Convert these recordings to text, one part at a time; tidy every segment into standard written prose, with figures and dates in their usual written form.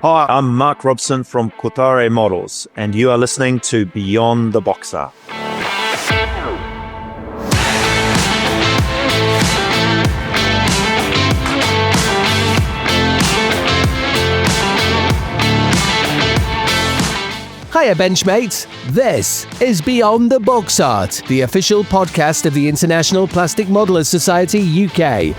Hi, I'm Mark Robson from Kōtare Models, and you are listening to Beyond the Box Art. Hiya Benchmates, this is Beyond the Box Art, the official podcast of the International Plastic Modelers Society UK.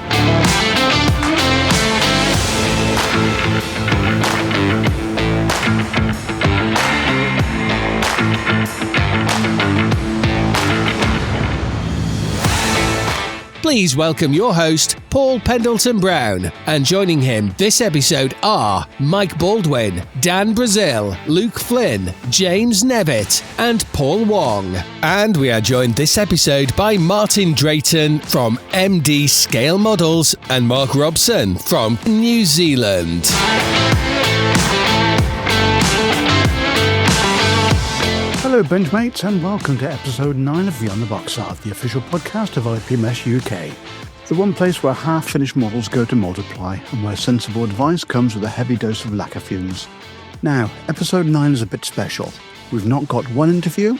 Please welcome your host, Paul Pendleton-Brown, and joining him this episode are Mike Baldwin, Dan Brazil, Luke Flynn, James Nevitt, and Paul Wong. And we are joined this episode by Martin Drayton from Emdee Scale Models and Mark Robson from New Zealand. Hello Benchmates and welcome to episode 9 of Beyond the Box Art, the official podcast of IPMS UK. The one place where half-finished models go to multiply and where sensible advice comes with a heavy dose of lacquer fumes. Now, episode 9 is a bit special. We've not got one interview,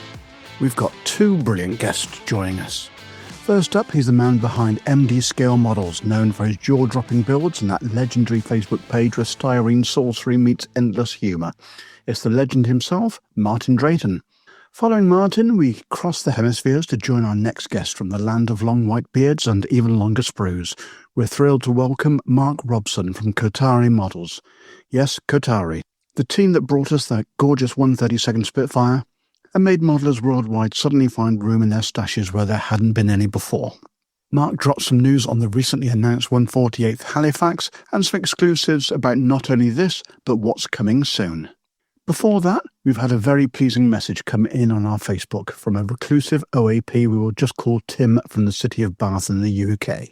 we've got two brilliant guests joining us. First up, he's the man behind Emdee Scale Models, known for his jaw-dropping builds and that legendary Facebook page where styrene sorcery meets endless humour. It's the legend himself, Martin Drayton. Following Martin, we cross the hemispheres to join our next guest from the land of long white beards and even longer sprues. We're thrilled to welcome Mark Robson from Kōtare Models. Yes, Kōtare, the team that brought us that gorgeous 132nd Spitfire and made modelers worldwide suddenly find room in their stashes where there hadn't been any before. Mark dropped some news on the recently announced 148th Halifax and some exclusives about not only this, but what's coming soon. Before that, we've had a very pleasing message come in on our Facebook from a reclusive OAP we will just call Tim from the city of Bath in the UK.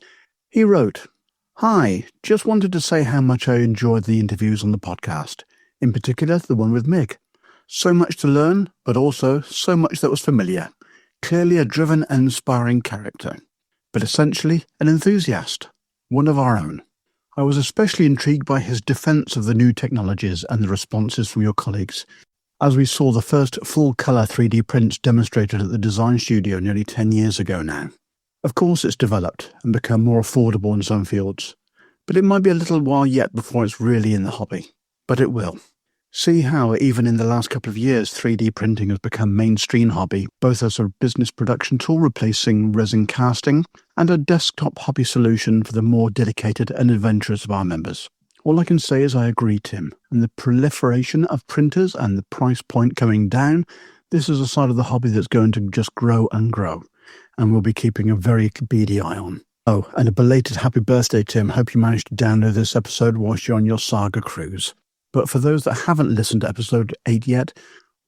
He wrote, "Hi, just wanted to say how much I enjoyed the interviews on the podcast, in particular the one with Mick. So much to learn, but also so much that was familiar. Clearly a driven and inspiring character, but essentially an enthusiast, one of our own. I was especially intrigued by his defence of the new technologies and the responses from your colleagues, as we saw the first full-colour 3D prints demonstrated at the design studio nearly 10 years ago now. Of course it's developed and become more affordable in some fields, but it might be a little while yet before it's really in the hobby. But it will. See how, even in the last couple of years, 3D printing has become mainstream hobby, both as a business production tool replacing resin casting and a desktop hobby solution for the more dedicated and adventurous of our members. All I can say is I agree, Tim, and the proliferation of printers and the price point coming down, this is a side of the hobby that's going to just grow and grow, and we'll be keeping a very beady eye on. Oh, and a belated happy birthday, Tim. Hope you managed to download this episode whilst you're on your saga cruise. But for those that haven't listened to episode 8 yet,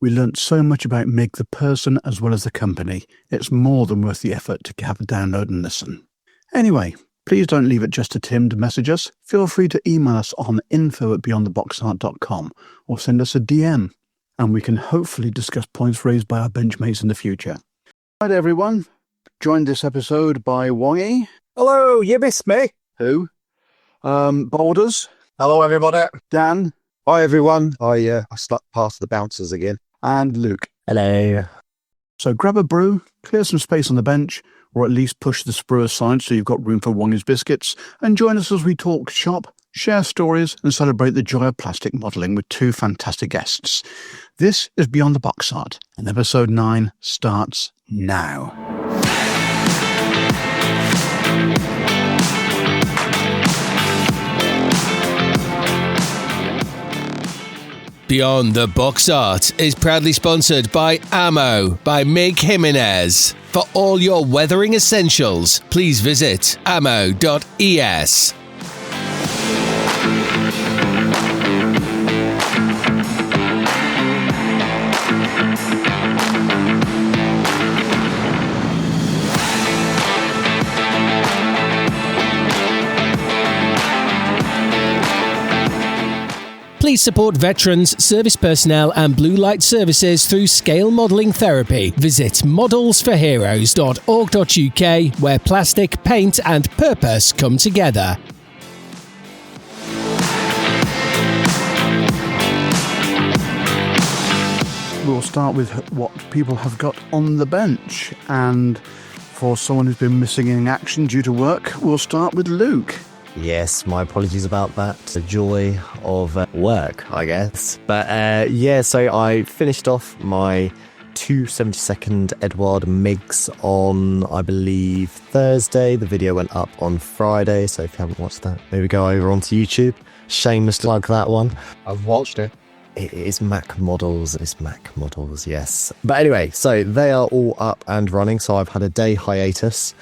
we learnt so much about Mig the person as well as the company. It's more than worth the effort to have a download and listen. Anyway, please don't leave it just to Tim to message us. Feel free to email us on info@beyondtheboxart.com or send us a DM, and we can hopefully discuss points raised by our benchmates in the future. Right, everyone. Joined this episode by Wongy. Hello, you missed me. Who? Boulders. Hello, everybody. Dan. Hi, everyone. I slept past the bouncers again. And Luke. Hello. So grab a brew, clear some space on the bench, or at least push the sprue aside so you've got room for Wongy's biscuits, and join us as we talk shop, share stories, and celebrate the joy of plastic modelling with two fantastic guests. This is Beyond the Box Art, and episode 9 starts now. Beyond the Box Art is proudly sponsored by Ammo by Mig Jimenez. For all your weathering essentials, please visit ammo.es. Please support veterans, service personnel and blue light services through scale modelling therapy. Visit modelsforheroes.org.uk where plastic, paint and purpose come together. we'll start with what people have got on the bench. And for someone who's been missing in action due to work, we'll start with Luke. Yes, my apologies about that. The joy of work, I guess. But so I finished off my 272nd Edward Miggs on, I believe, Thursday. The video went up on Friday, so if you haven't watched that, maybe go over onto YouTube. Shameless plug that one. I've watched it. It is Mac models, yes. But anyway, so they are all up and running, so I've had a day hiatus.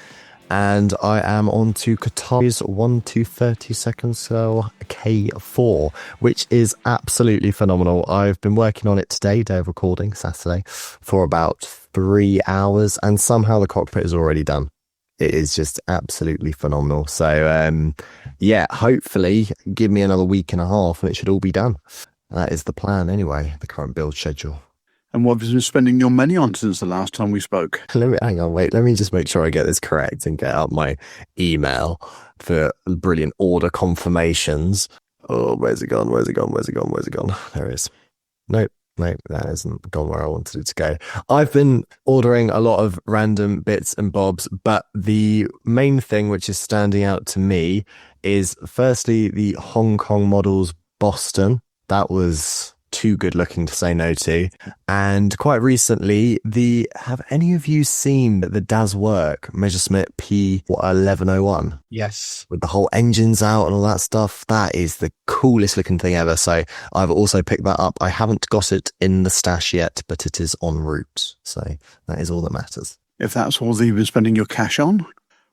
And I am on to Kōtare's 1:30 cell K4, which is absolutely phenomenal. I've been working on it today, day of recording, Saturday, for about 3 hours, and somehow the cockpit is already done. It is just absolutely phenomenal. So, hopefully give me another week and a half and it should all be done. That is the plan anyway, the current build schedule. And what have you been spending your money on since the last time we spoke? Let me just make sure I get this correct and get out my email for brilliant order confirmations. Oh, where's it gone? There it is. Nope, that hasn't gone where I wanted it to go. I've been ordering a lot of random bits and bobs, but the main thing which is standing out to me is firstly the Hong Kong models Boston. That was too good looking to say no to. And quite recently, have any of you seen the Daz Work Messerschmitt P1101? Yes. With the whole engines out and all that stuff. That is the coolest looking thing ever. So I've also picked that up. I haven't got it in the stash yet, but it is en route. So that is all that matters. If that's all that you've been spending your cash on,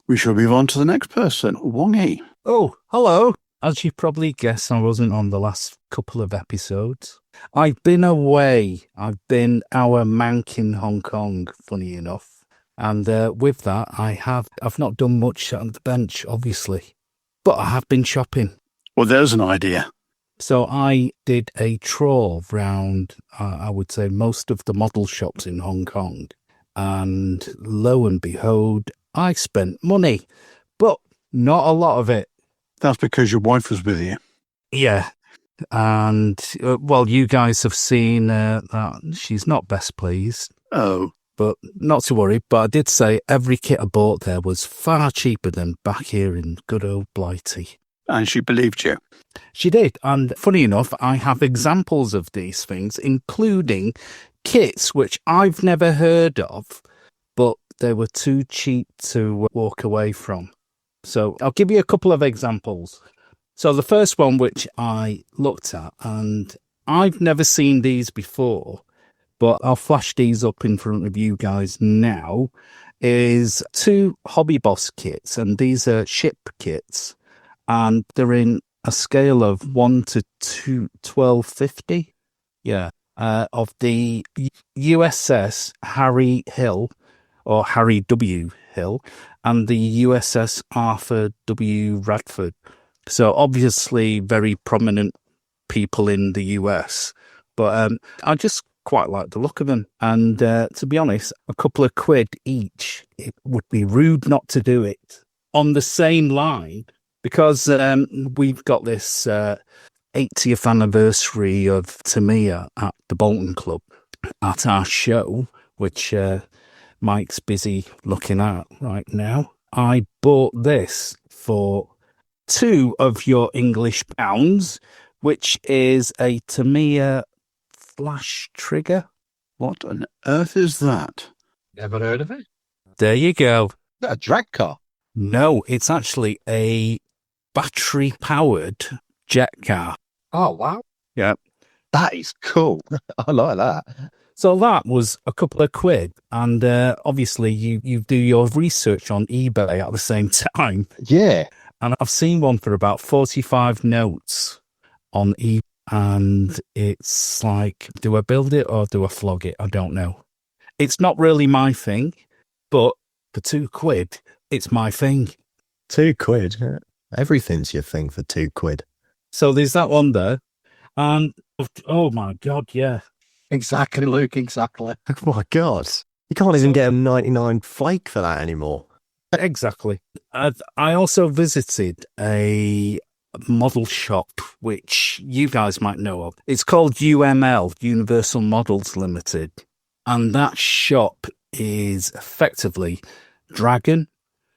we shall move on to the next person, Wongy. Oh, hello. As you probably guessed, I wasn't on the last couple of episodes. I've been away. I've been our mank in Hong Kong, funny enough. And with that, I've not done much on the bench, obviously. But I have been shopping. Well, there's an idea. So I did a trawl round, I would say, most of the model shops in Hong Kong. And lo and behold, I spent money. But not a lot of it. That's because your wife was with you. Yeah. And, you guys have seen that she's not best pleased. Oh. But not to worry. But I did say every kit I bought there was far cheaper than back here in good old Blighty. And she believed you. She did. And funny enough, I have examples of these things, including kits which I've never heard of, but they were too cheap to walk away from. So I'll give you a couple of examples. So the first one which I looked at, and I've never seen these before, but I'll flash these up in front of you guys now, is 2 Hobby Boss kits, and these are ship kits, and they're in a scale of 1 to 1250. Yeah. Of the USS Harry Hill, or Harry W. Hill, and the USS Arthur W. Radford. So obviously very prominent people in the US, but I just quite like the look of them. And to be honest, a couple of quid each, it would be rude not to do it on the same line, because we've got this 80th anniversary of Tamiya at the Bolton Club at our show, which Mike's busy looking at right now. I bought this for 2 of your English pounds, which is a Tamiya flash trigger. What on earth is that? Never heard of it. There you go. Is that a drag car? No, it's actually a battery-powered jet car. Oh, wow. Yeah. That is cool. I like that. So that was a couple of quid, and obviously you do your research on eBay at the same time. Yeah. And I've seen one for about 45 notes on eBay, and it's like, do I build it or do I flog it? I don't know. It's not really my thing, but for 2 quid, it's my thing. 2 quid? Everything's your thing for 2 quid. So there's that one there. And, oh my God, yeah. Exactly, Luke, exactly. Oh my God. You can't even get a 99 flake for that anymore. Exactly. I also visited a model shop, which you guys might know of. It's called UML, Universal Models Limited. And that shop is effectively Dragon,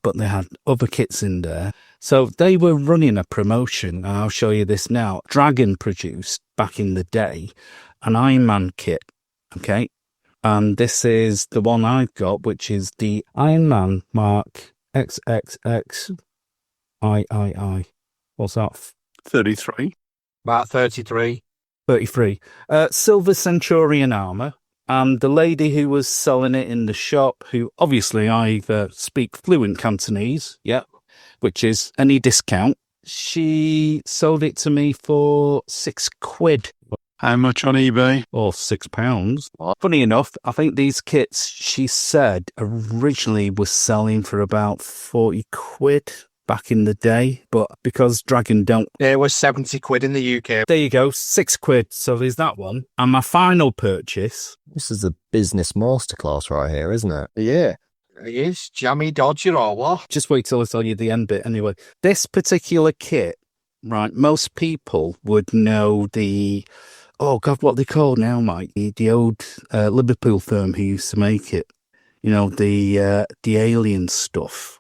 but they had other kits in there. So they were running a promotion, and I'll show you this now. Dragon produced, back in the day, an Iron Man kit, okay? And this is the one I've got, which is the Iron Man Mark XXXIII. What's that? 33. About 33. 33. Silver Centurion armor. And the lady who was selling it in the shop, who obviously I speak fluent Cantonese, which is any discount, she sold it to me for £6. How much on eBay? Or £6. Funny enough, I think these kits, she said, originally was selling for about £40 back in the day, but because Dragon don't... It was £70 in the UK. There you go, £6. So there's that one. And my final purchase... This is a business masterclass right here, isn't it? Yeah. It is. Jammy Dodger or what? Just wait till I tell you the end bit anyway. This particular kit, right, most people would know the... Oh, God, what they call now, Mike? The old Liverpool firm who used to make it. You know, the alien stuff.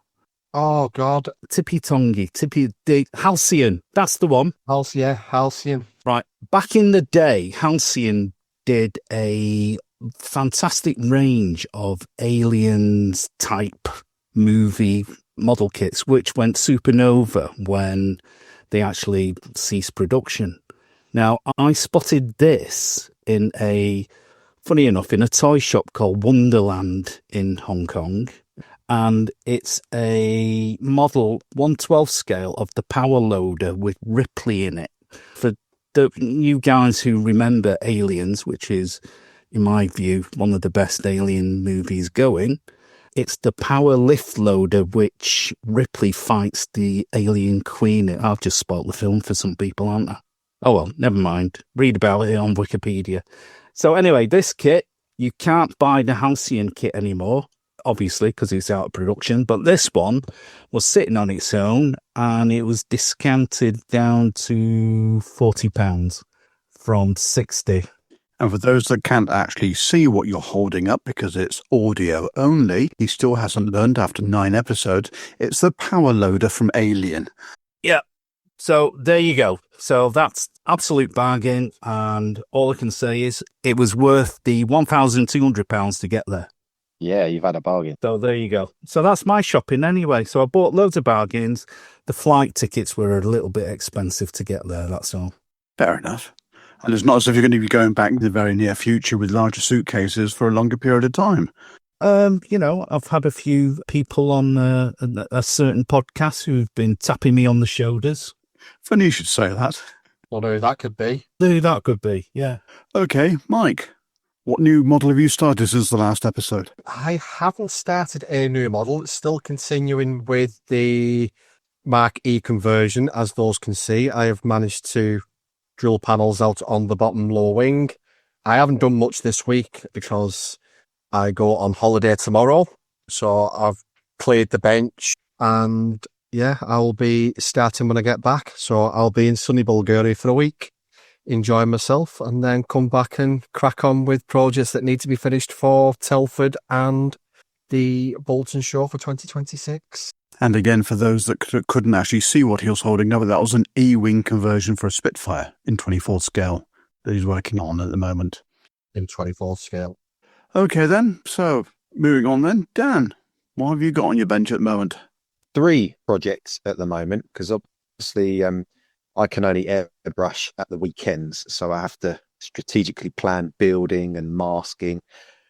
Oh, God. The Halcyon. That's the one. Halcyon. Right. Back in the day, Halcyon did a fantastic range of aliens type movie model kits, which went supernova when they actually ceased production. Now, I spotted this funny enough, in a toy shop called Wonderland in Hong Kong. And it's a model 1/12 scale of the Power Loader with Ripley in it. For the you guys who remember Aliens, which is, in my view, one of the best alien movies going, it's the Power Lift Loader which Ripley fights the alien queen. I've just spoiled the film for some people, haven't I? Oh well, never mind. Read about it on Wikipedia. So anyway, this kit, you can't buy the Halcyon kit anymore, obviously, because it's out of production. But this one was sitting on its own, and it was discounted down to £40 from £60. And for those that can't actually see what you're holding up because it's audio only, he still hasn't learned after 9 episodes, it's the Power Loader from Alien. Yeah. So there you go. So that's absolute bargain. And all I can say is it was worth the £1,200 to get there. Yeah, you've had a bargain. So there you go. So that's my shopping anyway. So I bought loads of bargains. The flight tickets were a little bit expensive to get there. That's all. Fair enough. And it's not as if you're going to be going back in the very near future with larger suitcases for a longer period of time. I've had a few people on a certain podcast who've been tapping me on the shoulders. Funny you should say that. Wonder who that could be. Who that could be, yeah. Okay, Mike, what new model have you started since the last episode? I haven't started a new model. It's still continuing with the Mark E conversion. As those can see, I have managed to drill panels out on the bottom lower wing. I haven't done much this week because I go on holiday tomorrow. So I've cleared the bench and yeah, I'll be starting when I get back. So I'll be in sunny Bulgaria for a week, enjoy myself, and then come back and crack on with projects that need to be finished for Telford and the Bolton show for 2026. And again, for those that couldn't actually see what he was holding up, that was an E-wing conversion for a Spitfire in 24 scale that he's working on at the moment. In 24 scale. Okay then, so moving on then, Dan, what have you got on your bench at the moment? 3 projects at the moment, because obviously I can only airbrush at the weekends, so I have to strategically plan building and masking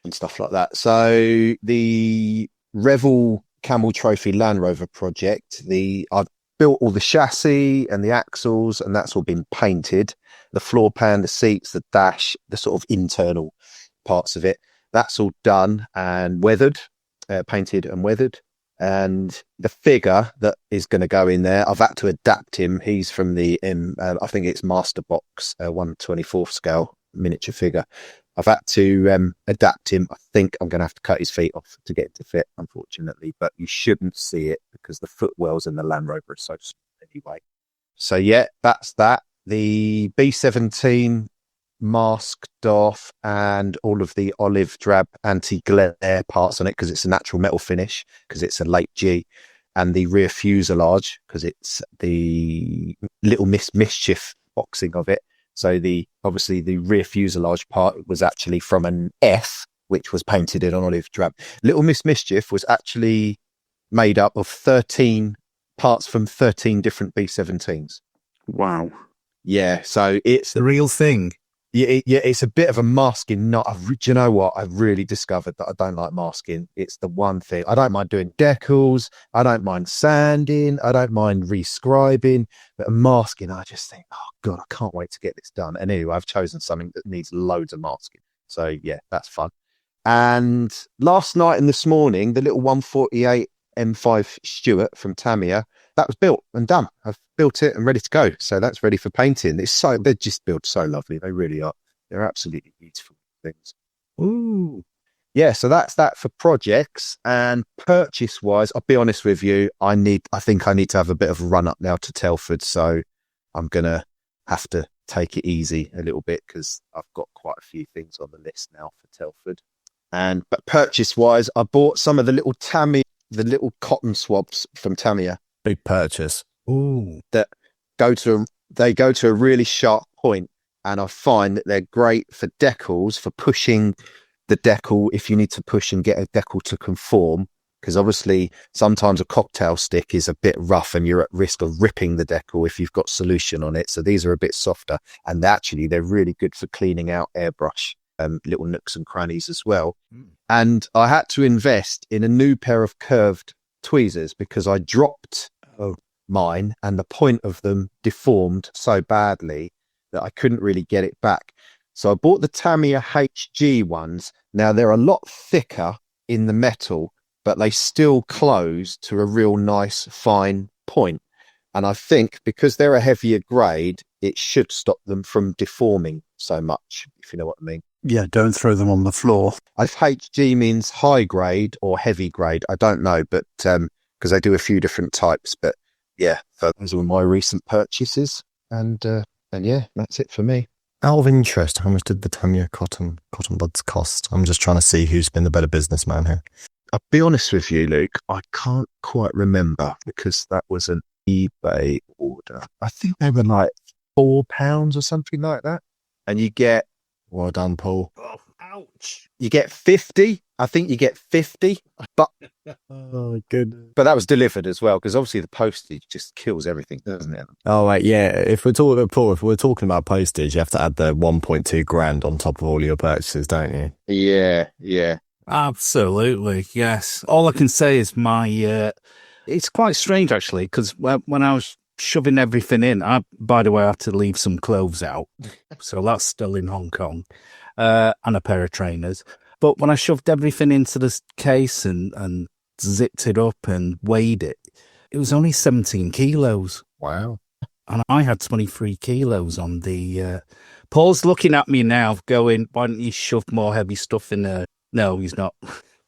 and stuff like that. So the Revel Camel Trophy Land Rover project, I've built all the chassis and the axles, and that's all been painted. The floor pan, the seats, the dash, the sort of internal parts of it, that's all done and weathered, painted and weathered. And the figure that is going to go in there, I've had to adapt him. He's from the, I think it's Master Box, 1/24 scale miniature figure. I've had to adapt him. I think I'm going to have to cut his feet off to get it to fit, unfortunately. But you shouldn't see it because the footwells in the Land Rover are so small anyway. So yeah, that's that. The B17 masked off and all of the olive drab anti-glare parts on it because it's a natural metal finish because it's a late G, and the rear fuselage because it's the Little Miss Mischief boxing of it. So obviously the rear fuselage part was actually from an F, which was painted in on olive drab. Little Miss Mischief was actually made up of 13 parts from 13 different B-17s. Wow. Yeah, so it's The real thing. Yeah, it's a bit of a masking knot. Do you know what? I've really discovered that I don't like masking. It's the one thing. I don't mind doing decals. I don't mind sanding. I don't mind rescribing. But masking, I just think, oh, God, I can't wait to get this done. And anyway, I've chosen something that needs loads of masking. So, yeah, that's fun. And last night and this morning, the little 148 M5 Stuart from Tamiya, that was built and done. I've built it and ready to go. So that's ready for painting. They're just built so lovely. They really are. They're absolutely beautiful things. Ooh. Yeah, so that's that for projects. And purchase wise, I'll be honest with you, I think I need to have a bit of a run up now to Telford. So I'm gonna have to take it easy a little bit because I've got quite a few things on the list now for Telford. But purchase wise, I bought some of the little cotton swabs from Tamiya. Big purchase. Ooh. That go to a really sharp point, and I find that they're great for decals, for pushing the decal if you need to push and get a decal to conform, because obviously sometimes a cocktail stick is a bit rough and you're at risk of ripping the decal if you've got solution on it. So these are a bit softer, and actually they're really good for cleaning out airbrush little nooks and crannies as well. And I had to invest in a new pair of curved tweezers because I dropped mine and the point of them deformed so badly that I couldn't really get it back. So I bought the Tamiya HG ones. Now they're a lot thicker in the metal, but they still close to a real nice fine point. And I think because they're a heavier grade, it should stop them from deforming so much, if you know what I mean. Yeah, don't throw them on the floor. If HG means high grade or heavy grade, I don't know, but because I do a few different types. But yeah, those were my recent purchases, and yeah, that's it for me. Out of interest, how much did the Tamiya cotton buds cost? I'm just trying to see who's been the better businessman here. I'll be honest with you, Luke, I can't quite remember because that was an eBay order. I think they were like £4 or something like that, and you get. Well done, Paul. Oh, ouch. You get 50. I think you get 50, but Oh, goodness. that was delivered as well, because obviously the postage just kills everything, doesn't it? Oh, right, yeah. If we're talking about postage, you have to add the 1.2 grand on top of all your purchases, don't you? Yeah. Absolutely, yes. All I can say is it's quite strange, actually, because when I was shoving everything in, by the way, I had to leave some clothes out. So that's still in Hong Kong, and a pair of trainers. But when I shoved everything into this case and zipped it up and weighed it, it was only 17 kilos. Wow. And I had 23 kilos on the... Paul's looking at me now going, why don't you shove more heavy stuff in there? No, he's not.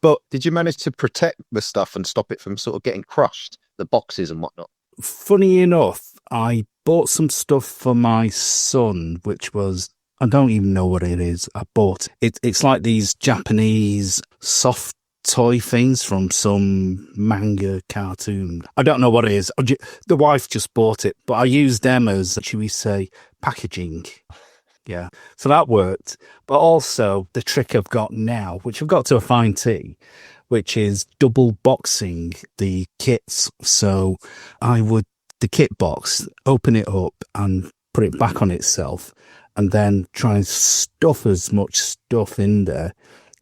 But did you manage to protect the stuff and stop it from sort of getting crushed, the boxes and whatnot? Funny enough, I bought some stuff for my son, which was, I don't even know what it is. I bought it's like these Japanese soft toy things from some manga cartoon. I don't know what it is. The wife just bought it, but I used them as, should we say, packaging. Yeah, so that worked. But also the trick I've got now, which I've got to a fine tee, which is double boxing the kits. So I would, the kit box, open it up and put it back on itself, and then try and stuff as much stuff in there,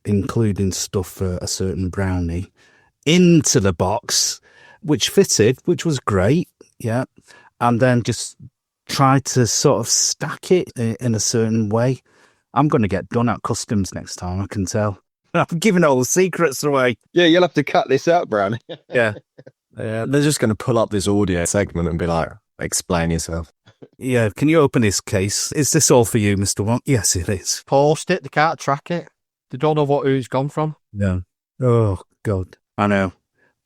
including stuff for a certain brownie, into the box, which fitted, which was great. Yeah. And then just try to sort of stack it in a certain way. I'm going to get done at customs next time, I can tell. I'm giving all the secrets away. Yeah, you'll have to cut this out, Brownie. Yeah. Yeah, they're just going to pull up this audio segment and be like, explain yourself. Yeah, can you open this case? Is this all for you, Mr. Wong? Yes, it is. Post it, they can't track it. They don't know who it's gone from. Yeah. Oh, God. I know.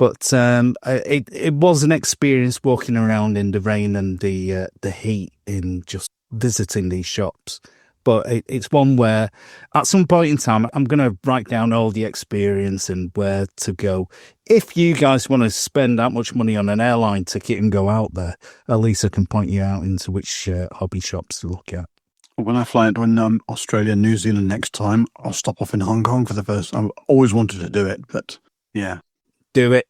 But it was an experience walking around in the rain and the heat in just visiting these shops. But it's one where at some point in time, I'm going to write down all the experience and where to go. If you guys want to spend that much money on an airline ticket and go out there, at least I can point you out into which hobby shops to look at. When I fly into Australia and New Zealand next time, I'll stop off in Hong Kong for the first time. I've always wanted to do it, but yeah. Do it.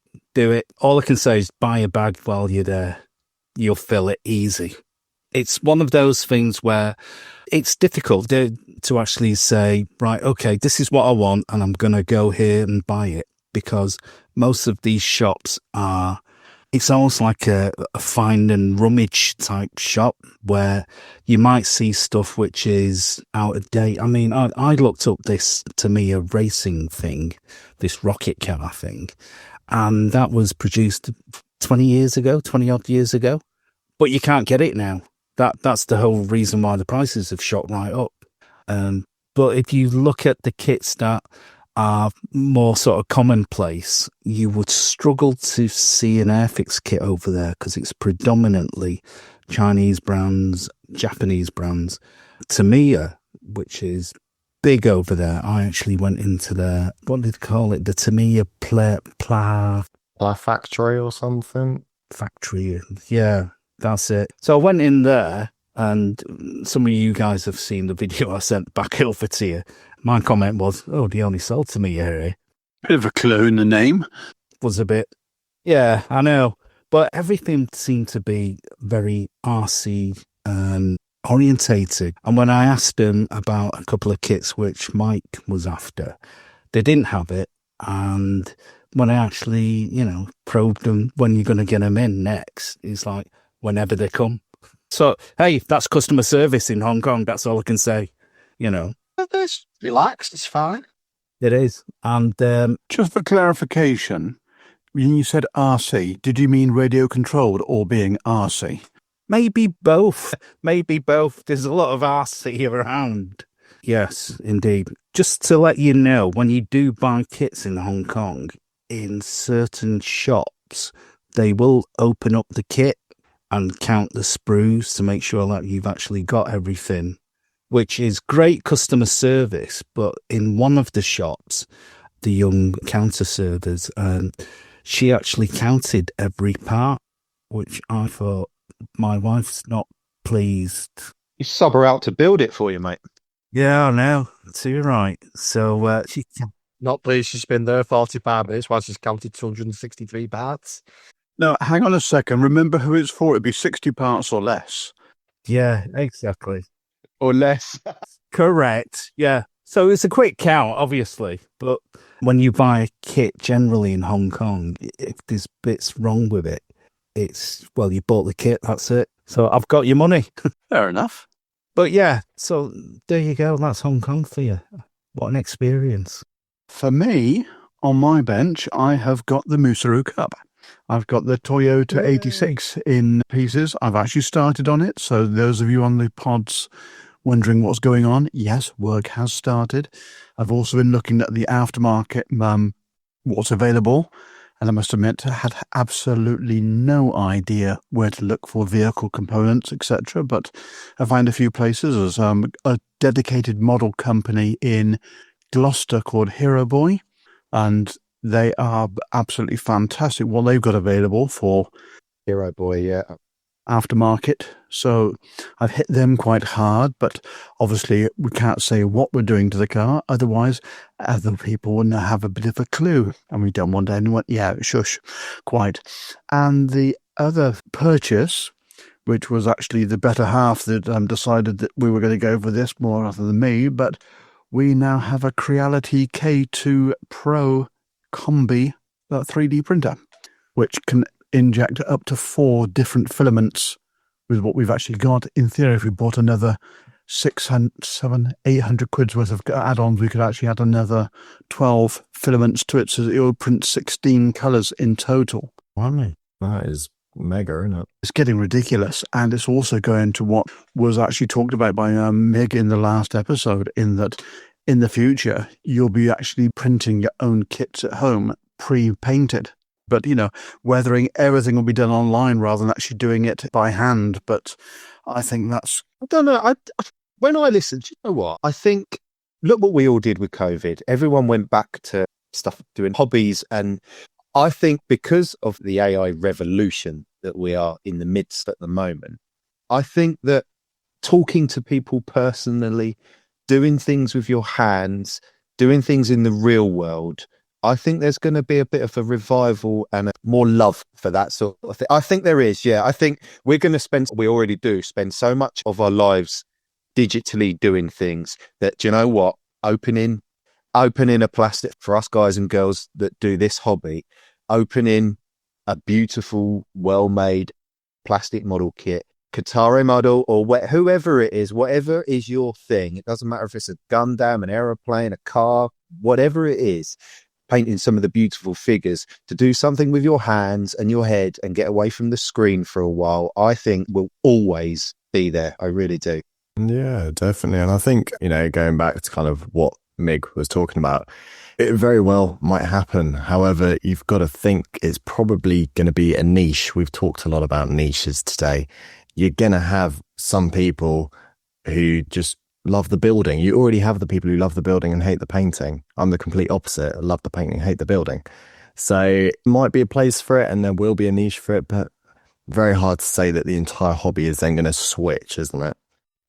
All I can say is buy a bag while you're there. You'll fill it easy. It's one of those things where it's difficult to actually say, right, okay, this is what I want and I'm going to go here and buy it, because most of these shops it's almost like a find and rummage type shop where you might see stuff which is out of date. I mean, I looked up this Tamiya racing thing, this rocket car thing, and that was produced 20 odd years ago, but you can't get it now. That's the whole reason why the prices have shot right up. But if you look at the kits that are more sort of commonplace, you would struggle to see an Airfix kit over there because it's predominantly Chinese brands, Japanese brands. Tamiya, which is big over there, I actually went into their, what did they call it? The Tamiya Pla Factory or something? Factory, yeah. That's it. So I went in there, and some of you guys have seen the video I sent back over to you. My comment was, oh, they only sold to me here. Bit of a clue in the name. Was a bit. Yeah, I know. But everything seemed to be very RC orientated. And when I asked them about a couple of kits which Mike was after, they didn't have it. And when I actually, probed them, when you're going to get them in next, it's like, whenever they come. So, hey, that's customer service in Hong Kong. That's all I can say, It's relaxed. It's fine. It is. And Just for clarification, when you said RC, did you mean radio controlled or being RC? maybe both. There's a lot of RC around. Yes, indeed. Just to let you know, when you do buy kits in Hong Kong, in certain shops, they will open up the kit and count the sprues to make sure that you've actually got everything, which is great customer service. But in one of the shops, the young counter servers, she actually counted every part, which I thought, my wife's not pleased. You sub her out to build it for you, mate. Yeah, I know. So you're right. So she... Not pleased she's been there 45 minutes while she's counted 263 parts. No, hang on a second. Remember who it's for. It'd be 60 parts or less. Yeah, exactly. Or less. Correct. Yeah. So it's a quick count, obviously. But when you buy a kit generally in Hong Kong, if there's bits wrong with it, it's, well, you bought the kit, that's it. So I've got your money. Fair enough. But yeah, so there you go. That's Hong Kong for you. What an experience. For me, on my bench, I have got the Musaru Cup. I've got the Toyota 86 in pieces. I've actually started on it. So those of you on the pods wondering what's going on, yes, work has started. I've also been looking at the aftermarket, what's available. And I must admit, I had absolutely no idea where to look for vehicle components, etc. But I find a few places. There's a dedicated model company in Gloucester called Hero Boy, and they are absolutely fantastic what they've got available for Hero Boy, yeah. aftermarket. So I've hit them quite hard, but obviously we can't say what we're doing to the car. Otherwise, other people wouldn't have a bit of a clue. And we don't want anyone, shush, quite. And the other purchase, which was actually the better half that decided that we were going to go for this more rather than me, but we now have a Creality K2 Pro Combi 3D printer, which can inject up to 4 different filaments with what we've actually got. In theory, if we bought another 600, 700, 800 quid's worth of add-ons, we could actually add another 12 filaments to it, so that it will print 16 colours in total. Wow. That is mega, isn't it? It's getting ridiculous, and it's also going to what was actually talked about by Mig in the last episode, in that in the future, you'll be actually printing your own kits at home, pre-painted. But, whether everything will be done online rather than actually doing it by hand. But I think that's... I don't know. When I listened, you know what? I think, look what we all did with COVID. Everyone went back to stuff, doing hobbies. And I think because of the AI revolution that we are in the midst at the moment, I think that talking to people personally, doing things with your hands, doing things in the real world, I think there's going to be a bit of a revival and more love for that sort of thing. I think there is, yeah. I think we're going to we already do, spend so much of our lives digitally doing things that, do you know what? Opening a plastic, for us guys and girls that do this hobby, opening a beautiful, well-made plastic model kit, Kōtare model, or whoever it is, whatever is your thing. It doesn't matter if it's a Gundam, an aeroplane, a car, whatever it is. Painting some of the beautiful figures, to do something with your hands and your head and get away from the screen for a while, I think will always be there. I really do. Yeah, definitely. And I think, going back to kind of what Mig was talking about, it very well might happen. However, you've got to think it's probably going to be a niche. We've talked a lot about niches today. You're going to have some people who just love the building. You already have the people who love the building and hate the painting. I'm the complete opposite. I love the painting, hate the building. So it might be a place for it and there will be a niche for it, but very hard to say that the entire hobby is then going to switch, isn't it?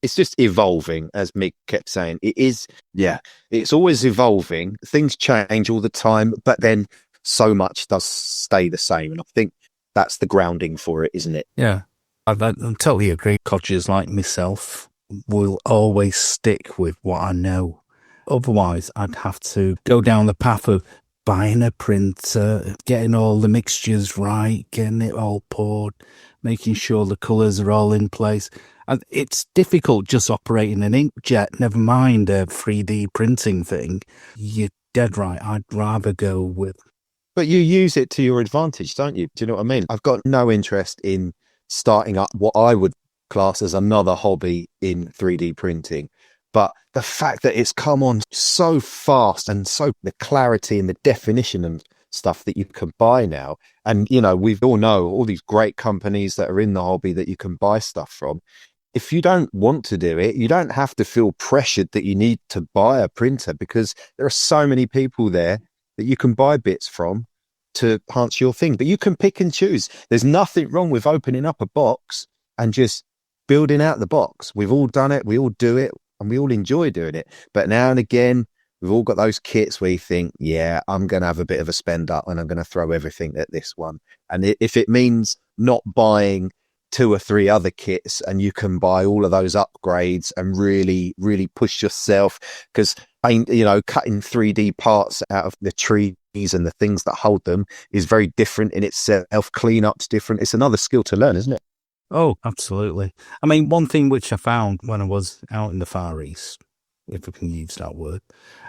It's just evolving, as Mick kept saying. It is, yeah, it's always evolving. Things change all the time, but then so much does stay the same. And I think that's the grounding for it, isn't it? Yeah, I totally agree. Codgers like myself will always stick with what I know. Otherwise, I'd have to go down the path of buying a printer, getting all the mixtures right, getting it all poured, making sure the colours are all in place. And it's difficult just operating an inkjet, never mind a 3D printing thing. You're dead right. I'd rather go with... But you use it to your advantage, don't you? Do you know what I mean? I've got no interest in starting up what I would class as another hobby in 3D printing. But the fact that it's come on so fast and so the clarity and the definition and stuff that you can buy now. And, we all know all these great companies that are in the hobby that you can buy stuff from. If you don't want to do it, you don't have to feel pressured that you need to buy a printer, because there are so many people there that you can buy bits from to enhance your thing. But you can pick and choose. There's nothing wrong with opening up a box and just building out the box. We've all done it. We all do it and we all enjoy doing it. But now and again, we've all got those kits where you think, yeah, I'm going to have a bit of a spend up and I'm going to throw everything at this one. And if it means not buying 2 or 3 other kits and you can buy all of those upgrades and really, really push yourself, because, cutting 3D parts out of the trees and the things that hold them is very different in itself. Cleanup's different. It's another skill to learn, isn't it? Oh, absolutely. I mean, one thing which I found when I was out in the Far East, if I can use that word,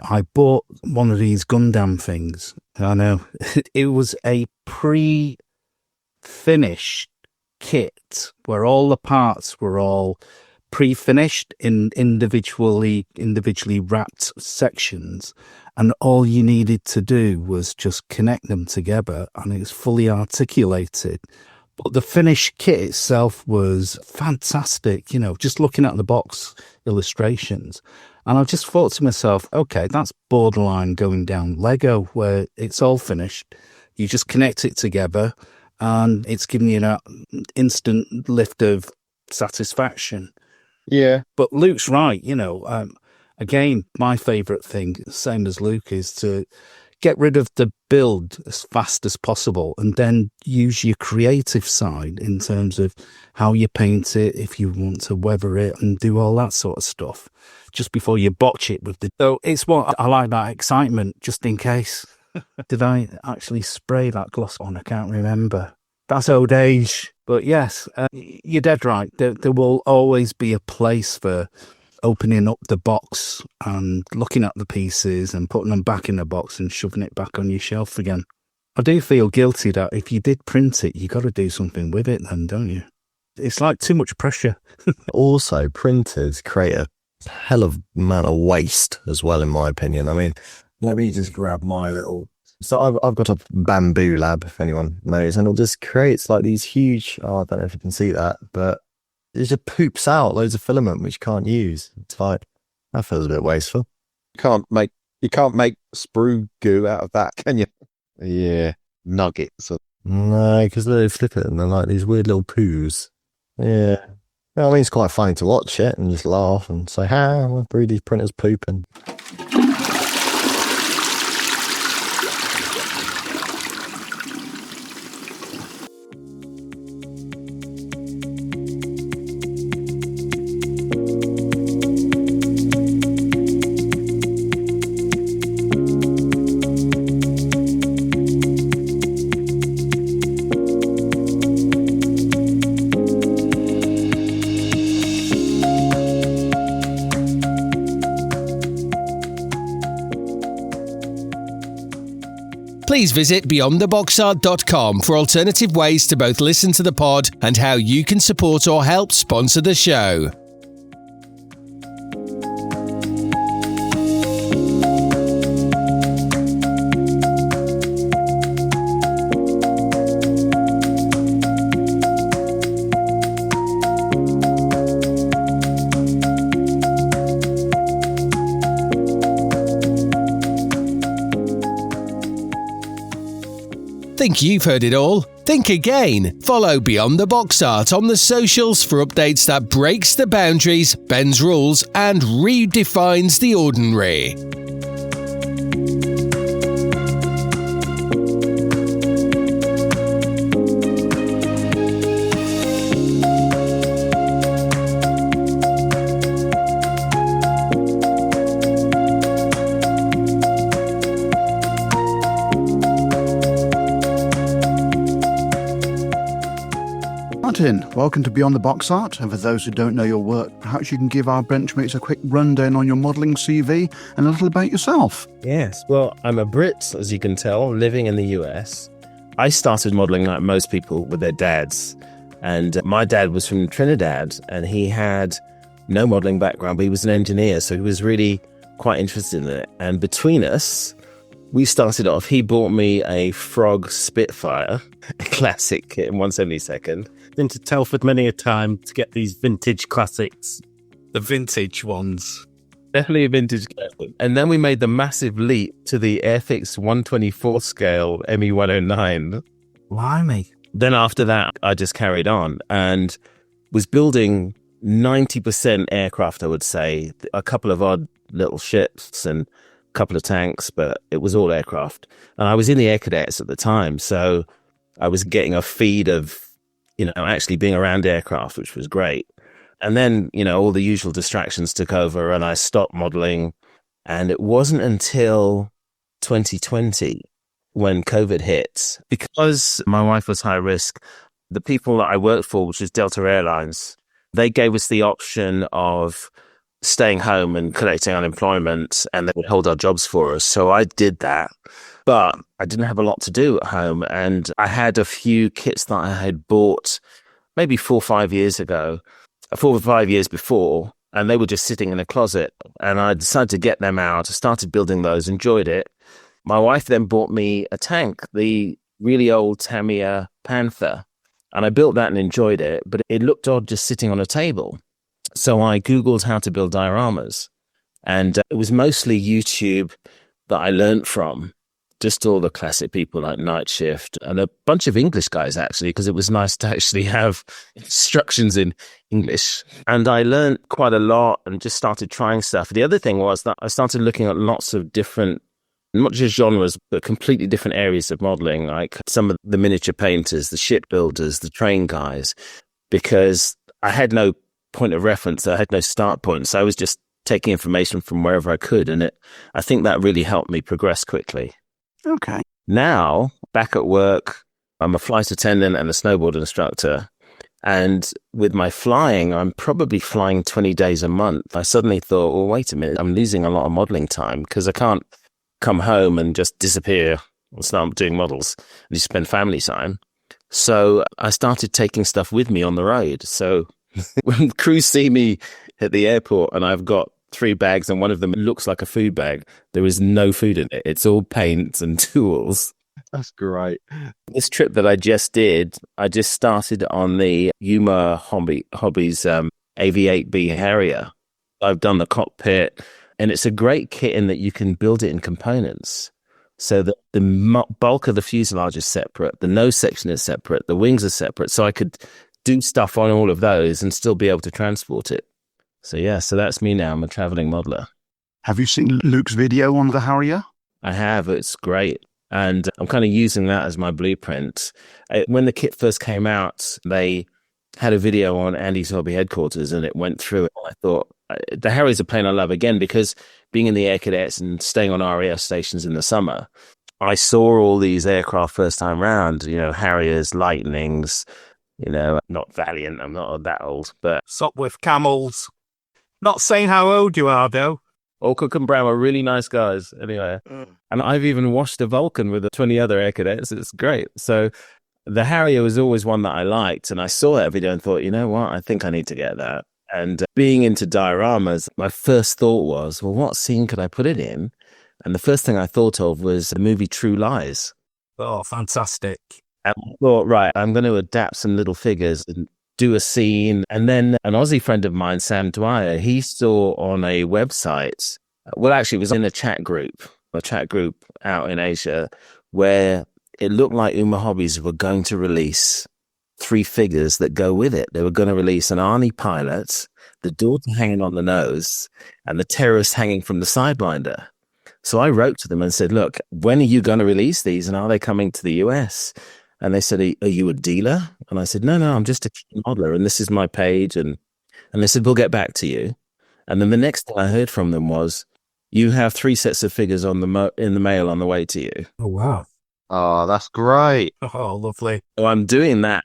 I bought one of these Gundam things. I know. It was a pre-finished kit where all the parts were all pre-finished in individually wrapped sections, and all you needed to do was just connect them together, and it was fully articulated. But the finished kit itself was fantastic, just looking at the box illustrations. And I just thought to myself, okay, that's borderline going down Lego, where it's all finished. You just connect it together and it's giving you that instant lift of satisfaction. Yeah. But Luke's right, again, my favourite thing, same as Luke, is to get rid of the build as fast as possible and then use your creative side in terms of how you paint it, if you want to weather it and do all that sort of stuff just before you botch it with the... So it's what I like, that excitement, just in case. Did I actually spray that gloss on? I can't remember. That's old age. But yes, you're dead right. There will always be a place for opening up the box and looking at the pieces and putting them back in the box and shoving it back on your shelf again. I do feel guilty that if you did print it, you got to do something with it then, don't you? It's like too much pressure. Also, printers create a hell of amount of waste as well, in my opinion. I mean, let me just grab my little So I've got a bamboo lab, if anyone knows, and it just creates like these huge, I don't know if you can see that, but it just poops out loads of filament which you can't use. It's like, that feels a bit wasteful. You can't make sprue goo out of that, can you? Yeah, nuggets. No, because they flip it and they're like these weird little poos. Yeah. Well, I mean, it's quite funny to watch it and just laugh and say, my 3D printer's pooping. Please visit beyondtheboxart.com for alternative ways to both listen to the pod and how you can support or help sponsor the show. Think you've heard it all? Think again. Follow Beyond the Box Art on the socials for updates that breaks the boundaries, bends rules, and redefines the ordinary. Martin, welcome to Beyond the Box Art, and for those who don't know your work, perhaps you can give our benchmates a quick rundown on your modelling CV and a little about yourself. Yes, well, I'm a Brit, as you can tell, living in the US. I started modelling like most people with their dads, and my dad was from Trinidad, and he had no modelling background, but he was an engineer, so he was really quite interested in it. And between us, we started off, he bought me a Frog Spitfire, a classic kit in 1/72nd. Been to Telford many a time to get these vintage classics. The vintage ones. Definitely a vintage classic. And then we made the massive leap to the Airfix 124 scale ME109. Blimey. Then after that, I just carried on and was building 90% aircraft, I would say. A couple of odd little ships and a couple of tanks, but it was all aircraft. And I was in the Air Cadets at the time, so I was getting a feed of, actually being around aircraft, which was great. And then, all the usual distractions took over and I stopped modeling. And it wasn't until 2020 when COVID hit, because my wife was high risk, the people that I worked for, which was Delta Airlines, they gave us the option of staying home and collecting unemployment, and they would hold our jobs for us. So I did that. But I didn't have a lot to do at home, and I had a few kits that I had bought maybe 4 or 5 years ago, 4 or 5 years before, and they were just sitting in a closet. And I decided to get them out. I started building those, enjoyed it. My wife then bought me a tank, the really old Tamiya Panther, and I built that and enjoyed it, but it looked odd just sitting on a table. So I Googled how to build dioramas, and it was mostly YouTube that I learned from. Just all the classic people like Night Shift and a bunch of English guys, actually, because it was nice to actually have instructions in English. And I learned quite a lot and just started trying stuff. The other thing was that I started looking at lots of different, not just genres, but completely different areas of modeling, like some of the miniature painters, the shipbuilders, the train guys, because I had no point of reference. I had no start point. So I was just taking information from wherever I could. And I think that really helped me progress quickly. Okay. Now, back at work, I'm a flight attendant and a snowboard instructor. And with my flying, I'm probably flying 20 days a month. I suddenly thought, well, wait a minute, I'm losing a lot of modeling time because I can't come home and just disappear and start doing models and just spend family time. So I started taking stuff with me on the road. So when crews see me at the airport and I've got 3 bags, and one of them looks like a food bag. There is no food in it. It's all paints and tools. That's great. This trip that I just did, I just started on the Yuma Hobbies AV8B Harrier. I've done the cockpit, and it's a great kit in that you can build it in components. So that the bulk of the fuselage is separate, the nose section is separate, the wings are separate. So I could do stuff on all of those and still be able to transport it. So yeah, so that's me now. I'm a traveling modeler. Have you seen Luke's video on the Harrier? I have. It's great. And I'm kind of using that as my blueprint. When the kit first came out, they had a video on Andy's Hobby headquarters, and it went through. I thought, the Harrier's a plane I love, again, because being in the Air Cadets and staying on RAF stations in the summer, I saw all these aircraft first time round, Harriers, Lightnings, not Valiant, I'm not that old, but Sopwith Camels. Not saying how old you are, though. all Cook and Brown are really nice guys anyway. And I've even washed a Vulcan with 20 other Air Cadets. It's great. So the Harrier was always one that I liked, and I saw that video and thought, you know what, I think I need to get that. And being into dioramas, my first thought was, well, what scene could I put it in? And the first thing I thought of was the movie True Lies. Oh, fantastic. And I thought, right, I'm going to adapt some little figures and do a scene. And then an Aussie friend of mine, Sam Dwyer, he saw on a website, well, actually, it was in a chat group out in Asia, where it looked like Uma Hobbies were going to release 3 figures that go with it. They were going to release an Arnie pilot, the daughter hanging on the nose, and the terrorist hanging from the sidewinder. So I wrote to them and said, look, when are you going to release these, and are they coming to the US? And they said, are you a dealer? And I said, no, I'm just a modeler, and this is my page. And they said, we'll get back to you. And then the next thing I heard from them was, you have 3 sets of figures in the mail on the way to you. Oh, wow. Oh, that's great. Oh, lovely. So I'm doing that.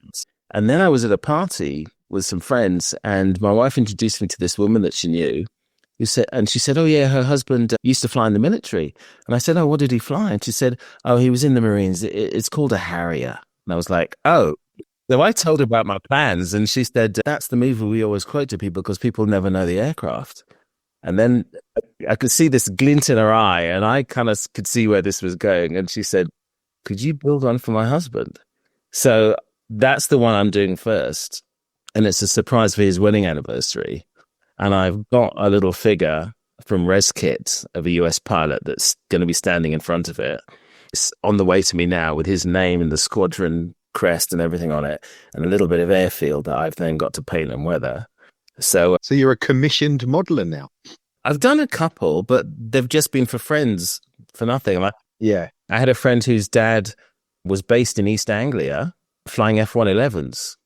And then I was at a party with some friends, and my wife introduced me to this woman that she knew, she said, oh yeah, her husband used to fly in the military. And I said, oh, what did he fly? And she said, oh, he was in the Marines. It's called a Harrier. And I was like, oh. So I told her about my plans, and she said, that's the movie we always quote to people because people never know the aircraft. And then I could see this glint in her eye, and I kind of could see where this was going. And she said, could you build one for my husband? So that's the one I'm doing first. And it's a surprise for his wedding anniversary. And I've got a little figure from ResKit of a US pilot that's going to be standing in front of it. It's on the way to me now with his name and the squadron crest and everything on it, and a little bit of airfield that I've then got to paint and weather. So you're a commissioned modeler now? I've done a couple, but they've just been for friends for nothing. Yeah. I had a friend whose dad was based in East Anglia flying F-111s.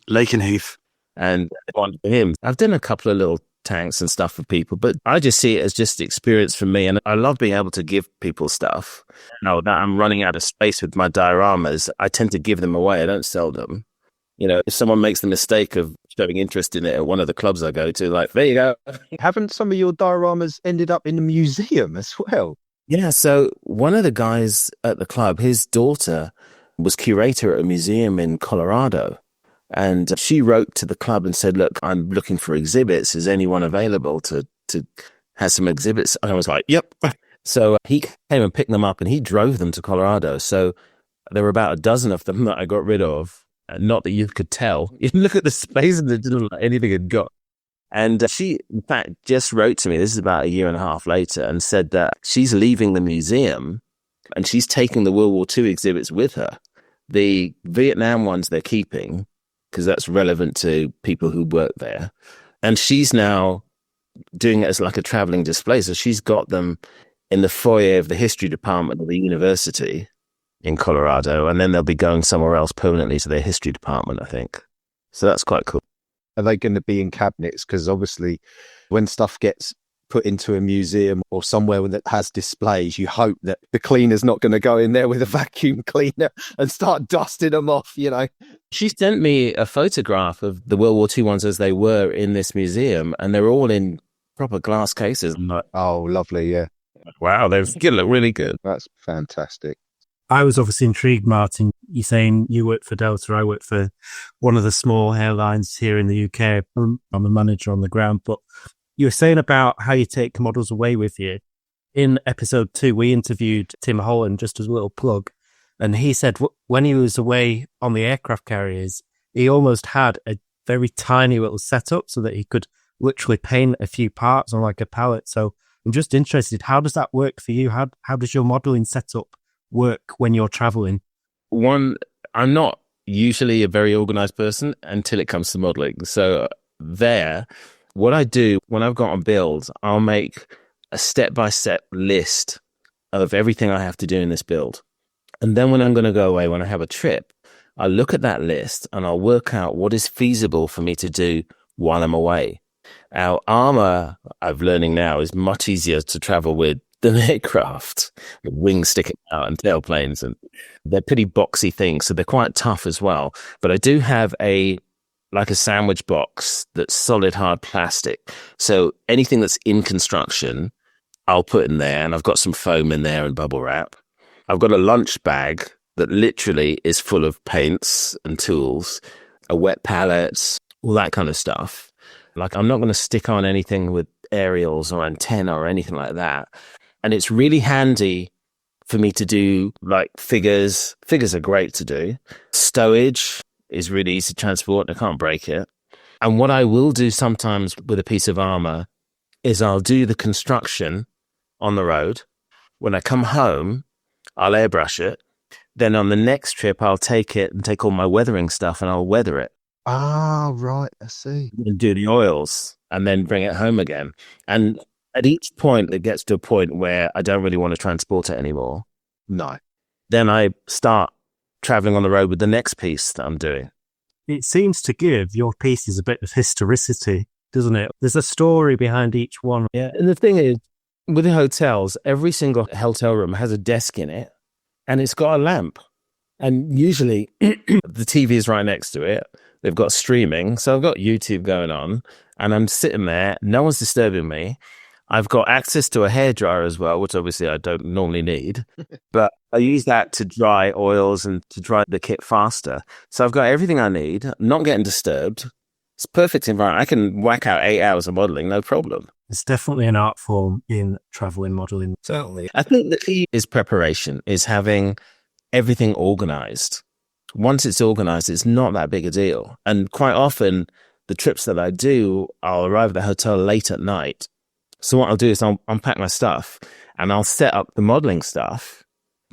Lakenheath. And one for him. I've done a couple of little tanks and stuff for people, but I just see it as just experience for me. And I love being able to give people stuff. Now that I'm running out of space with my dioramas, I tend to give them away. I don't sell them. If someone makes the mistake of showing interest in it at one of the clubs I go to, like, there you go. Haven't some of your dioramas ended up in the museum as well? Yeah, so one of the guys at the club, his daughter was curator at a museum in Colorado. And she wrote to the club and said, look, I'm looking for exhibits. Is anyone available to have some exhibits? And I was like, yep. So he came and picked them up, and he drove them to Colorado. So there were about a dozen of them that I got rid of. Not that you could tell. You look at the space and it didn't look like anything had got. And she, in fact, just wrote to me, this is about 1.5 years later, and said that she's leaving the museum and she's taking the World War II exhibits with her. The Vietnam ones they're keeping, because that's relevant to people who work there. And she's now doing it as like a traveling display. So she's got them in the foyer of the history department of the university in Colorado. And then they'll be going somewhere else permanently to their history department, I think. So that's quite cool. Are they going to be in cabinets? Because obviously when stuff gets put into a museum or somewhere that has displays, you hope that the cleaner's not going to go in there with a vacuum cleaner and start dusting them off, She sent me a photograph of the World War II ones as they were in this museum, and they're all in proper glass cases. I'm like, oh, lovely, yeah. Wow, they look really good. That's fantastic. I was obviously intrigued, Martin. You're saying you work for Delta. I work for one of the small airlines here in the UK. I'm a manager on the ground, but You were saying about how you take models away with you. In episode 2, we interviewed Tim Holland, just as a little plug, and he said when he was away on the aircraft carriers, he almost had a very tiny little setup so that he could literally paint a few parts on like a palette. So I'm just interested, how does that work for you? How does your modeling setup work when you're traveling? One, I'm not usually a very organized person until it comes to modeling. So what I do when I've got a build, I'll make a step-by-step list of everything I have to do in this build. And then when I'm going to go away, when I have a trip, I look at that list and I'll work out what is feasible for me to do while I'm away. Our armor, I'm learning now, is much easier to travel with than aircraft, with wings sticking out and tailplanes, and they're pretty boxy things, so they're quite tough as well. But I do have like a sandwich box that's solid hard plastic. So anything that's in construction, I'll put in there, and I've got some foam in there and bubble wrap. I've got a lunch bag that literally is full of paints and tools, a wet palette, all that kind of stuff. Like, I'm not going to stick on anything with aerials or antenna or anything like that. And it's really handy for me to do like figures. Figures are great to do. Stowage is really easy to transport. I can't break it. And what I will do sometimes with a piece of armor is I'll do the construction on the road. When I come home, I'll airbrush it. Then on the next trip, I'll take it and take all my weathering stuff and I'll weather it. Ah, right. I see. And do the oils and then bring it home again. And at each point, it gets to a point where I don't really want to transport it anymore. No. Then I start traveling on the road with the next piece that I'm doing. It seems to give your pieces a bit of historicity, doesn't it? There's a story behind each one. Yeah. And the thing is, with the hotels, every single hotel room has a desk in it and it's got a lamp. And usually the TV is right next to it. They've got streaming. So I've got YouTube going on and I'm sitting there. No one's disturbing me. I've got access to a hairdryer as well, which obviously I don't normally need. But I use that to dry oils and to dry the kit faster. So I've got everything I need, I'm not getting disturbed. It's a perfect environment. I can whack out 8 hours of modeling, no problem. It's definitely an art form in traveling modeling. Certainly. I think the key is preparation, is having everything organized. Once it's organized, it's not that big a deal. And quite often, the trips that I do, I'll arrive at the hotel late at night. So what I'll do is I'll unpack my stuff and I'll set up the modeling stuff,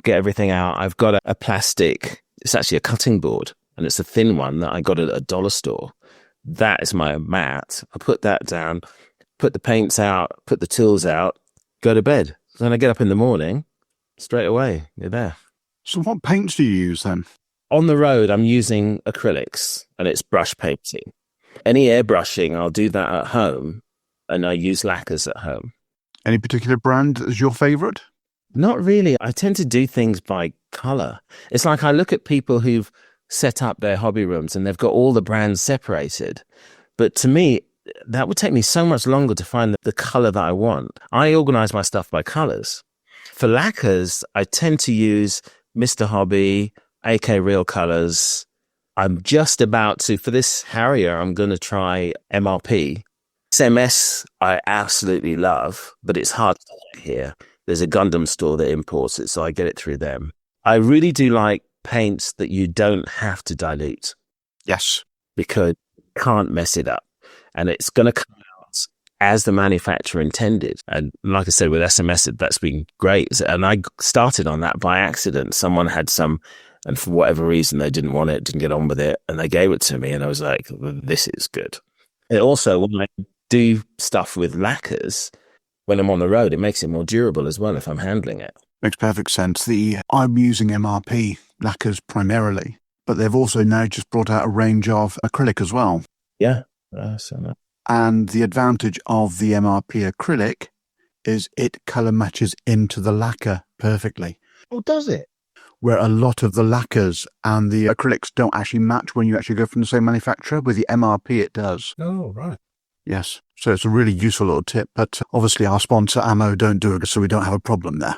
get everything out. I've got a plastic, it's actually a cutting board and it's a thin one that I got at a dollar store. That is my mat. I put that down, put the paints out, put the tools out, go to bed. So then I get up in the morning, straight away, you're there. So what paints do you use then? On the road, I'm using acrylics and it's brush painting. Any airbrushing, I'll do that at home. And I use lacquers at home. Any particular brand is your favourite? Not really. I tend to do things by colour. It's like I look at people who've set up their hobby rooms and they've got all the brands separated. But to me, that would take me so much longer to find the colour that I want. I organise my stuff by colours. For lacquers, I tend to use Mr. Hobby, AK Real Colours. I'm just about to, for this Harrier, I'm going to try MRP. SMS I absolutely love, but it's hard to get here. There's a Gundam store that imports it, so I get it through them. I really do like paints that you don't have to dilute. Yes. Because you can't mess it up. And it's going to come out as the manufacturer intended. And like I said, with SMS, that's been great. And I started on that by accident. Someone had some, and for whatever reason, they didn't want it, didn't get on with it. And they gave it to me, and I was like, this is good. It also, when I do stuff with lacquers, when I'm on the road, it makes it more durable as well if I'm handling it. Makes perfect sense. I'm using MRP lacquers primarily, but they've also now just brought out a range of acrylic as well. Yeah. And the advantage of the MRP acrylic is it colour matches into the lacquer perfectly. Oh, does it? Where a lot of the lacquers and the acrylics don't actually match when you actually go from the same manufacturer. With the MRP, it does. Oh, right. Yes. So it's a really useful little tip. But obviously our sponsor, Ammo, don't do it, so we don't have a problem there.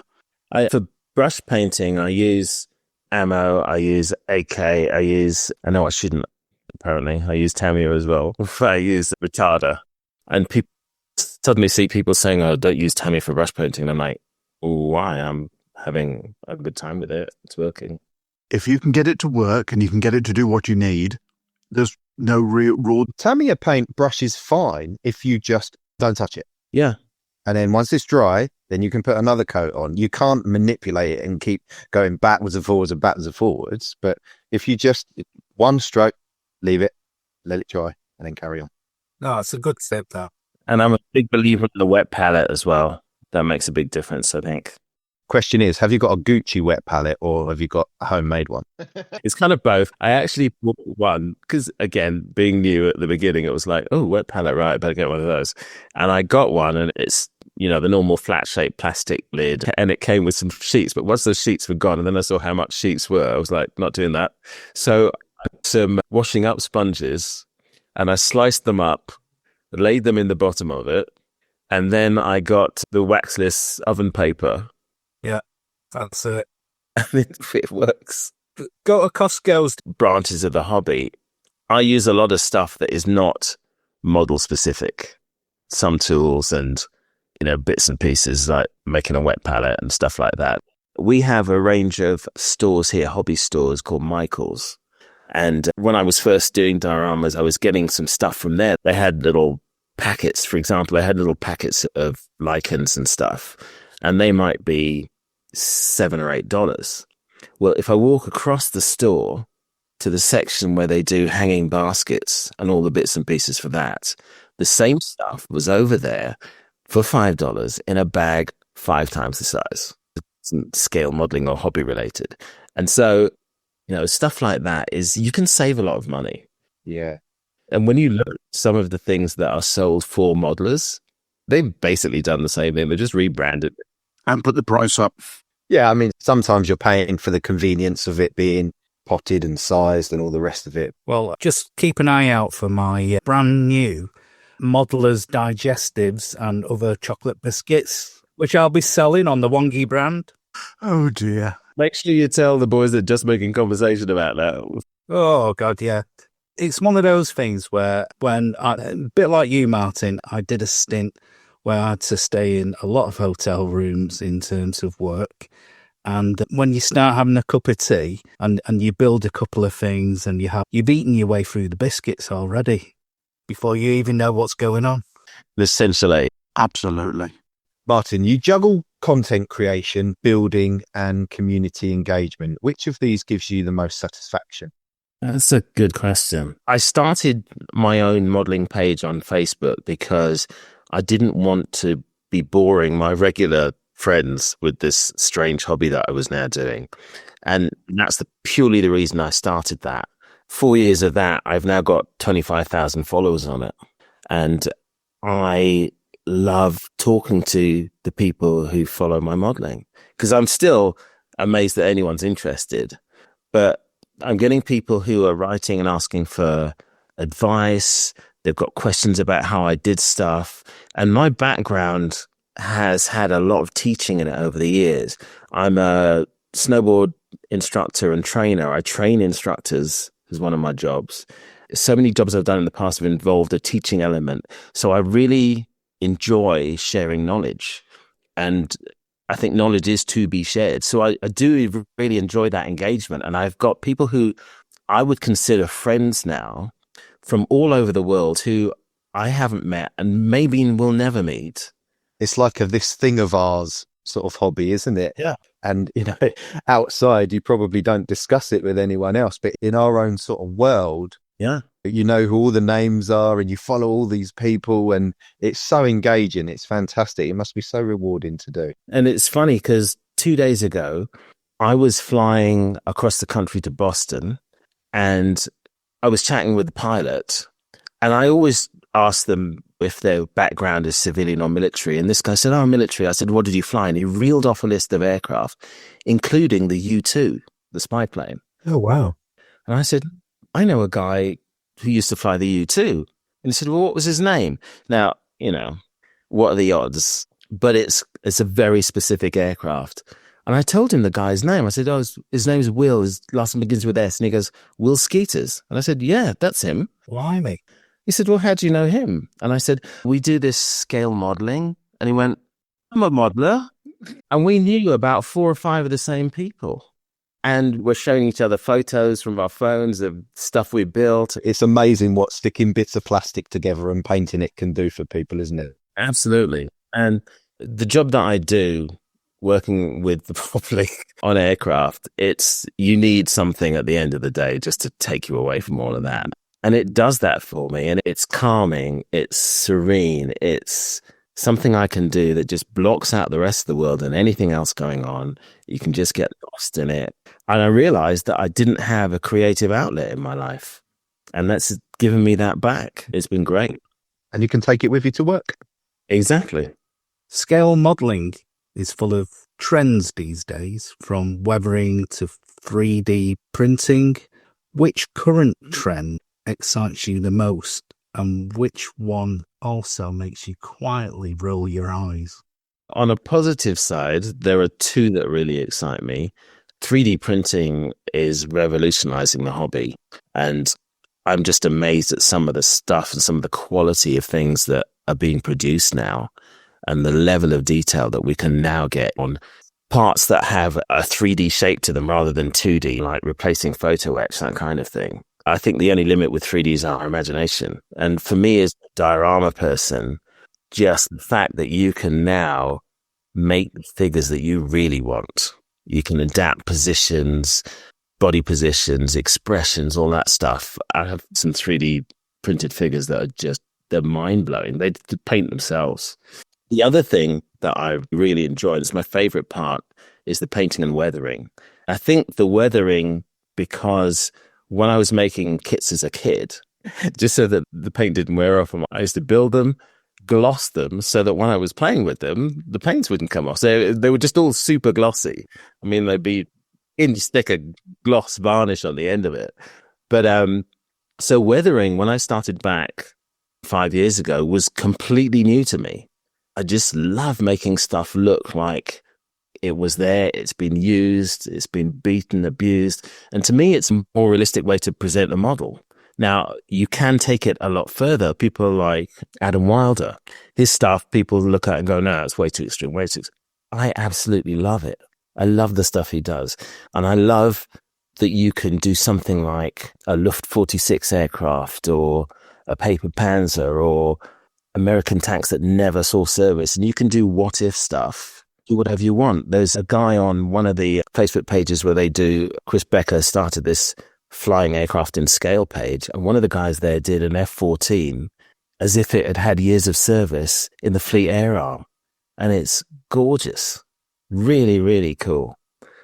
For brush painting, I use Ammo, I use AK, I know I shouldn't, apparently. I use Tamiya as well. I use Retarder. And people suddenly see people saying, "Oh, don't use Tammy for brush painting." And I'm like, why? I'm having a good time with it. It's working. If you can get it to work and you can get it to do what you need, there's no real rule. Tamiya paint brushes fine if you just don't touch it. Yeah. And then once it's dry, then you can put another coat on. You can't manipulate it and keep going backwards and forwards and backwards and forwards. But if you just one stroke, leave it, let it dry, and then carry on. No, it's a good tip, though. And I'm a big believer in the wet palette as well. That makes a big difference, I think. Question is, have you got a Gucci wet palette or have you got a homemade one? It's kind of both. I actually bought one because, again, being new at the beginning, it was like, oh, wet palette, right, I better get one of those. And I got one, and it's, the normal flat-shaped plastic lid, and it came with some sheets. But once those sheets were gone, and then I saw how much sheets were, I was like, not doing that. So I put some washing up sponges, and I sliced them up, laid them in the bottom of it, and then I got the waxless oven paper. Yeah, that's it. And it works. Go to Costco's. Branches of the hobby. I use a lot of stuff that is not model specific. Some tools and, bits and pieces like making a wet palette and stuff like that. We have a range of stores here, hobby stores called Michael's. And when I was first doing dioramas, I was getting some stuff from there. They had little packets, for example, they had little packets of lichens and stuff, and they might be $7 or $8. Well, if I walk across the store to the section where they do hanging baskets and all the bits and pieces for that, the same stuff was over there for $5 in a bag 5 times the size. It's not scale modeling or hobby related. And so, stuff like that is, you can save a lot of money. Yeah. And when you look at some of the things that are sold for modelers, they've basically done the same thing. They just rebranded it. And put the price up. Yeah, I mean, sometimes you're paying for the convenience of it being potted and sized and all the rest of it. Well, just keep an eye out for my brand new Modeller's Digestives and other chocolate biscuits, which I'll be selling on the Wongi brand. Oh, dear. Make sure you tell the boys that just making conversation about that. Oh, God, yeah. It's one of those things where a bit like you, Martin, I did a stint where I had to stay in a lot of hotel rooms in terms of work. And when you start having a cup of tea and you build a couple of things and you've eaten your way through the biscuits already before you even know what's going on. Essentially. Absolutely. Martin, you juggle content creation, building and community engagement. Which of these gives you the most satisfaction? That's a good question. I started my own modeling page on Facebook because I didn't want to be boring my regular friends with this strange hobby that I was now doing. And that's purely the reason I started that. 4 years of that, I've now got 25,000 followers on it. And I love talking to the people who follow my modeling because I'm still amazed that anyone's interested. But I'm getting people who are writing and asking for advice. They've got questions about how I did stuff. And my background has had a lot of teaching in it over the years. I'm a snowboard instructor and trainer. I train instructors as one of my jobs. So many jobs I've done in the past have involved a teaching element. So I really enjoy sharing knowledge. And I think knowledge is to be shared. So I do really enjoy that engagement. And I've got people who I would consider friends now from all over the world who I haven't met and maybe will never meet. It's like this thing of ours sort of hobby, isn't it? Yeah. And, outside, you probably don't discuss it with anyone else, but in our own sort of world, yeah, you know who all the names are and you follow all these people and it's so engaging. It's fantastic. It must be so rewarding to do. And it's funny because 2 days ago, I was flying across the country to Boston and I was chatting with the pilot, and I always ask them if their background is civilian or military. And this guy said, "Oh, military." I said, "What did you fly?" And he reeled off a list of aircraft, including the U-2, the spy plane. Oh, wow. And I said, "I know a guy who used to fly the U-2. And he said, "Well, what was his name?" Now, what are the odds? But it's a very specific aircraft. And I told him the guy's name. I said, "Oh, his name's Will. His last name begins with S." And he goes, "Will Skeeters." And I said, "Yeah, that's him." Blimey. He said, well, how do you know him? And I said, we do this scale modeling. And he went, I'm a modeler. And we knew about 4 or 5 of the same people. And we're showing each other photos from our phones of stuff we built. It's amazing what sticking bits of plastic together and painting it can do for people, isn't it? Absolutely. And the job that I do, working with the public on aircraft, you need something at the end of the day just to take you away from all of that. And it does that for me. And it's calming. It's serene. It's something I can do that just blocks out the rest of the world and anything else going on. You can just get lost in it. And I realized that I didn't have a creative outlet in my life. And that's given me that back. It's been great. And you can take it with you to work. Exactly. Scale modelling is full of trends these days, from weathering to 3D printing. Which current trend excites you the most, and which one also makes you quietly roll your eyes? On a positive side, there are 2 that really excite me. 3D printing is revolutionizing the hobby. And I'm just amazed at some of the stuff and some of the quality of things that are being produced now, and the level of detail that we can now get on parts that have a 3D shape to them rather than 2D, like replacing photo etch, that kind of thing. I think the only limit with 3D is our imagination. And for me as a diorama person, just the fact that you can now make figures that you really want. You can adapt positions, body positions, expressions, all that stuff. I have some 3D printed figures that are they're mind-blowing. They paint themselves. The other thing that I really enjoy, and it's my favorite part, is the painting and weathering. I think the weathering, because when I was making kits as a kid, just so that the paint didn't wear off, I used to build them, gloss them, so that when I was playing with them, the paints wouldn't come off. So they were just all super glossy. I mean, they'd be stick a gloss varnish on the end of it. But so weathering, when I started back 5 years ago, was completely new to me. I just love making stuff look like it was there, it's been used, it's been beaten, abused. And to me, it's a more realistic way to present a model. Now, you can take it a lot further. People like Adam Wilder, his stuff, people look at it and go, no, it's way too extreme, way too extreme. I absolutely love it. I love the stuff he does. And I love that you can do something like a Luft 46 aircraft or a paper Panzer or American tanks that never saw service. And you can do what if stuff, do whatever you want. There's a guy on one of the Facebook pages where they do, Chris Becker started this flying aircraft in scale page. And one of the guys there did an F-14 as if it had had years of service in the Fleet Air Arm. And it's gorgeous. Really, really cool.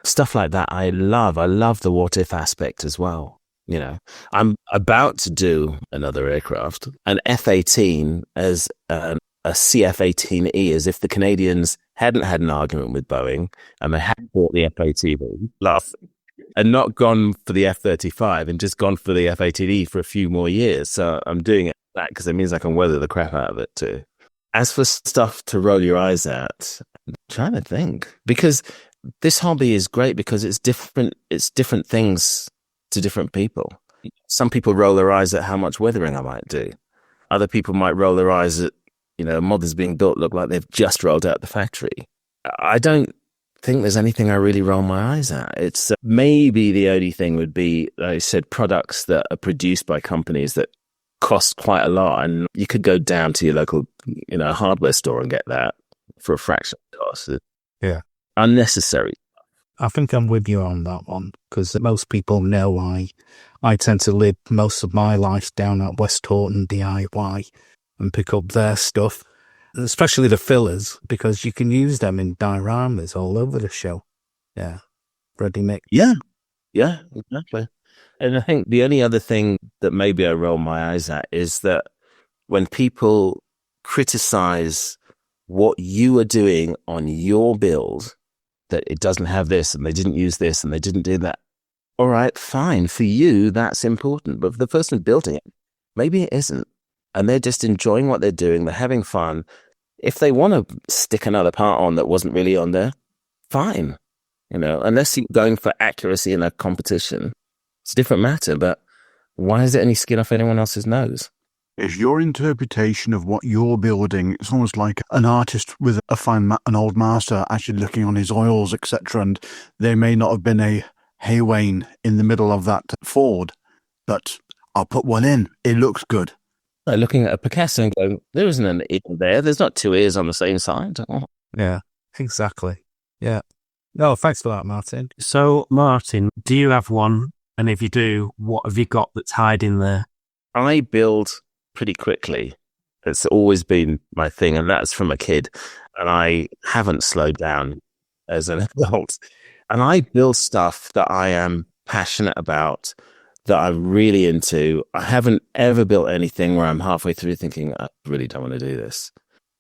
Stuff like that I love. I love the what if aspect as well. You know, I'm about to do another aircraft, an F-18 as a CF-18E, as if the Canadians hadn't had an argument with Boeing and they hadn't bought the F-18, laughing, and not gone for the F-35 and just gone for the F-18E for a few more years. So I'm doing it that because it means I can weather the crap out of it too. As for stuff to roll your eyes at, I'm trying to think, because this hobby is great because it's different things to different people. Some people roll their eyes at how much weathering I might do. Other people might roll their eyes at, models being built look like they've just rolled out the factory. I don't think there's anything I really roll my eyes at. It's maybe the only thing would be, like I said, products that are produced by companies that cost quite a lot, and you could go down to your local, hardware store and get that for a fraction of the cost. Yeah. Unnecessary. I think I'm with you on that one, because most people know I tend to live most of my life down at West Horton DIY and pick up their stuff, especially the fillers, because you can use them in dioramas all over the show. Yeah. Ready mix. Yeah, exactly. And I think the only other thing that maybe I roll my eyes at is that when people criticize what you are doing on your build, that it doesn't have this and they didn't use this and they didn't do that. All right, fine. For you, that's important. But for the person building it, maybe it isn't. And they're just enjoying what they're doing. They're having fun. If they want to stick another part on that wasn't really on there, fine. Unless you're going for accuracy in a competition, it's a different matter. But why is it any skin off anyone else's nose? Is your interpretation of what you're building, it's almost like an artist with an old master actually looking on his oils, etc., and there may not have been a Haywain in the middle of that Ford, but I'll put one in. It looks good. Like looking at a Picasso and going, there isn't an ear there. There's not two ears on the same side. Oh. Yeah, exactly. Yeah. No, thanks for that, Martin. So, Martin, do you have one? And if you do, what have you got that's hiding there? I build pretty quickly. It's always been my thing, and that's from a kid. And I haven't slowed down as an adult. And I build stuff that I am passionate about, that I'm really into. I haven't ever built anything where I'm halfway through thinking, I really don't want to do this.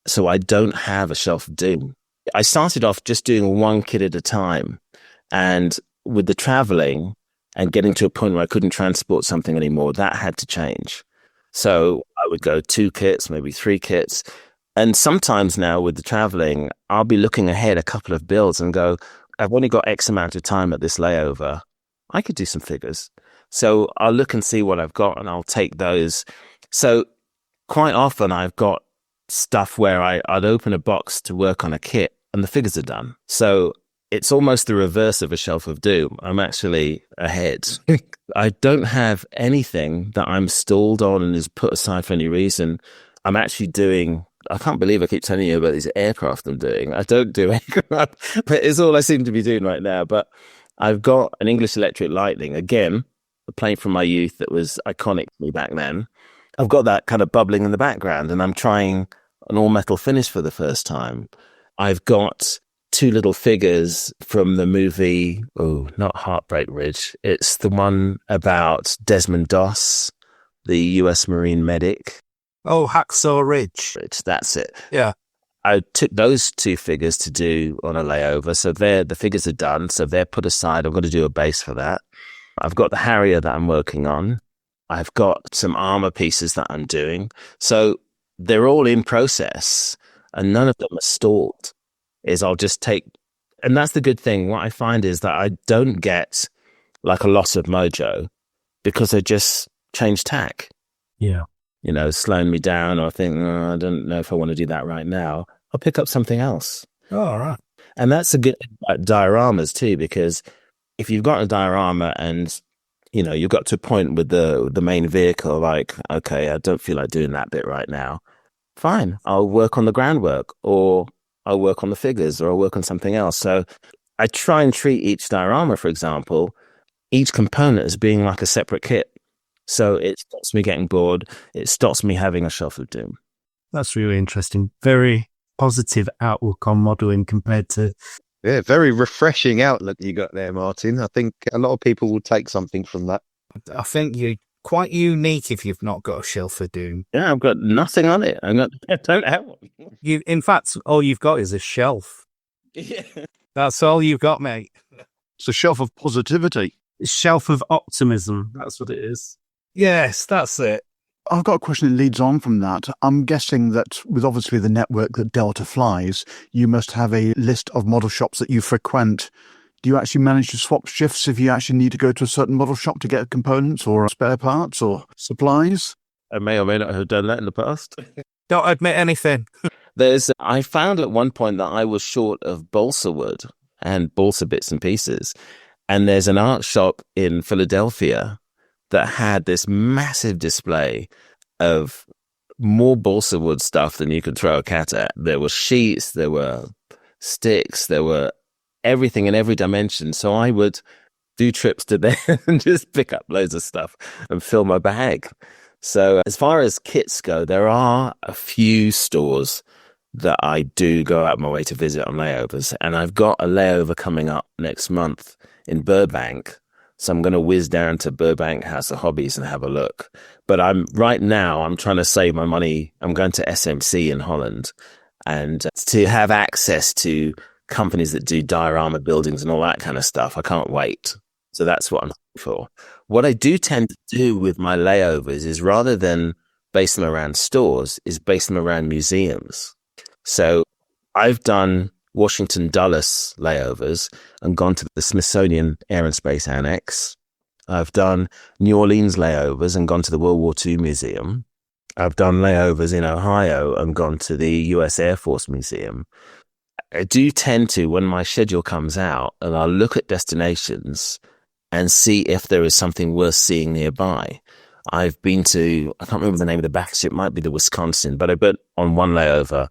So I don't have a shelf of doom. I started off just doing one kit at a time. And with the traveling and getting to a point where I couldn't transport something anymore, that had to change. So I would go 2 kits, maybe 3 kits. And sometimes now with the traveling, I'll be looking ahead a couple of builds and go, I've only got X amount of time at this layover. I could do some figures. So I'll look and see what I've got and I'll take those. So quite often I've got stuff where I'd open a box to work on a kit and the figures are done. So it's almost the reverse of a shelf of doom. I'm actually ahead. I don't have anything that I'm stalled on and is put aside for any reason. I'm actually doing, I can't believe I keep telling you about these aircraft I'm doing. I don't do aircraft, but it's all I seem to be doing right now. But I've got an English Electric Lightning, again, a plane from my youth that was iconic to me back then. I've got that kind of bubbling in the background and I'm trying an all-metal finish for the first time. I've got 2 little figures from the movie, not Heartbreak Ridge. It's the one about Desmond Doss, the US Marine medic. Oh, Hacksaw Ridge. That's it. Yeah. I took those 2 figures to do on a layover. So the figures are done. So they're put aside. I've got to do a base for that. I've got the Harrier that I'm working on. I've got some armor pieces that I'm doing. So they're all in process and none of them are stalled. I'll just take, and that's the good thing. What I find is that I don't get like a loss of mojo because I just change tack. Yeah. You know, slowing me down or I think, I don't know if I want to do that right now. I'll pick up something else. Oh, all right. And that's a good thing about dioramas too, because if you've got a diorama and, you know, you've got to a point with the main vehicle, like, okay, I don't feel like doing that bit right now. Fine. I'll work on the groundwork or I'll work on the figures or I'll work on something else. So I try and treat each diorama, for example, each component as being like a separate kit. So it stops me getting bored. It stops me having a shelf of doom. That's really interesting. Very positive outlook on modelling compared to... Yeah, very refreshing outlook you got there, Martin. I think a lot of people will take something from that. I think you're quite unique if you've not got a shelf of doom. Yeah, I've got nothing on it. I don't have one. In fact, all you've got is a shelf. Yeah. That's all you've got, mate. It's a shelf of positivity. Shelf of optimism. That's what it is. Yes, that's it. I've got a question that leads on from that. I'm guessing that with obviously the network that Delta flies, you must have a list of model shops that you frequent. Do you actually manage to swap shifts if you actually need to go to a certain model shop to get components or spare parts or supplies? I may or may not have done that in the past. Don't admit anything. I found at one point that I was short of balsa wood and balsa bits and pieces. And there's an art shop in Philadelphia that had this massive display of more balsa wood stuff than you could throw a cat at. There were sheets, there were sticks, there were everything in every dimension. So I would do trips to there and just pick up loads of stuff and fill my bag. So as far as kits go, there are a few stores that I do go out my way to visit on layovers. And I've got a layover coming up next month in Burbank. So I'm going to whiz down to Burbank House of Hobbies and have a look. But I'm trying to save my money. I'm going to SMC in Holland and to have access to companies that do diorama buildings and all that kind of stuff. I can't wait. So that's what I'm looking for. What I do tend to do with my layovers is rather than base them around stores, is base them around museums. So I've done Washington Dulles layovers and gone to the Smithsonian Air and Space Annex. I've done New Orleans layovers and gone to the World War II Museum. I've done layovers in Ohio and gone to the US Air Force Museum. I do tend to, when my schedule comes out, and I'll look at destinations and see if there is something worth seeing nearby. I've been to, I can't remember the name of the battleship, it might be the Wisconsin, but I bet on one layover,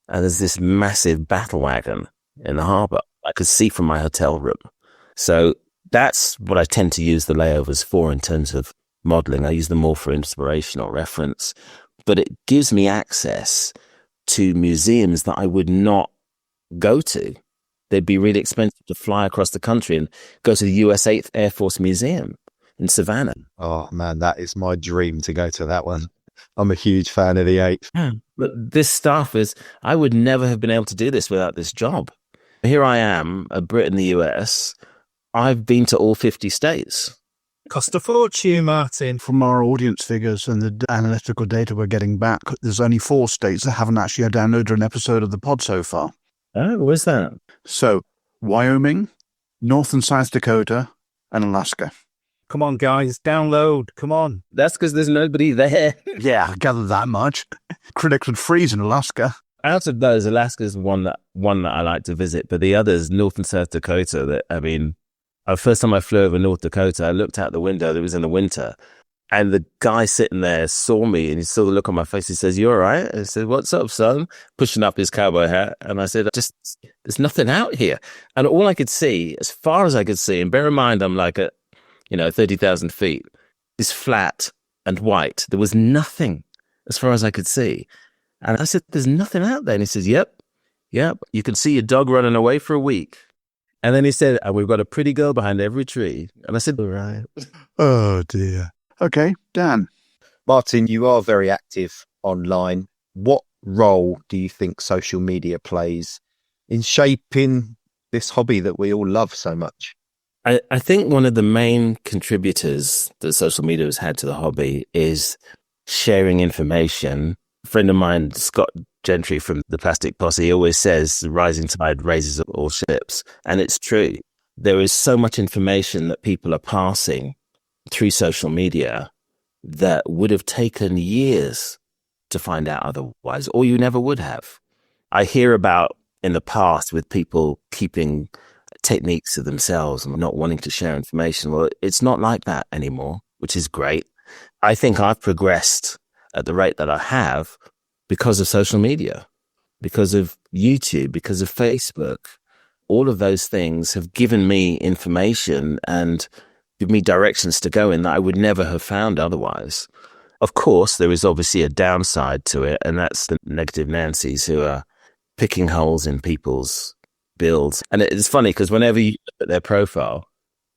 and there's this massive battle wagon in the harbor I could see from my hotel room. So that's what I tend to use the layovers for in terms of modeling. I use them more for inspiration or reference, but it gives me access to museums that I would not go to. They'd be really expensive to fly across the country and go to the US 8th Air Force Museum in Savannah. Oh man, that is my dream to go to that one. I'm a huge fan of the 8th. Yeah. But this stuff is, I would never have been able to do this without this job. Here I am, a Brit in the US. I've been to all 50 states. Cost a fortune, Martin. From our audience figures and the analytical data we're getting back, there's only 4 states that haven't actually downloaded an episode of the pod so far. Oh, where's that? So, Wyoming, North and South Dakota, and Alaska. Come on, guys, download. Come on. That's because there's nobody there. Yeah, I gather that much. Critics would freeze in Alaska. Out of those, Alaska's one that I like to visit, but the others, North and South Dakota, first time I flew over North Dakota, I looked out the window, it was in the winter, and the guy sitting there saw me and he saw the look on my face. He says, "You all right?" I said, "What's up, son?" Pushing up his cowboy hat. And I said, there's nothing out here. And all I could see, as far as I could see, and bear in mind, I'm like at, 30,000 feet, is flat and white. There was nothing as far as I could see. And I said, "There's nothing out there." And he says, Yep. You can see your dog running away for a week. And then he said, "And we've got a pretty girl behind every tree." And I said, "All right." Oh, dear. Okay, Dan. Martin, you are very active online. What role do you think social media plays in shaping this hobby that we all love so much? I think one of the main contributors that social media has had to the hobby is sharing information. A friend of mine, Scott Gentry from the Plastic Posse, always says, "Rising tide raises all ships." And it's true. There is so much information that people are passing through social media that would have taken years to find out otherwise, or you never would have. I hear about in the past with people keeping techniques to themselves and not wanting to share information. Well, it's not like that anymore, which is great. I think I've progressed at the rate that I have because of social media, because of YouTube, because of Facebook. All of those things have given me information and give me directions to go in that I would never have found otherwise. Of course, there is obviously a downside to it, and that's the negative Nancys who are picking holes in people's builds. And it's funny because whenever you look at their profile,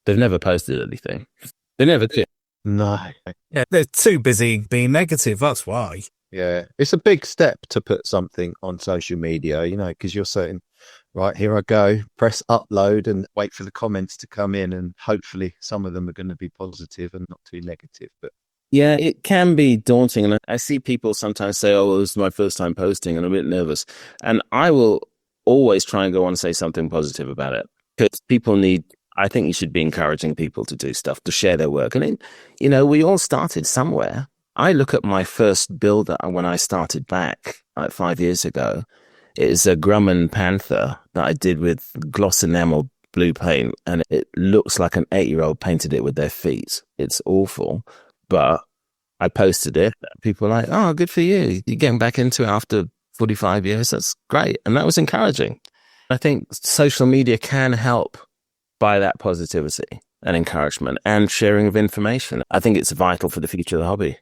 they've never posted anything. They never do. No. Yeah, they're too busy being negative, that's why. Yeah, it's a big step to put something on social media, because you're saying, right, here I go, press upload and wait for the comments to come in, and hopefully some of them are going to be positive and not too negative. But yeah, it can be daunting. And I see people sometimes say, "Oh, this is my first time posting and I'm a bit nervous." And I will always try and go on and say something positive about it, because I think you should be encouraging people to do stuff, to share their work. And, we all started somewhere. I look at my first build when I started back like 5 years ago. It is a Grumman Panther that I did with gloss enamel blue paint, and it looks like an 8-year-old painted it with their feet. It's awful, but I posted it. People were like, "Oh, good for you. You're getting back into it after 45 years. That's great." And that was encouraging. I think social media can help by that positivity and encouragement and sharing of information. I think it's vital for the future of the hobby.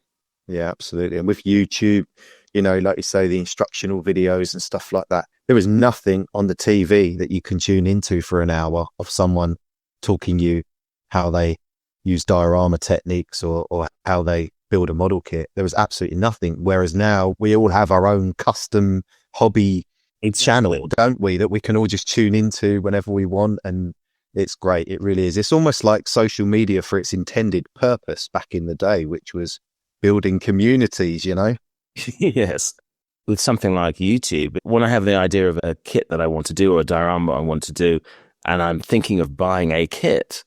yeah, absolutely. And with YouTube, like you say, the instructional videos and stuff like that, there is nothing on the TV that you can tune into for an hour of someone talking you how they use diorama techniques or how they build a model kit. There was absolutely nothing. Whereas now we all have our own custom hobby channel, don't we? That we can all just tune into whenever we want. And it's great. It really is. It's almost like social media for its intended purpose back in the day, which was building communities, Yes. With something like YouTube, when I have the idea of a kit that I want to do or a diorama I want to do, and I'm thinking of buying a kit,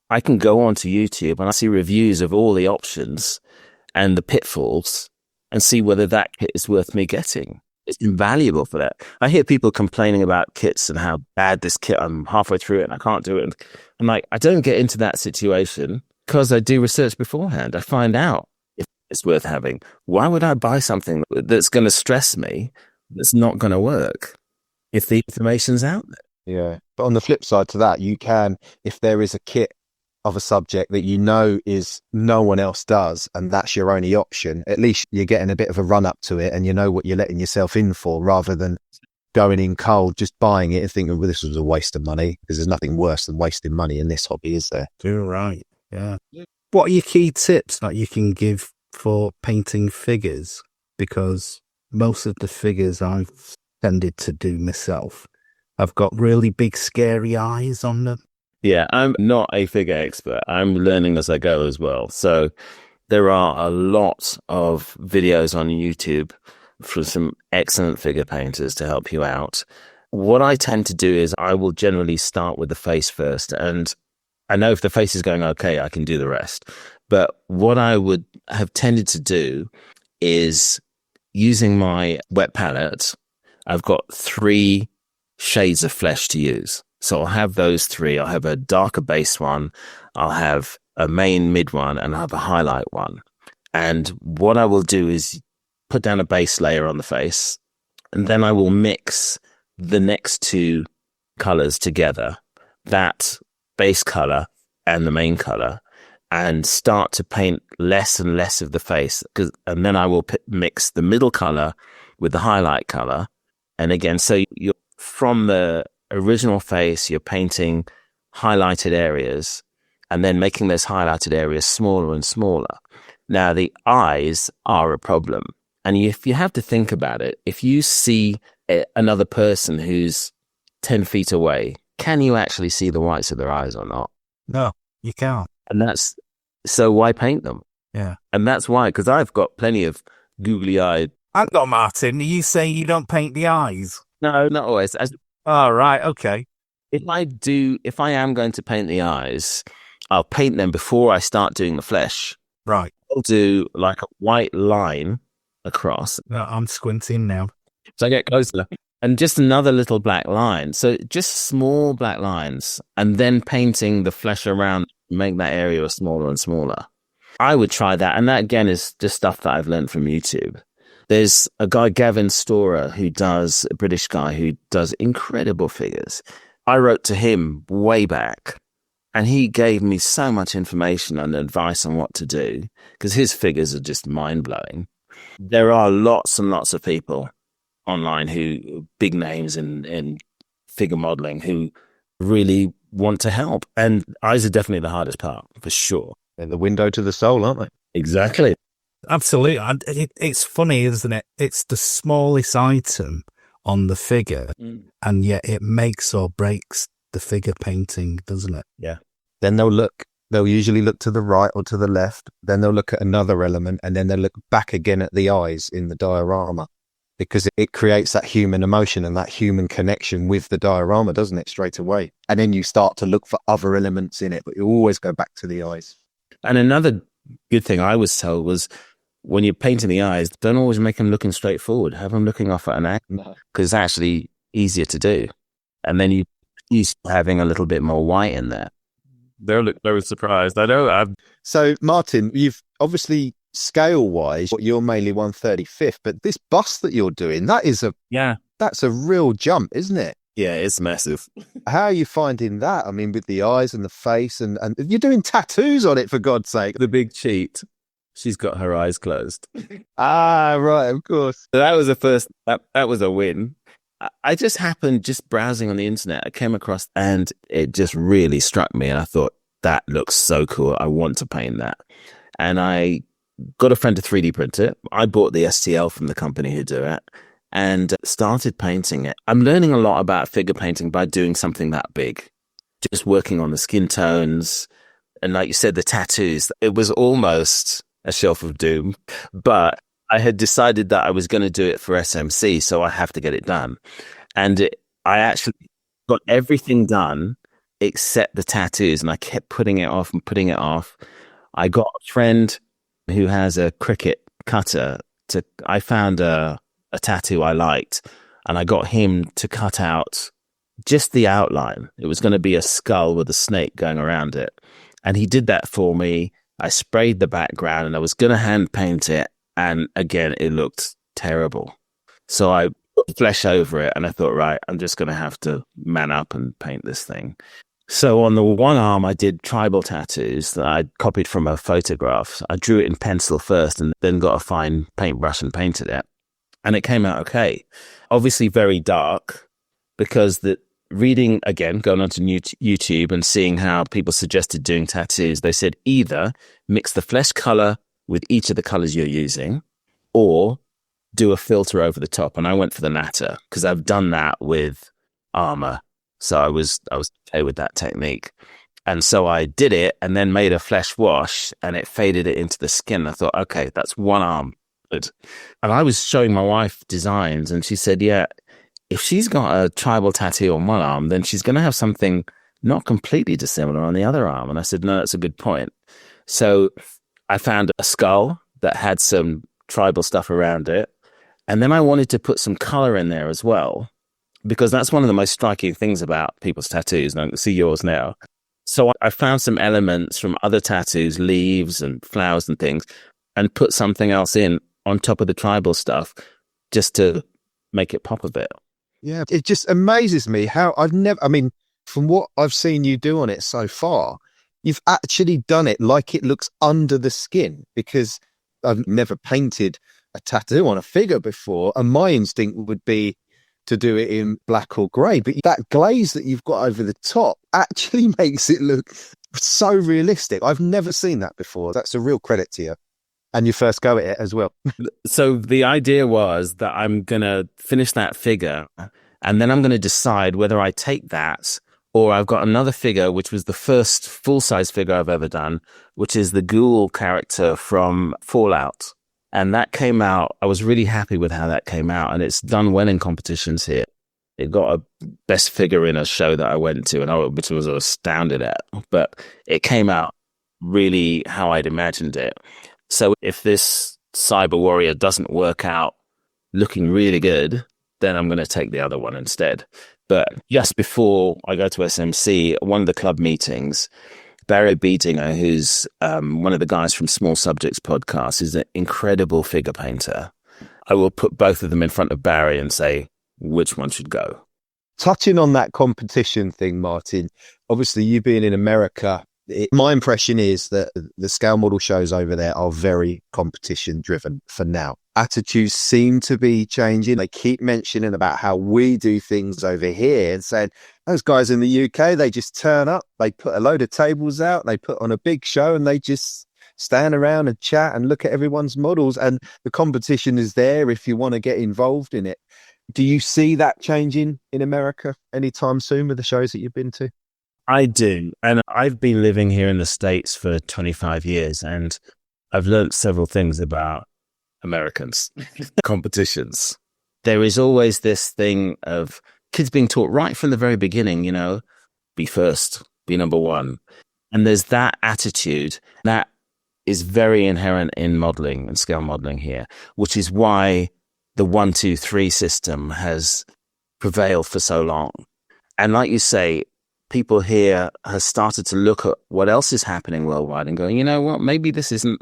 I can go onto YouTube and I see reviews of all the options and the pitfalls, and see whether that kit is worth me getting. It's invaluable for that. I hear people complaining about kits and how bad this kit, I'm halfway through it and I can't do it. And I'm like, I don't get into that situation because I do research beforehand. I find out if it's worth having. Why would I buy something that's going to stress me, that's not going to work if the information's out there? Yeah. But on the flip side to that, you can, if there is a kit of a subject that you know is no one else does, and that's your only option, at least you're getting a bit of a run up to it and you know what you're letting yourself in for, rather than going in cold, just buying it and thinking, well, this was a waste of money, because there's nothing worse than wasting money in this hobby, is there? You're right. Yeah. What are your key tips that you can give for painting figures? Because most of the figures I've tended to do myself, I've got really big, scary eyes on them. Yeah, I'm not a figure expert. I'm learning as I go as well. So there are a lot of videos on YouTube from some excellent figure painters to help you out. What I tend to do is I will generally start with the face first. And I know if the face is going okay, I can do the rest. But what I would have tended to do is, using my wet palette, I've got 3 shades of flesh to use. So I'll have those 3. I'll have a darker base one, I'll have a main mid one, and I'll have a highlight one. And what I will do is put down a base layer on the face, and then I will mix the next 2 colors together, that base color and the main color, and start to paint less and less of the face. And then I will mix the middle color with the highlight color. And again, so you're from the original face, you're painting highlighted areas and then making those highlighted areas smaller and smaller. Now, the eyes are a problem. And if you have to think about it, if you see another person who's 10 feet away, can you actually see the whites of their eyes or not? No, you can't. And so why paint them? Yeah. And that's why, because I've got plenty of googly-eyed. Hang on, Martin, are you saying you don't paint the eyes? No, not always. Oh, right, okay. If I am going to paint the eyes, I'll paint them before I start doing the flesh. Right. I'll do like a white line across. No, I'm squinting now. So I get closer. And just another little black line. So just small black lines, and then painting the flesh around, make that area smaller and smaller. I would try that. And that, again, is just stuff that I've learned from YouTube. There's a guy, Gavin Storer, a British guy who does incredible figures. I wrote to him way back, and he gave me so much information and advice on what to do, because his figures are just mind-blowing. There are lots and lots of people online who, big names in figure modeling, who really want to help. And eyes are definitely the hardest part, for sure. They're the window to the soul, aren't they? Exactly. Absolutely. And it's funny, isn't it? It's the smallest item on the figure, and yet it makes or breaks the figure painting, doesn't it? Yeah. Then they'll usually look to the right or to the left. Then they'll look at another element, and then they'll look back again at the eyes in the diorama, because it creates that human emotion and that human connection with the diorama, doesn't it, straight away? And then you start to look for other elements in it, but you always go back to the eyes. And another good thing I was told was, when you're painting the eyes, don't always make them looking straight forward. Have them looking off at an angle, because it's actually easier to do. And then you start having a little bit more white in there. They'll look very surprised. I know. So, Martin, you've obviously, scale-wise, you're mainly 1/35th, but this bust that you're doing, that's a real jump, isn't it? Yeah, it's massive. How are you finding that? I mean, with the eyes and the face, and you're doing tattoos on it, for God's sake. The big cheat. She's got her eyes closed. Ah, right, of course. So that was that was a win. I just happened, just browsing on the internet, I came across, and it just really struck me. And I thought, that looks so cool. I want to paint that. And I got a friend to 3D print it. I bought the STL from the company who do it and started painting it. I'm learning a lot about figure painting by doing something that big, just working on the skin tones. And like you said, the tattoos, it was almost a shelf of doom, but I had decided that I was going to do it for SMC, so I have to get it done. And I actually got everything done except the tattoos, and I kept putting it off and putting it off. I got a friend who has a Cricut cutter I found a tattoo I liked, and I got him to cut out just the outline. It was going to be a skull with a snake going around it. And he did that for me. I sprayed the background and I was going to hand paint it. And again, it looked terrible. So I put flesh over it and I thought, right, I'm just going to have to man up and paint this thing. So on the one arm, I did tribal tattoos that I copied from a photograph. I drew it in pencil first and then got a fine paintbrush and painted it. And it came out okay. Obviously very dark, because reading, again, going onto YouTube and seeing how people suggested doing tattoos, they said either mix the flesh color with each of the colors you're using, or do a filter over the top. And I went for the latter because I've done that with armor. So I was okay with that technique. And so I did it and then made a flesh wash and it faded it into the skin. I thought, okay, that's one arm. And I was showing my wife designs and she said, yeah, if she's got a tribal tattoo on one arm, then she's going to have something not completely dissimilar on the other arm. And I said, no, that's a good point. So I found a skull that had some tribal stuff around it. And then I wanted to put some color in there as well, because that's one of the most striking things about people's tattoos. And I can see yours now. So I found some elements from other tattoos, leaves and flowers and things, and put something else in on top of the tribal stuff just to make it pop a bit. Yeah, it just amazes me how from what I've seen you do on it so far, you've actually done it like it looks under the skin, because I've never painted a tattoo on a figure before. And my instinct would be to do it in black or grey. But that glaze that you've got over the top actually makes it look so realistic. I've never seen that before. That's a real credit to you. And your first go at it as well. So the idea was that I'm going to finish that figure and then I'm going to decide whether I take that, or I've got another figure, which was the first full-size figure I've ever done, which is the ghoul character from Fallout. And that came out, I was really happy with how that came out, and it's done well in competitions here. It got a best figure in a show that I went to, and which I was astounded at. But it came out really how I'd imagined it. So if this cyber warrior doesn't work out looking really good, then I'm going to take the other one instead. But just before I go to SMC, one of the club meetings, Barry Beedinger, who's one of the guys from Small Subjects podcast, is an incredible figure painter. I will put both of them in front of Barry and say, which one should go? Touching on that competition thing, Martin, obviously you being in America, my impression is that the scale model shows over there are very competition driven for now. Attitudes seem to be changing. They keep mentioning about how we do things over here and saying, those guys in the UK, they just turn up, they put a load of tables out, they put on a big show and they just stand around and chat and look at everyone's models, and the competition is there if you want to get involved in it. Do you see that changing in America anytime soon with the shows that you've been to? I do. And I've been living here in the States for 25 years, and I've learned several things about Americans, competitions. There is always this thing of kids being taught right from the very beginning, be first, be number one. And there's that attitude that is very inherent in modeling and scale modeling here, which is why the 1, 2, 3 system has prevailed for so long. And like you say, people here have started to look at what else is happening worldwide and going, you know what, maybe this isn't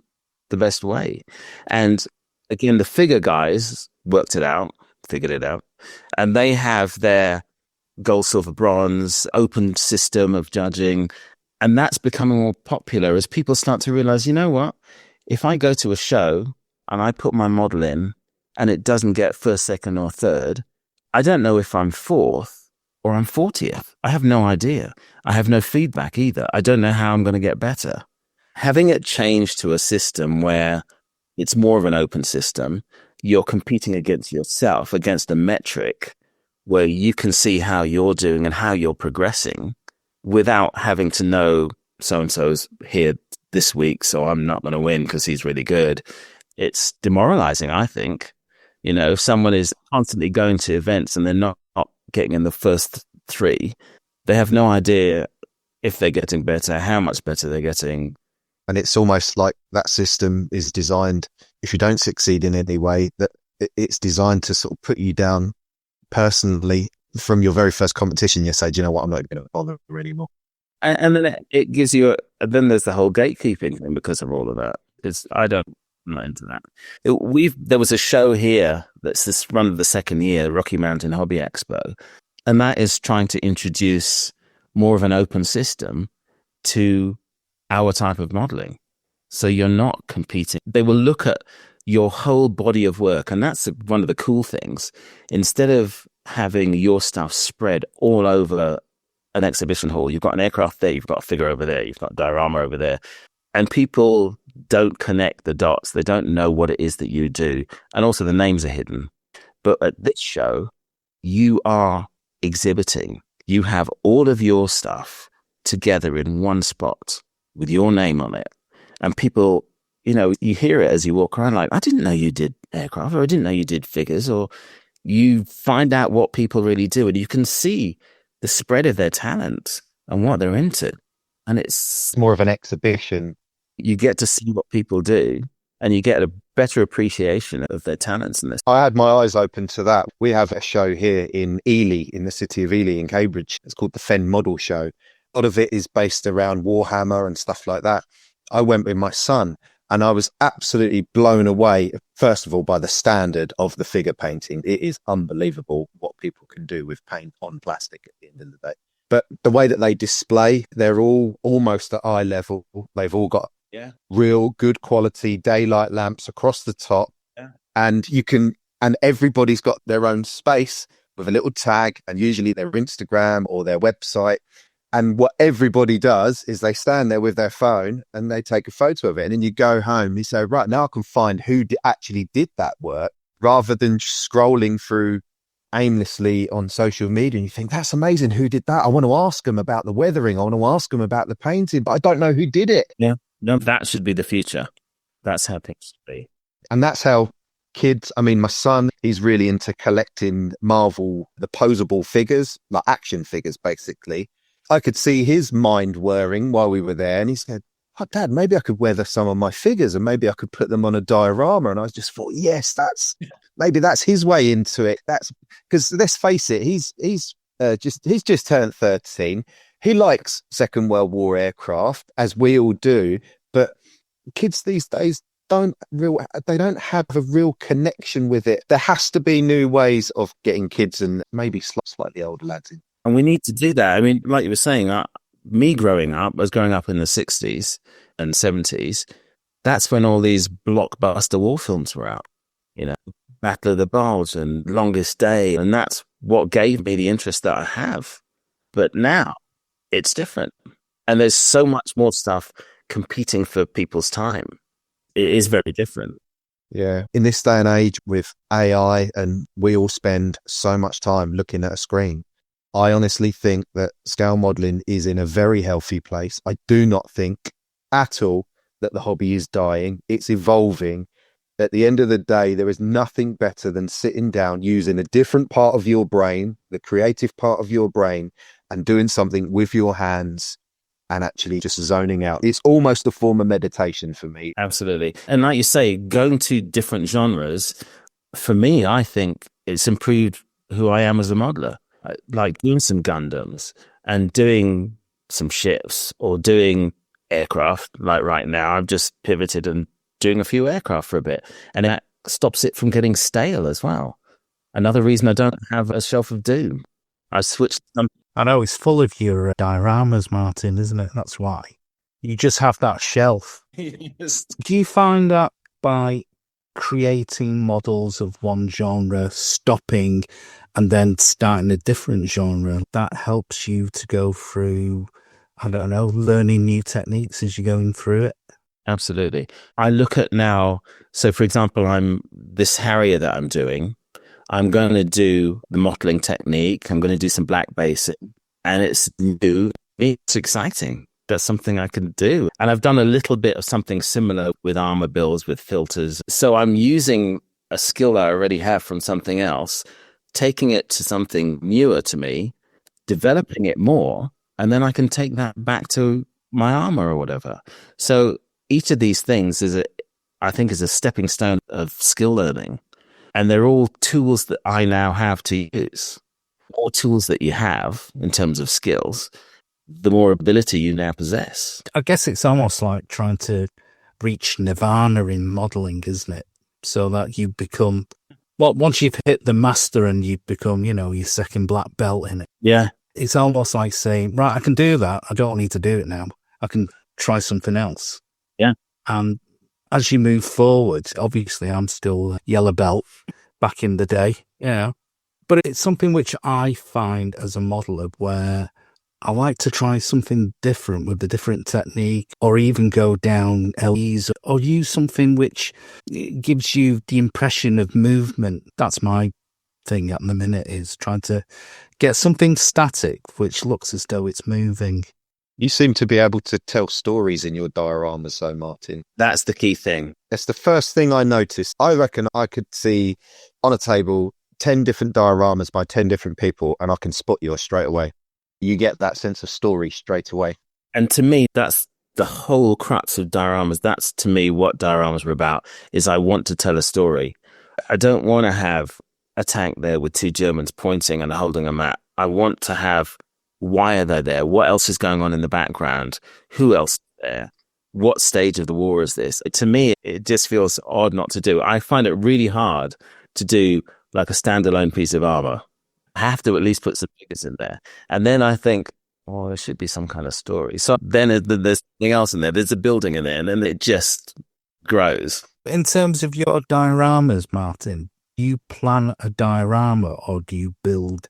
the best way. And again, the figure guys figured it out, and they have their gold, silver, bronze, open system of judging. And that's becoming more popular as people start to realize, you know what, if I go to a show and I put my model in and it doesn't get first, second or third, I don't know if I'm fourth or I'm 40th. I have no idea. I have no feedback either. I don't know how I'm going to get better. Having it changed to a system where it's more of an open system, you're competing against yourself, against a metric where you can see how you're doing and how you're progressing without having to know so-and-so's here this week, so I'm not going to win because he's really good. It's demoralizing, I think. If someone is constantly going to events and they're not getting in the first 3, they have no idea if they're getting better, how much better they're getting. And it's almost like that system is designed if you don't succeed in any way, that it's designed to sort of put you down personally from your very first competition. You say, do you know what, I'm not going to bother anymore. And then it gives you, then there's the whole gatekeeping thing because of all of that. I'm not into that. There was a show here that's this run of the second year, Rocky Mountain Hobby Expo, and that is trying to introduce more of an open system to our type of modeling. So you're not competing. They will look at your whole body of work, and that's one of the cool things. Instead of having your stuff spread all over an exhibition hall, you've got an aircraft there, you've got a figure over there, you've got a diorama over there, and people don't connect the dots. They don't know what it is that you do, and also the names are hidden. But at this show, you are exhibiting. You have all of your stuff together in one spot with your name on it, and people, you hear it as you walk around, like, I didn't know you did aircraft, or I didn't know you did figures, or you find out what people really do, and you can see the spread of their talent and what they're into. And it's more of an exhibition. You get to see what people do, and you get a better appreciation of their talents in this. I had my eyes open to that. We have a show here in Ely, in the city of Ely in Cambridge. It's called the Fen Model Show. A lot of it is based around Warhammer and stuff like that. I went with my son, and I was absolutely blown away, first of all, by the standard of the figure painting. It is unbelievable what people can do with paint on plastic at the end of the day. But the way that they display, they're all almost at eye level. They've all got real good quality daylight lamps across the top. Yeah. And everybody's got their own space with a little tag, and usually their Instagram or their website. And what everybody does is they stand there with their phone and they take a photo of it. And then you go home, you say, right, now I can find who actually did that work, rather than scrolling through aimlessly on social media. And you think, that's amazing. Who did that? I want to ask them about the weathering. I want to ask them about the painting, but I don't know who did it. Yeah. No, that should be the future. That's how things should be. And that's how kids, my son, he's really into collecting Marvel, the posable figures, like action figures, basically. I could see his mind whirring while we were there, and he said, oh, Dad, maybe I could weather some of my figures and maybe I could put them on a diorama. And I just thought, yes, maybe that's his way into it. That's because, let's face it, he's just turned 13. He likes Second World War aircraft, as we all do, but kids these days don't have a real connection with it. There has to be new ways of getting kids and maybe slightly older lads in. And we need to do that. Like you were saying, me growing up, I was growing up in the 60s and 70s. That's when all these blockbuster war films were out, Battle of the Bulge and Longest Day. And that's what gave me the interest that I have. But now it's different. And there's so much more stuff competing for people's time. It is very different. Yeah. In this day and age with AI, and we all spend so much time looking at a screen, I honestly think that scale modelling is in a very healthy place. I do not think at all that the hobby is dying. It's evolving. At the end of the day, there is nothing better than sitting down, using a different part of your brain, the creative part of your brain, and doing something with your hands and actually just zoning out. It's almost a form of meditation for me. Absolutely. And like you say, going to different genres, for me, I think it's improved who I am as a modeler. Like doing some Gundams and doing some ships or doing aircraft. Like right now, I've just pivoted and doing a few aircraft for a bit, and that stops it from getting stale as well. Another reason I don't have a shelf of doom. I switched them. I know, it's full of your dioramas, Martin, isn't it? That's why. You just have that shelf. Yes. Do you find that by creating models of one genre, stopping and then starting a different genre, that helps you to go through, I don't know, learning new techniques as you're going through it? Absolutely. I look at now, so for example, this Harrier that I'm doing, I'm going to do the mottling technique. I'm going to do some black basing, and it's new. It's exciting. That's something I can do. And I've done a little bit of something similar with armor builds, with filters. So I'm using a skill I already have from something else, taking it to something newer to me, developing it more, and then I can take that back to my armor or whatever. So each of these things is I think is a stepping stone of skill learning. And they're all tools that I now have to use. The more tools that you have in terms of skills, the more ability you now possess. I guess it's almost like trying to reach nirvana in modelling, isn't it? So that you become, well, once you've hit the master and you become, your second black belt in it. Yeah. It's almost like saying, right, I can do that. I don't need to do it now. I can try something else. Yeah. And as you move forward, obviously I'm still a yellow belt back in the day, but it's something which I find as a modeler where I like to try something different with a different technique, or even go down LEs, or use something which gives you the impression of movement. That's my thing at the minute, is trying to get something static which looks as though it's moving. You seem to be able to tell stories in your dioramas, though, Martin. That's the key thing. That's the first thing I noticed. I reckon I could see on a table 10 different dioramas by 10 different people, and I can spot yours straight away. You get that sense of story straight away. And to me, that's the whole crux of dioramas. That's to me what dioramas are about, is I want to tell a story. I don't want to have a tank there with two Germans pointing and holding a map. I want to have, why are they there? What else is going on in the background? Who else is there? What stage of the war is this? To me, it just feels odd not to do. I find it really hard to do like a standalone piece of armor. I have to at least put some figures in there. And then I think, there should be some kind of story. So then there's something else in there. There's a building in there, and then it just grows. In terms of your dioramas, Martin, do you plan a diorama, or do you build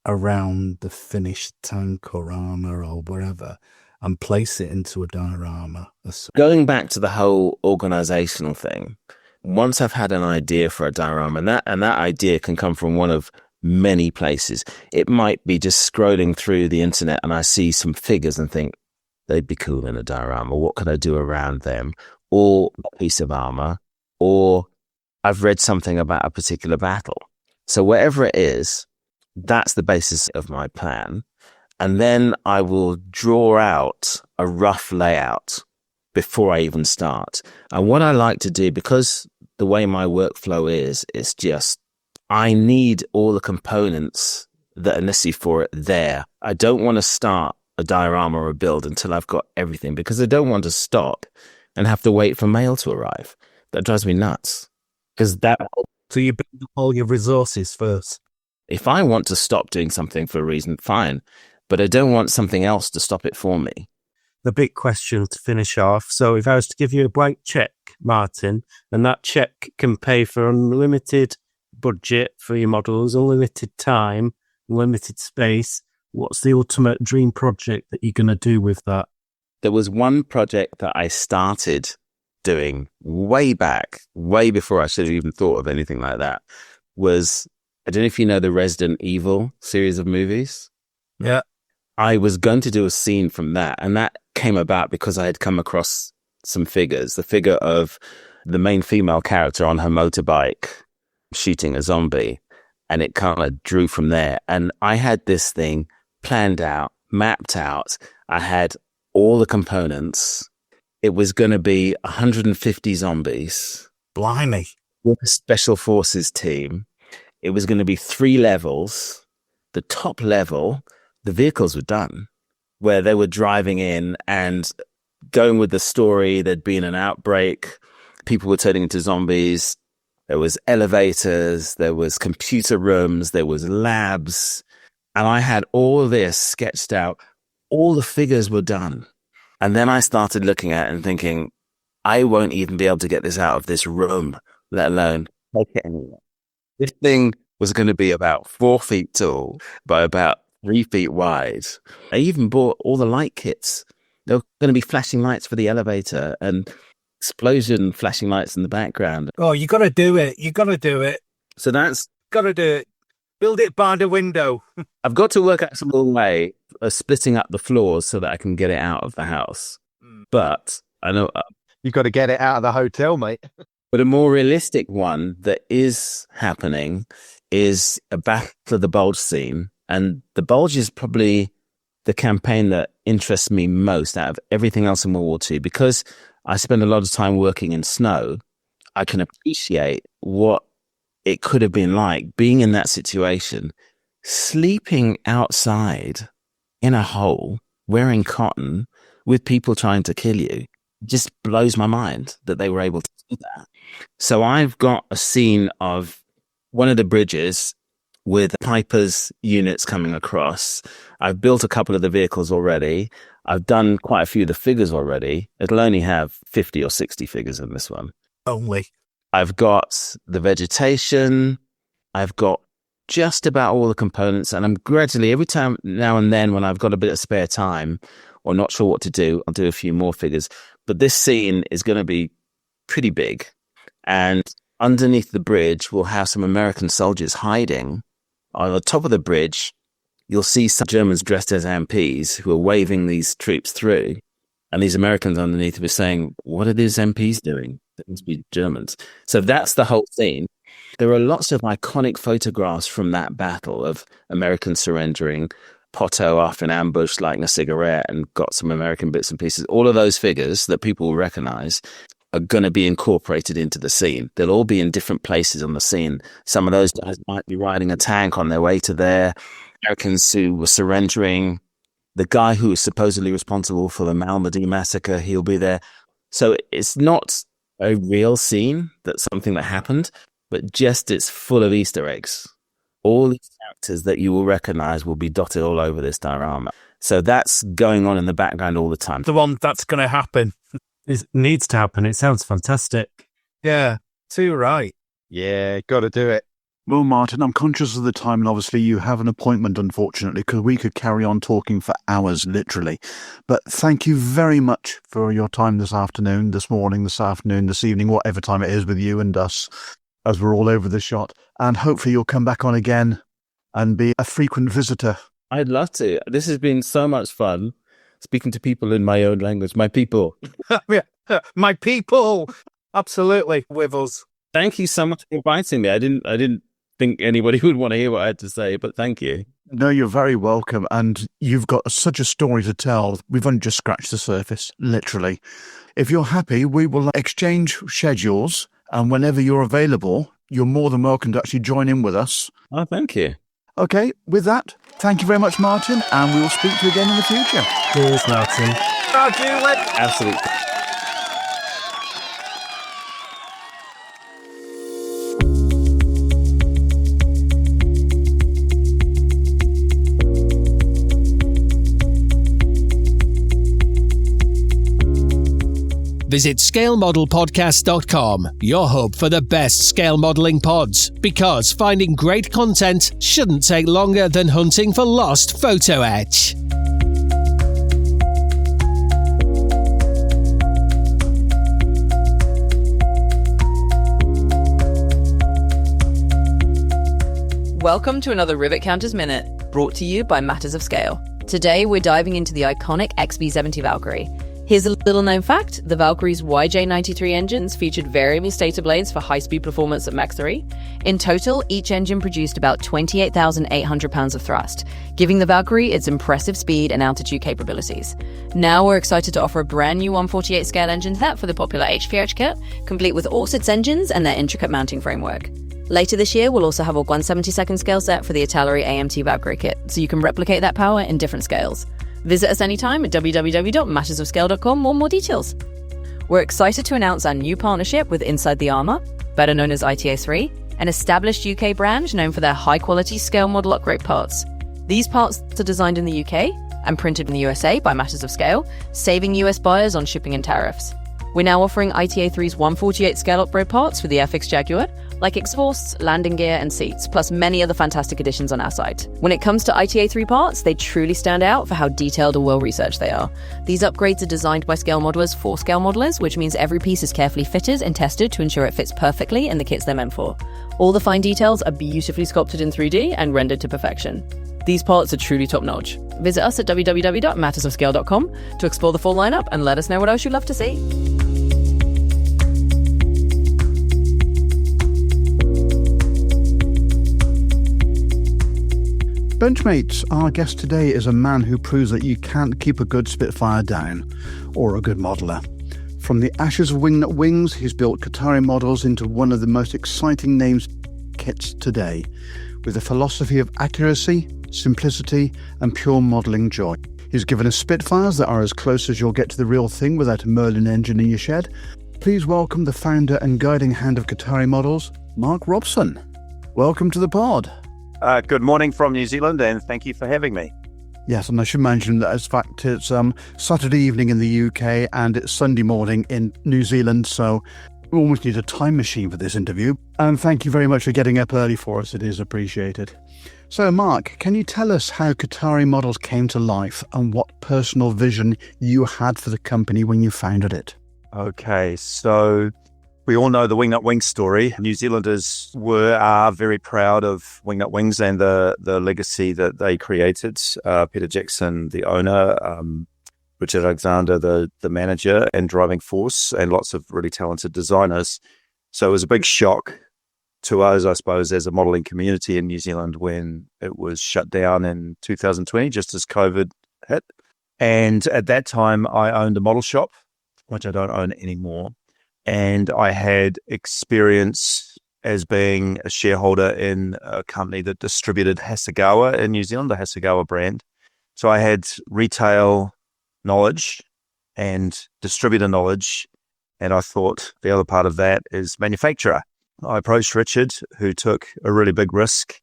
around the finished tank or armor or wherever and place it into a diorama? Going back to the whole organizational thing, once I've had an idea for a diorama, and that idea can come from one of many places. It might be just scrolling through the internet and I see some figures and think they'd be cool in a diorama. What can I do around them? Or a piece of armor, or I've read something about a particular battle. So whatever it is, that's the basis of my plan. And then I will draw out a rough layout before I even start. And what I like to do, because the way my workflow is just, I need all the components that are necessary for it there. I don't want to start a diorama or a build until I've got everything, because I don't want to stop and have to wait for mail to arrive. That drives me nuts. So you build up all your resources first. If I want to stop doing something for a reason, fine. But I don't want something else to stop it for me. The big question to finish off. So if I was to give you a blank check, Martin, and that check can pay for unlimited budget for your models, unlimited time, limited space, what's the ultimate dream project that you're going to do with that? There was one project that I started doing way back, way before I should have even thought of anything like that, was, I don't know if you know the Resident Evil series of movies. Yeah. I was going to do a scene from that, and that came about because I had come across some figures. The figure of the main female character on her motorbike shooting a zombie, and it kind of drew from there. And I had this thing planned out, mapped out. I had all the components. It was going to be 150 zombies. Blimey. With a special forces team. It was going to be 3 levels. The top level, the vehicles were done, where they were driving in and going with the story. There'd been an outbreak. People were turning into zombies. There was elevators. There was computer rooms. There was labs. And I had all this sketched out. All the figures were done. And then I started looking at it and thinking, I won't even be able to get this out of this room, let alone take it anywhere. This thing was going to be about 4 feet tall by about 3 feet wide. I even bought all the light kits. There were going to be flashing lights for the elevator and explosion flashing lights in the background. Oh, you got to do it. You got to do it. So that's... Got to do it. Build it by the window. I've got to work out some little way of splitting up the floors so that I can get it out of the house. But I know... You've got to get it out of the hotel, mate. But a more realistic one that is happening is a Battle of the Bulge scene. And the Bulge is probably the campaign that interests me most out of everything else in World War II, because I spend a lot of time working in snow. I can appreciate what it could have been like being in that situation, sleeping outside in a hole, wearing cotton with people trying to kill you. Just blows my mind that they were able to do that. So I've got a scene of one of the bridges with Piper's units coming across. I've built a couple of the vehicles already. I've done quite a few of the figures already. It'll only have 50 or 60 figures in this one. Only. I've got the vegetation. I've got just about all the components. And I'm gradually, every time now and then when I've got a bit of spare time or not sure what to do, I'll do a few more figures. But this scene is going to be pretty big. And underneath the bridge, we'll have some American soldiers hiding. On the top of the bridge, you'll see some Germans dressed as MPs who are waving these troops through. And these Americans underneath are saying, what are these MPs doing? That must be Germans. So that's the whole scene. There are lots of iconic photographs from that battle of Americans surrendering, Potto after an ambush lighting a cigarette and got some American bits and pieces. All of those figures that people will recognize are going to be incorporated into the scene. They'll all be in different places on the scene. Some of those guys might be riding a tank on their way to there. Americans who were surrendering. The guy who was supposedly responsible for the Malmedy massacre, he'll be there. So it's not a real scene, that's something that happened, but just it's full of Easter eggs. All these characters that you will recognize will be dotted all over this diorama. So that's going on in the background all the time. The one that's going to happen. It needs to happen. It sounds fantastic. Yeah, too right. Yeah, got to do it. Well, Martin, I'm conscious of the time, and obviously you have an appointment, unfortunately, because we could carry on talking for hours, literally. But thank you very much for your time this afternoon, this morning, this afternoon, this evening, whatever time it is with you and us, as we're all over the shot. And hopefully you'll come back on again and be a frequent visitor. I'd love to. This has been so much fun, speaking to people in my own language, my people. My people! Absolutely, with us. Thank you so much for inviting me. I didn't think anybody would want to hear what I had to say, but thank you. No, you're very welcome. And you've got such a story to tell. We've only just scratched the surface, literally. If you're happy, we will exchange schedules. And whenever you're available, you're more than welcome to actually join in with us. Oh, thank you. Okay, with that, thank you very much, Martin. And we will speak to you again in the future. Cheers, Martin. Absolutely. Visit scalemodelpodcast.com, your hub for the best scale modelling pods, because finding great content shouldn't take longer than hunting for lost photo etch. Welcome to another Rivet Counters Minute, brought to you by Matters of Scale. Today we're diving into the iconic XB70 Valkyrie. Here's a little known fact: the Valkyrie's YJ93 engines featured varying stator blades for high-speed performance at Mach 3. In total, each engine produced about 28,800 pounds of thrust, giving the Valkyrie its impressive speed and altitude capabilities. Now we're excited to offer a brand new 148 scale engine set for the popular HPH kit, complete with all 6 engines and their intricate mounting framework. Later this year, we'll also have a 1/72nd scale set for the Italeri AMT Valkyrie kit, so you can replicate that power in different scales. Visit us anytime at www.mattersofscale.com for more details. We're excited to announce our new partnership with Inside the Armour, better known as ITA3, an established UK brand known for their high-quality scale model upgrade parts. These parts are designed in the UK and printed in the USA by Matters of Scale, saving US buyers on shipping and tariffs. We're now offering ITA3's 148 scale upgrade parts for the FX Jaguar, like exhausts, landing gear, and seats, plus many other fantastic additions on our site. When it comes to ITA3 parts, they truly stand out for how detailed and well-researched they are. These upgrades are designed by scale modelers for scale modelers, which means every piece is carefully fitted and tested to ensure it fits perfectly in the kits they're meant for. All the fine details are beautifully sculpted in 3D and rendered to perfection. These parts are truly top-notch. Visit us at www.mattersofscale.com to explore the full lineup and let us know what else you'd love to see. Benchmates, our guest today is a man who proves that you can't keep a good Spitfire down, or a good modeller. From the ashes of wingnut wings, he's built Kōtare models into one of the most exciting names kits today, with a philosophy of accuracy, simplicity, and pure modelling joy. He's given us Spitfires that are as close as you'll get to the real thing without a Merlin engine in your shed. Please welcome the founder and guiding hand of Kōtare models, Mark Robson. Welcome to the pod. Good morning from New Zealand, and thank you for having me. Yes, and I should mention that, in fact, it's Saturday evening in the UK and it's Sunday morning in New Zealand, so we almost need a time machine for this interview. And thank you very much for getting up early for us. It is appreciated. So, Mark, can you tell us how Kōtare Models came to life and what personal vision you had for the company when you founded it? Okay, so we all know the Wingnut Wings story. New Zealanders are very proud of Wingnut Wings and the legacy that they created. Peter Jackson, the owner, Richard Alexander, the manager and driving force, and lots of really talented designers. So it was a big shock to us, I suppose, as a modelling community in New Zealand when it was shut down in 2020, just as COVID hit. And at that time, I owned a model shop, which I don't own anymore. And I had experience as being a shareholder in a company that distributed Hasegawa in New Zealand, the Hasegawa brand. So I had retail knowledge and distributor knowledge. And I thought the other part of that is manufacturer. I approached Richard, who took a really big risk.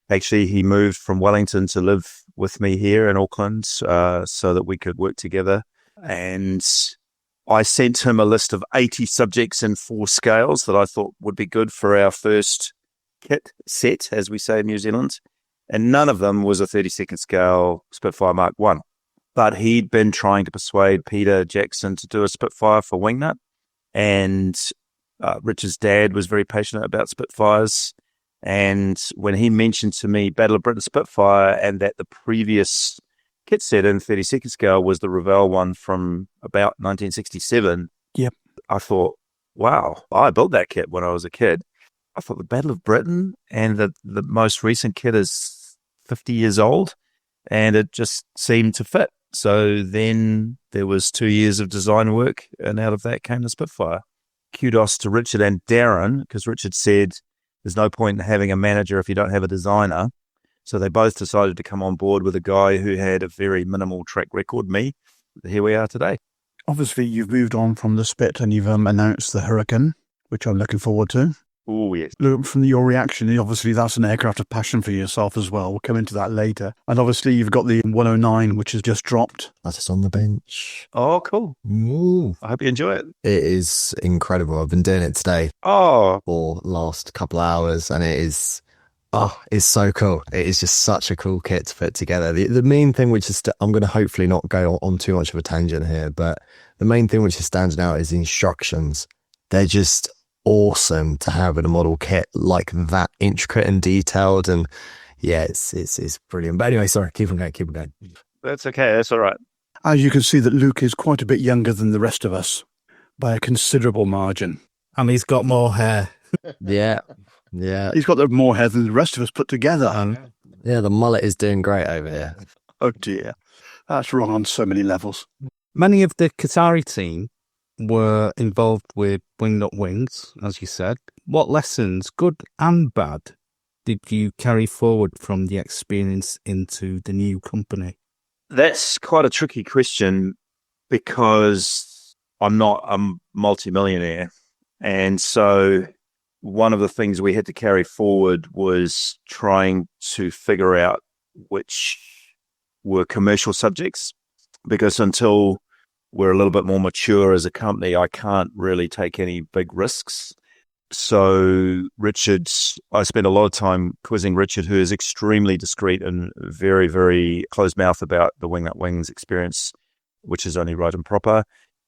Actually, he moved from Wellington to live with me here in Auckland so that we could work together. And I sent him a list of 80 subjects in 4 scales that I thought would be good for our first kit set, as we say in New Zealand. And none of them was a 32nd scale Spitfire Mark I. But he'd been trying to persuade Peter Jackson to do a Spitfire for Wingnut. And Richard's dad was very passionate about Spitfires. And when he mentioned to me Battle of Britain Spitfire and that the previous kit set in 32nd scale was the Revell one from about 1967. Yep. I thought, wow, I built that kit when I was a kid. I thought the Battle of Britain and the most recent kit is 50 years old, and it just seemed to fit. So then there was 2 years of design work, and out of that came the Spitfire. Kudos to Richard and Darren, because Richard said there's no point in having a manager if you don't have a designer. So they both decided to come on board with a guy who had a very minimal track record, me. Here we are today. Obviously, you've moved on from the Spit and you've announced the Hurricane, which I'm looking forward to. Oh, yes. Look, from your reaction, obviously that's an aircraft of passion for yourself as well. We'll come into that later. And obviously you've got the 109, which has just dropped. That is on the bench. Oh, cool. Ooh. I hope you enjoy it. It is incredible. I've been doing it today Oh, for the last couple of hours, and it is... Oh, it's so cool. It is just such a cool kit to put together. The main thing, which is, I'm going to hopefully not go on too much of a tangent here, but the main thing which is standing out is the instructions. They're just awesome to have in a model kit like that, intricate and detailed. And yeah, it's brilliant. But anyway, sorry, keep on going. that's okay. That's all right. As you can see that Luke is quite a bit younger than the rest of us by a considerable margin. And he's got more hair. Yeah. Yeah. He's got more hair than the rest of us put together. Yeah, the mullet is doing great over here. Oh dear. That's wrong on so many levels. Many of the Kōtare team were involved with Wingnut Wings, as you said. What lessons, good and bad, did you carry forward from the experience into the new company? That's quite a tricky question because I'm not a multimillionaire. And so one of the things we had to carry forward was trying to figure out which were commercial subjects, because until we're a little bit more mature as a company, I can't really take any big risks. So I spent a lot of time quizzing Richard, who is extremely discreet and very, very closed mouth about the Wingnut Wings experience, which is only right and proper.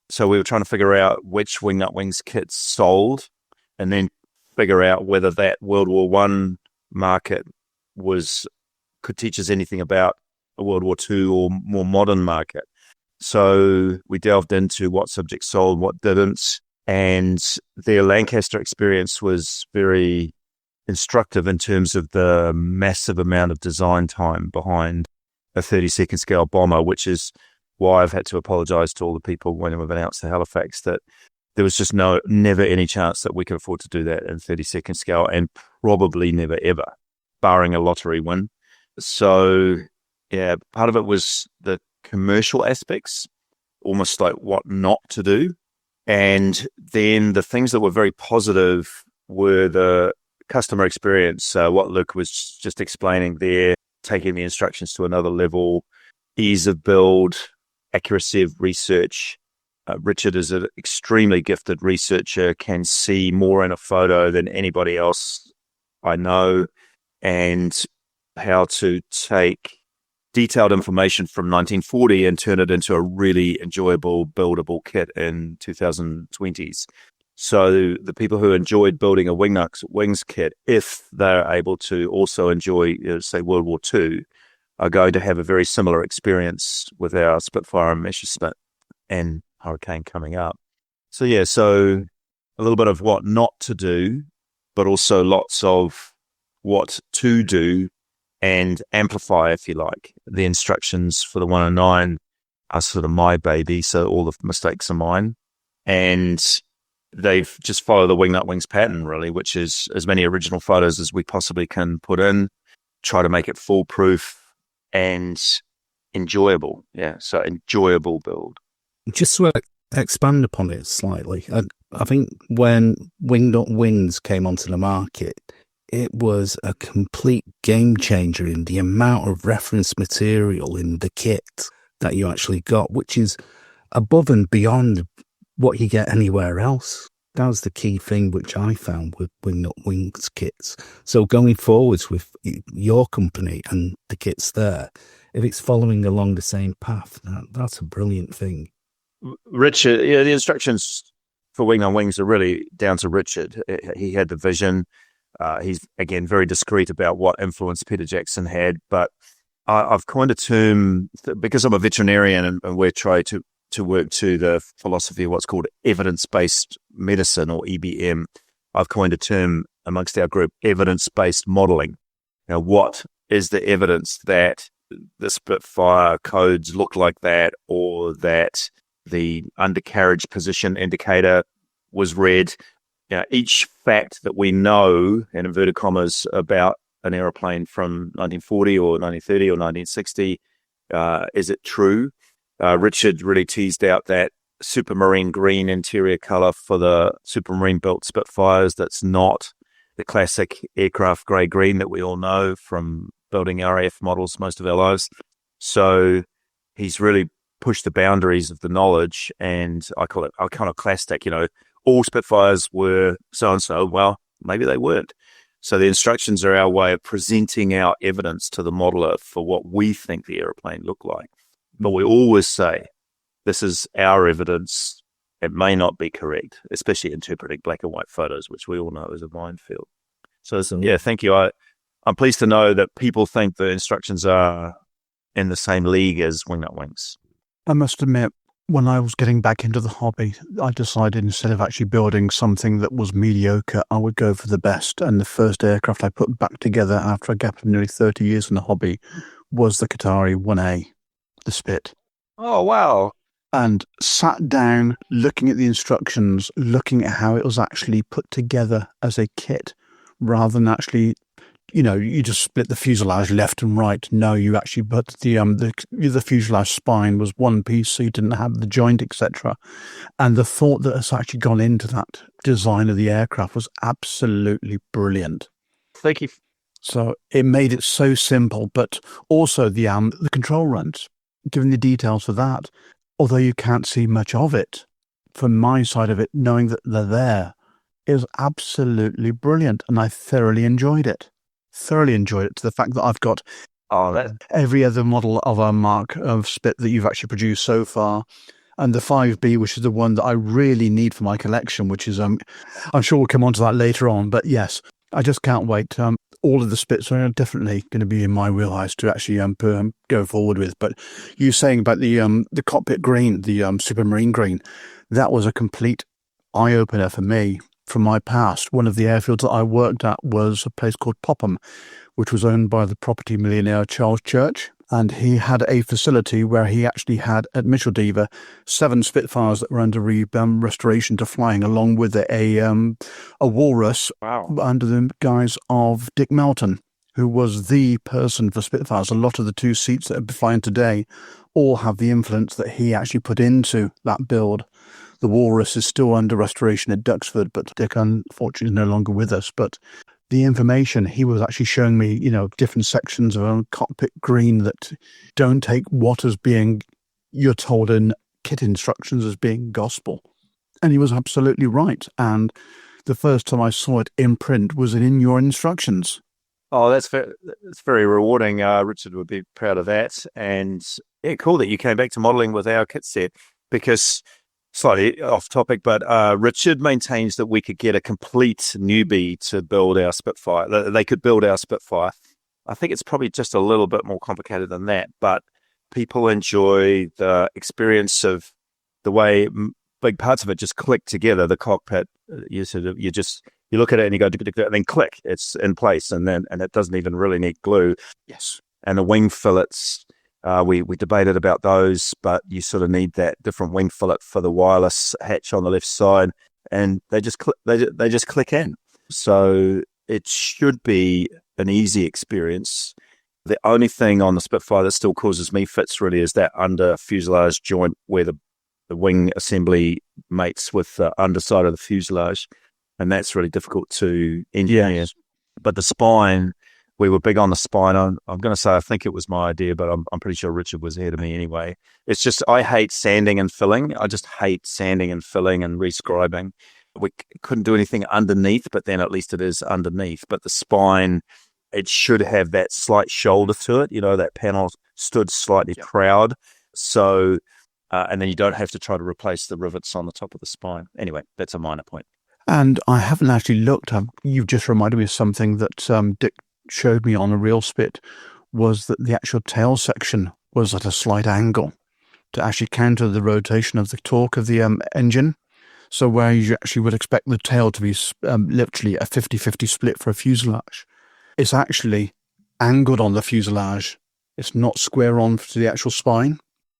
So we were trying to figure out which Wingnut Wings kits sold, and then figure out whether that World War I market could teach us anything about a World War II or more modern market. So we delved into what subjects sold, what didn't, and their Lancaster experience was very instructive in terms of the massive amount of design time behind a 32nd scale bomber, which is why I've had to apologise to all the people when we've announced the Halifax that there was just never any chance that we could afford to do that in 32nd scale, and probably never ever, barring a lottery win. So, yeah, part of it was the commercial aspects, almost like what not to do. And then the things that were very positive were the customer experience. What Luke was just explaining there, taking the instructions to another level, ease of build, accuracy of research. Richard is an extremely gifted researcher, can see more in a photo than anybody else I know, and how to take detailed information from 1940 and turn it into a really enjoyable, buildable kit in 2020s. So the people who enjoyed building a Wings kit, if they're able to also enjoy, say, World War II, are going to have a very similar experience with our Spitfire and Messerschmitt and Hurricane coming up. So a little bit of what not to do, but also lots of what to do and amplify, if you like. The instructions for the 109 are sort of my baby, so all the mistakes are mine. And they've just followed the Wingnut Wings pattern, really, which is as many original photos as we possibly can put in, try to make it foolproof and enjoyable. Yeah, so enjoyable build. Just to expand upon it slightly, I think when Wingnut Wings came onto the market, it was a complete game changer in the amount of reference material in the kit that you actually got, which is above and beyond what you get anywhere else. That was the key thing which I found with Wingnut Wings kits. So going forwards with your company and the kits there, if it's following along the same path, that's a brilliant thing. Richard, the instructions for Wingnut Wings are really down to Richard. He had the vision. He's, again, very discreet about what influence Peter Jackson had, but I've coined a term, because I'm a veterinarian and we're trying to work to the philosophy of what's called evidence-based medicine, or EBM. I've coined a term amongst our group, evidence-based modelling. Now, what is the evidence that the Spitfire codes look like that, or that the undercarriage position indicator was red? Each fact that we know, in inverted commas, about an aeroplane from 1940 or 1930 or 1960, is it true? Richard really teased out that supermarine green interior color for the supermarine built Spitfires. That's not the classic aircraft grey green that we all know from building RAF models most of our lives. So he's really pushed the boundaries of the knowledge, and I call it iconoclastic. All Spitfires were so-and-so. Well, maybe they weren't. So the instructions are our way of presenting our evidence to the modeler for what we think the aeroplane looked like. But we always say, this is our evidence. It may not be correct, especially interpreting black and white photos, which we all know is a minefield. So, thank you. I'm pleased to know that people think the instructions are in the same league as Wingnut Wings. I must admit, when I was getting back into the hobby, I decided instead of actually building something that was mediocre, I would go for the best. And the first aircraft I put back together after a gap of nearly 30 years in the hobby was the Kōtare 1A, the Spit. Oh, wow. And sat down, looking at the instructions, looking at how it was actually put together as a kit, rather than actually, you just split the fuselage left and right. No, you actually put the fuselage spine was one piece, so you didn't have the joint, etc. And the thought that has actually gone into that design of the aircraft was absolutely brilliant. Thank you. So it made it so simple, but also the control runs, given the details for that, although you can't see much of it, from my side of it, knowing that they're there, is absolutely brilliant, and I thoroughly enjoyed it. To the fact that I've got every other model of a Mark of Spit that you've actually produced so far, and the 5B, which is the one that I really need for my collection, which is, I'm sure we'll come on to that later on, but yes, I just can't wait. All of the Spits are definitely going to be in my wheelhouse to actually go forward with. But you saying about the cockpit green, the supermarine green, that was a complete eye-opener for me from my past. One of the airfields that I worked at was a place called Popham, which was owned by the property millionaire Charles Church, And he had a facility where he actually had, at Micheldever, 7 Spitfires that were under restoration to flying, along with a walrus under the guise of Dick Melton, who was the person for Spitfires. A lot of the 2 seats that are flying today all have the influence that he actually put into that build. The walrus is still under restoration at Duxford, but Dick, unfortunately, is no longer with us. But the information, he was actually showing me, different sections of a cockpit green that don't take what as being, you're told in kit instructions, as being gospel. And he was absolutely right. And the first time I saw it in print was in your instructions. Oh, that's very rewarding. Richard would be proud of that. And yeah, cool that you came back to modelling with our kit set, because slightly off topic, but Richard maintains that we could get a complete newbie to build our Spitfire. They could build our Spitfire. I think it's probably just a little bit more complicated than that, but people enjoy the experience of the way big parts of it just click together. The cockpit, you look at it and you go, and then click, it's in place, and it doesn't even really need glue. Yes. And the wing fillets, we debated about those, but you sort of need that different wing fillet for the wireless hatch on the left side, and they just click in. So it should be an easy experience. The only thing on the Spitfire that still causes me fits really is that under fuselage joint where the wing assembly mates with the underside of the fuselage, and that's really difficult to engineer. Yes. But the spine, we were big on the spine. I'm going to say I think it was my idea, but I'm pretty sure Richard was ahead of me anyway. It's just I hate sanding and filling. I just hate sanding and filling and rescribing. We couldn't do anything underneath, but then at least it is underneath. But the spine, it should have that slight shoulder to it. That panel stood slightly proud. So, and then you don't have to try to replace the rivets on the top of the spine. Anyway, that's a minor point. And I haven't actually looked. You've just reminded me of something that Dick showed me on a real Spit, was that the actual tail section was at a slight angle to actually counter the rotation of the torque of the engine. So where you actually would expect the tail to be literally a 50-50 split for a fuselage, it's actually angled on the fuselage. It's not square on to the actual spine.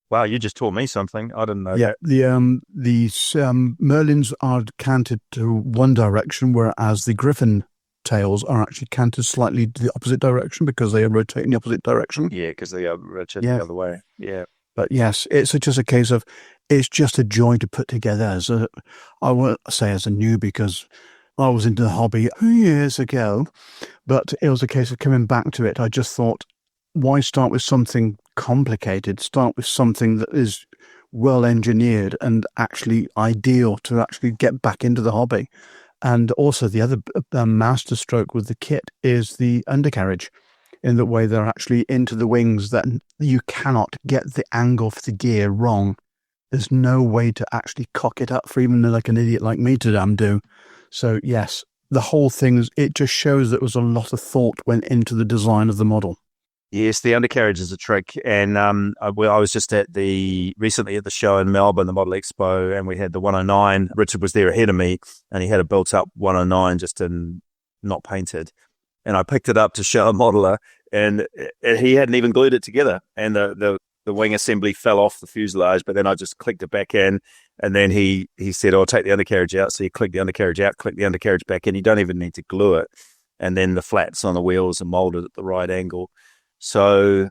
Wow, you just taught me something. I didn't know. Yeah, the Merlins are canted to one direction, whereas the Griffin tails are actually canted slightly to the opposite direction because they are rotating the opposite direction. Yeah, because they are rotating the other way. Yeah. But yes, it's just a case of, it's just a joy to put together I won't say as a newbie, because I was into the hobby years ago, but it was a case of coming back to it. I just thought, why start with something complicated? Start with something that is well engineered and actually ideal to actually get back into the hobby. And also the other master stroke with the kit is the undercarriage, in the way they're actually into the wings, that you cannot get the angle for the gear wrong. There's no way to actually cock it up for even like an idiot like me to do. So yes, the whole thing, it just shows that there was a lot of thought went into the design of the model. Yes, the undercarriage is a trick. And I was just recently at the show in Melbourne, the Model Expo, and we had the 109. Richard was there ahead of me, and he had a built-up 109 just not painted. And I picked it up to show a modeler, and he hadn't even glued it together. And the wing assembly fell off the fuselage, but then I just clicked it back in. And then he said, "Oh, take the undercarriage out." So you click the undercarriage out, click the undercarriage back in. You don't even need to glue it. And then the flats on the wheels are molded at the right angle. So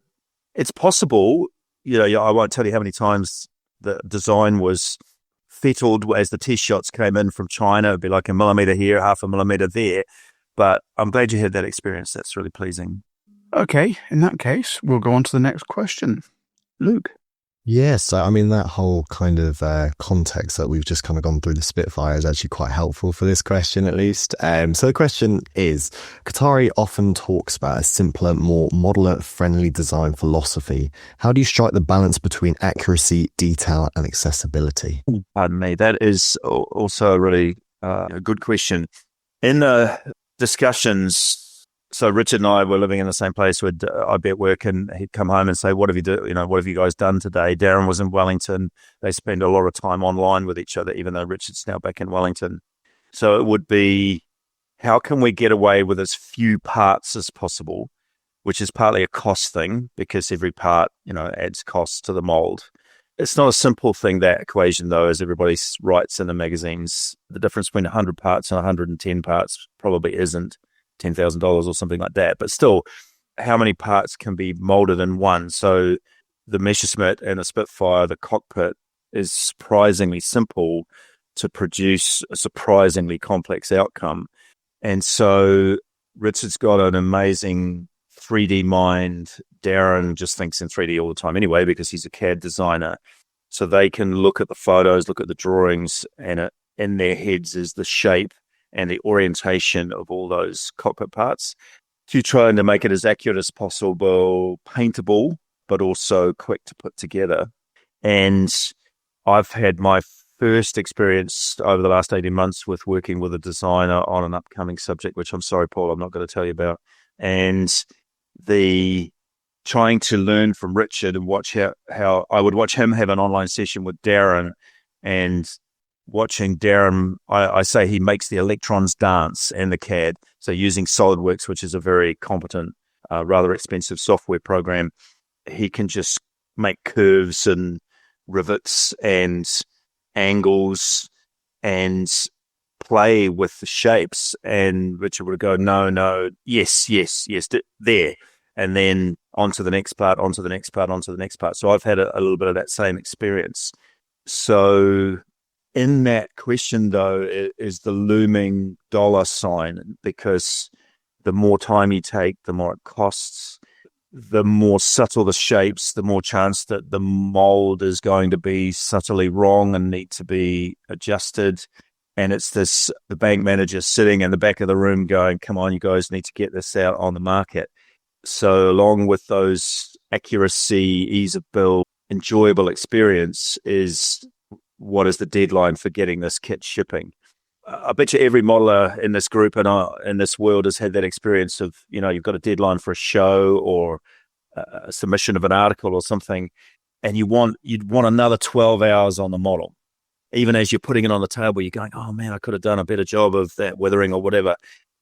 it's possible, I won't tell you how many times the design was fettled as the test shots came in from China. It'd be like a millimeter here, half a millimeter there. But I'm glad you had that experience. That's really pleasing. Okay, in that case, we'll go on to the next question. Luke. Yes, I mean, that whole kind of context that we've just kind of gone through the Spitfire is actually quite helpful for this question, at least. So the question is, Kōtare often talks about a simpler, more modeler-friendly design philosophy. How do you strike the balance between accuracy, detail, and accessibility? Pardon me. That is also a really good question. In the discussions, so Richard and I were living in the same place. I'd be at work and he'd come home and say, what have you guys done today? Darren was in Wellington. They spend a lot of time online with each other, even though Richard's now back in Wellington. So it would be, how can we get away with as few parts as possible which is partly a cost thing because every part, adds costs to the mold. It's not a simple thing, that equation, though, as everybody writes in the magazines. The difference between 100 parts and 110 parts probably isn't $10,000 or something like that. But still, how many parts can be molded in one? So the Messerschmitt and the Spitfire, the cockpit, is surprisingly simple to produce a surprisingly complex outcome. And so Richard's got an amazing 3D mind. Darren just thinks in 3D all the time anyway, because he's a CAD designer. So they can look at the photos, look at the drawings, and in their heads is the shape and the orientation of all those cockpit parts, to trying to make it as accurate as possible, paintable, but also quick to put together. And I've had my first experience over the last 18 months with working with a designer on an upcoming subject, which I'm sorry, Paul, I'm not going to tell you about. And the trying to learn from Richard and watch how I would watch him have an online session with Darren, and watching Darren, I say he makes the electrons dance in the CAD. So using SolidWorks, which is a very competent, rather expensive software program, he can just make curves and rivets and angles and play with the shapes. And Richard would go, no, yes, there. And then onto the next part, onto the next part, onto the next part. So I've had a little bit of that same experience. So in that question, though, is the looming dollar sign, because the more time you take, the more it costs. The more subtle the shapes, the more chance that the mold is going to be subtly wrong and need to be adjusted. And it's the bank manager sitting in the back of the room going, come on, you guys need to get this out on the market. So along with those accuracy, ease of build, enjoyable experience is what is the deadline for getting this kit shipping. I bet you every modeler in this group and in this world has had that experience of, you've got a deadline for a show or a submission of an article or something, and you'd want another 12 hours on the model. Even as you're putting it on the table, you're going, oh man, I could have done a better job of that weathering or whatever.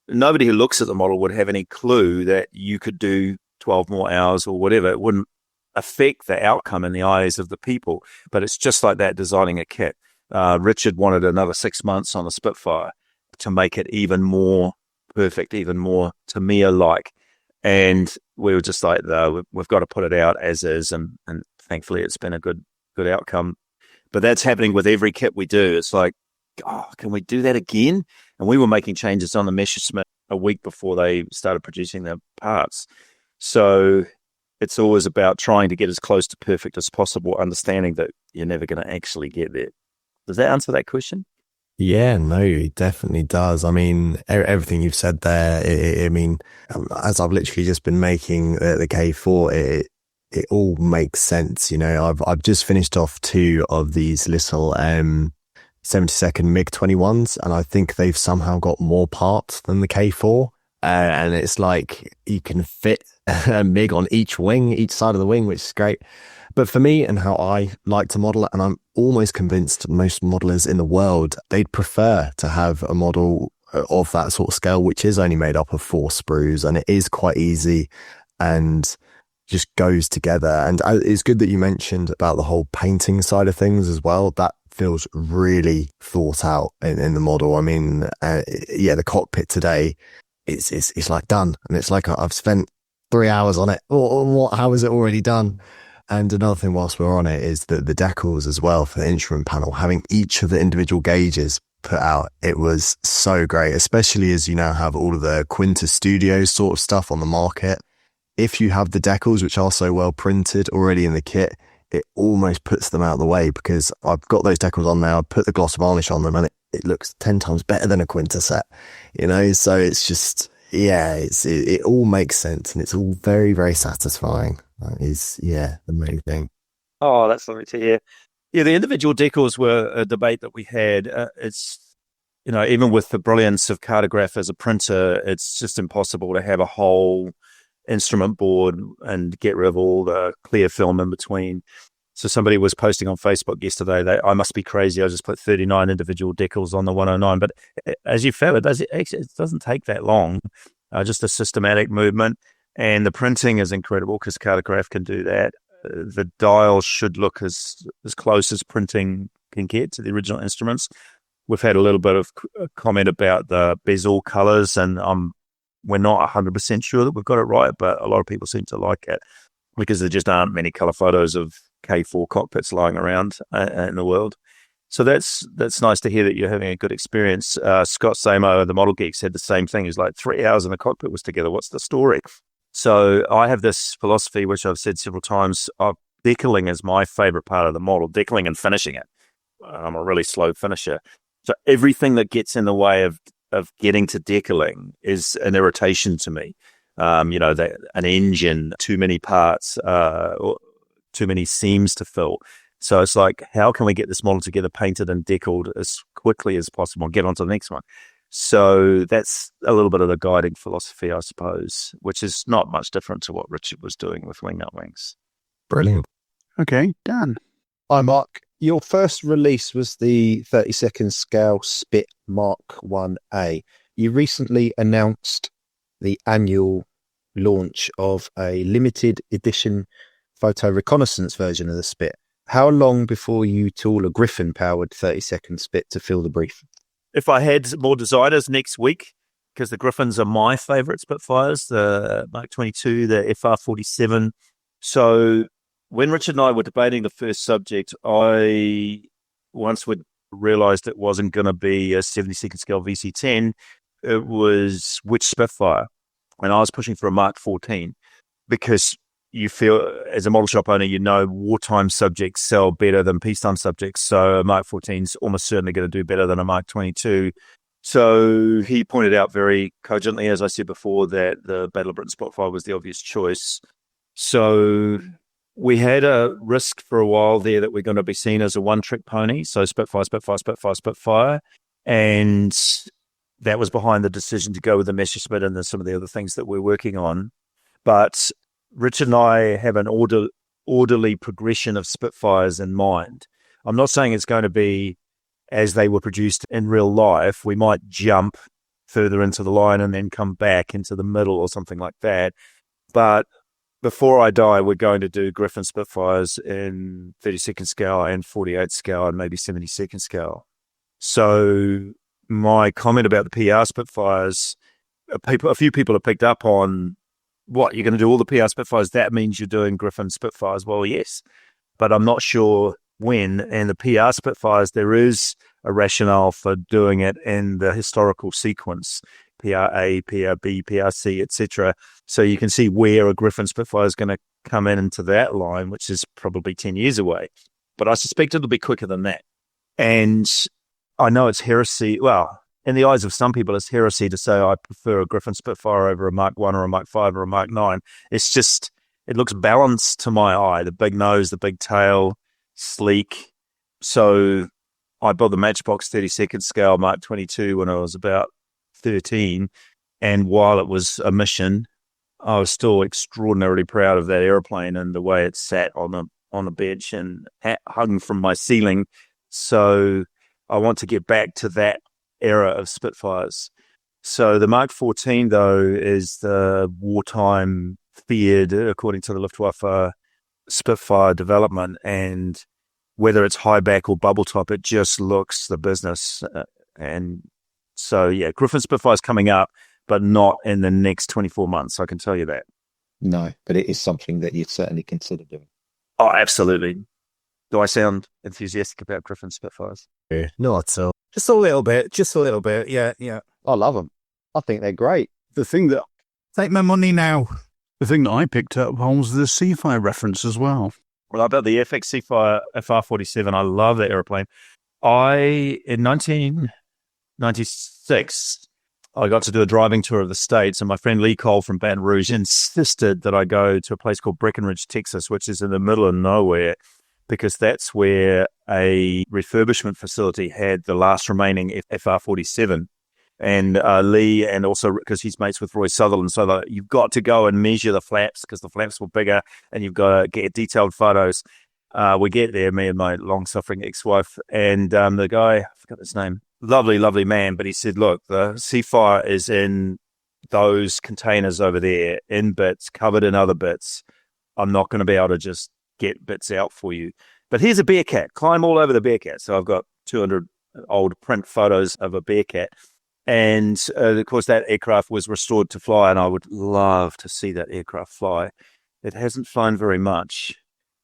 Nobody who looks at the model would have any clue that you could do 12 more hours or whatever. It wouldn't affect the outcome in the eyes of the people. But it's just like that designing a kit. Richard wanted another 6 months on the Spitfire to make it even more perfect, even more Tamiya-like. And we were just like, no, we've got to put it out as is. And thankfully, it's been a good outcome. But that's happening with every kit we do. It's like, oh, can we do that again? And we were making changes on the Messerschmitt a week before they started producing their parts. So it's always about trying to get as close to perfect as possible, understanding that you're never going to actually get there. Does that answer that question? Yeah, no, it definitely does. I mean, everything you've said there, as I've literally just been making the K4, it all makes sense. I've just finished off 2 of these little 70-second MiG-21s, and I think they've somehow got more parts than the K4. And it's like you can fit a MiG on each side of the wing, which is great. But for me and how I like to model it, and I'm almost convinced most modelers in the world, they'd prefer to have a model of that sort of scale, which is only made up of 4 sprues, and it is quite easy and just goes together. And it's good that you mentioned about the whole painting side of things as well. That feels really thought out in the model. I mean, the cockpit today, it's like done, and it's like I've spent 3 hours on it. How is it already done? And another thing whilst we're on it is that the decals as well for the instrument panel, having each of the individual gauges put out, it was so great, especially as you now have all of the Quinta Studios sort of stuff on the market. If you have the decals, which are so well printed already in the kit, it almost puts them out of the way, because I've got those decals on now, I put the gloss varnish on them, and it looks 10 times better than a Quinta set, so it's just, it all makes sense, and it's all very, very satisfying. That is, the main thing. Oh, that's lovely to hear. Yeah, the individual decals were a debate that we had. It's, even with the brilliance of Cartograph as a printer, it's just impossible to have a whole instrument board and get rid of all the clear film in between. So somebody was posting on Facebook yesterday that I must be crazy, I just put 39 individual decals on the 109. But as you found, it doesn't take that long, just a systematic movement. And the printing is incredible because Cartograph can do that. The dials should look as close as printing can get to the original instruments. We've had a little bit of comment about the bezel colors, and we're not 100% sure that we've got it right, but a lot of people seem to like it because there just aren't many color photos of K4 cockpits lying around in the world. So that's nice to hear that you're having a good experience. Scott Samo, the Model Geek, said the same thing. He was like, 3 hours in the cockpit was together. What's the story? So I have this philosophy, which I've said several times, of decaling is my favorite part of the model, decaling and finishing it. I'm a really slow finisher. So everything that gets in the way of getting to decaling is an irritation to me. An engine, too many parts, or too many seams to fill. So it's like, how can we get this model together, painted and decaled as quickly as possible and get on to the next one? So that's a little bit of the guiding philosophy, I suppose, which is not much different to what Richard was doing with Wingnut Wings. Brilliant. Okay, Dan. Hi, Mark. Your first release was the 32nd scale Spit Mark 1A. You recently announced the annual launch of a limited edition photo reconnaissance version of the Spit. How long before you tool a Griffin-powered 32nd Spit to fill the brief? If I had more designers next week, because the Griffins are my favourite Spitfires, the Mark 22, the FR47. So when Richard and I were debating the first subject, I once would realised it wasn't going to be a 72nd scale VC10. It was which Spitfire. And I was pushing for a Mark 14 because you feel, as a model shop owner, wartime subjects sell better than peacetime subjects. So a Mark 14 is almost certainly going to do better than a Mark 22. So he pointed out very cogently, as I said before, that the Battle of Britain Spitfire was the obvious choice. So we had a risk for a while there that we're going to be seen as a one-trick pony. So Spitfire, Spitfire, Spitfire, Spitfire. And that was behind the decision to go with the Messerschmitt and some of the other things that we're working on. But Richard and I have an orderly progression of Spitfires in mind. I'm not saying it's going to be as they were produced in real life. We might jump further into the line and then come back into the middle or something like that. But before I die, we're going to do Griffin Spitfires in 32nd scale and 48 scale and maybe 72nd scale. So my comment about the PR Spitfires, a few people have picked up on, what, you're going to do all the PR Spitfires? That means you're doing Griffin Spitfires. Well, yes, but I'm not sure when. And the PR Spitfires, there is a rationale for doing it in the historical sequence, PRA, PRB, PRC, etc. So you can see where a Griffin Spitfire is going to come into that line, which is probably 10 years away. But I suspect it'll be quicker than that. And I know it's heresy. Well, in the eyes of some people, it's heresy to say I prefer a Griffin Spitfire over a Mark 1 or a Mark 5 or a Mark 9. It's just, it looks balanced to my eye. The big nose, the big tail, sleek. So I built the Matchbox 32nd scale Mark 22 when I was about 13. And while it was a mission, I was still extraordinarily proud of that airplane and the way it sat on the bench and hung from my ceiling. So I want to get back to that era of Spitfires. So the Mark 14, though, is the wartime feared, according to the Luftwaffe, Spitfire development. And whether it's high back or bubble top, it just looks the business. And so, yeah, Griffin Spitfire's coming up, but not in the next 24 months. I can tell you that. No, but it is something that you'd certainly consider doing. Oh, absolutely. Do I sound enthusiastic about Griffin Spitfires? Not so. Just a little bit. Yeah. I love them. I think they're great. The thing that Take my money now. the thing that I picked up was the Seafire reference as well. Well, about the FX Seafire FR47, I love that airplane. In 1996, I got to do a driving tour of the States, and my friend Lee Cole from Baton Rouge insisted that I go to a place called Breckenridge, Texas, which is in the middle of nowhere, because that's where a refurbishment facility had the last remaining FR47. And Lee, and also because he's mates with Roy Sutherland, so you've got to go and measure the flaps because the flaps were bigger, and you've got to get detailed photos. We get there, me and my long-suffering ex-wife, and the guy, I forgot his name, lovely man, but he said, look, the Seafire is in those containers over there in bits, covered in other bits, I'm not going to be able to just get bits out for you. But here's a Bearcat. Climb all over the Bearcat. So I've got 200 old print photos of a Bearcat. And, of course, that aircraft was restored to fly, and I would love to see that aircraft fly. It hasn't flown very much,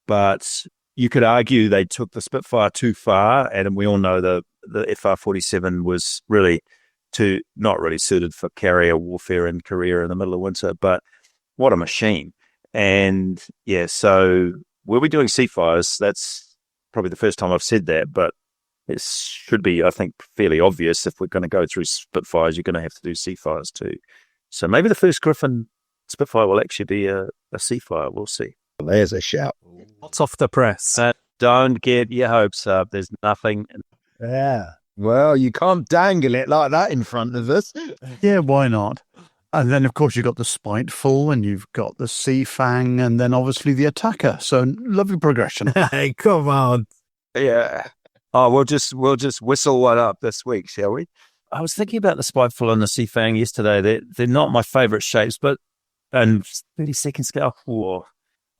but you could argue they took the Spitfire too far, and we all know the FR-47 was really not really suited for carrier warfare in Korea in the middle of winter, but what a machine. And, yeah, so we'll be doing Seafires. That's probably the first time I've said that, but it should be, I think, fairly obvious. If we're going to go through Spitfires, you're going to have to do Seafires too. So maybe the first Griffin Spitfire will actually be a Seafire. We'll see. There's a shout. Hot off the press. Don't get your hopes up. There's nothing. Yeah. Well, you can't dangle it like that in front of us. Yeah, why not? And then, of course, you've got the Spiteful, and you've got the Sea Fang, and then obviously the Attacker. So lovely progression. Hey, come on. Yeah. Oh, we'll just whistle one up this week, shall we? I was thinking about the Spiteful and the Sea Fang yesterday. They're not my favourite shapes, but and 32nd scale. Oh,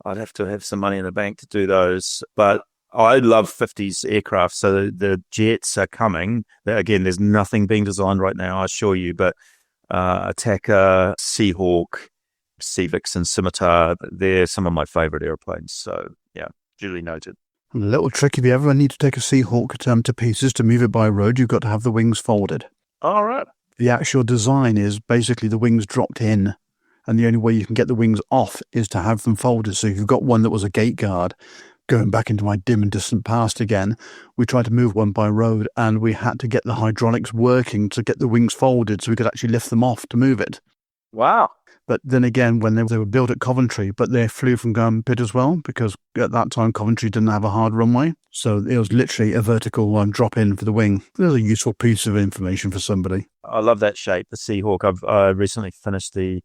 I'd have to have some money in the bank to do those. But I love 50s aircraft, so the jets are coming. Again, there's nothing being designed right now, I assure you. But Attacker, Seahawk, Sea Vixen, Scimitar, they're some of my favourite airplanes. So yeah, duly noted. And a little trick, if you ever need to take a Seahawk to pieces to move it by road, you've got to have the wings folded. All right. The actual design is basically the wings dropped in, and the only way you can get the wings off is to have them folded. So if you've got one that was a gate guard, going back into my dim and distant past again, we tried to move one by road, and we had to get the hydraulics working to get the wings folded so we could actually lift them off to move it. Wow. But then again, when they were built at Coventry, but they flew from Pit as well, because at that time Coventry didn't have a hard runway. So it was literally a vertical drop in for the wing. There's a useful piece of information for somebody. I love that shape, the Seahawk. I've recently finished the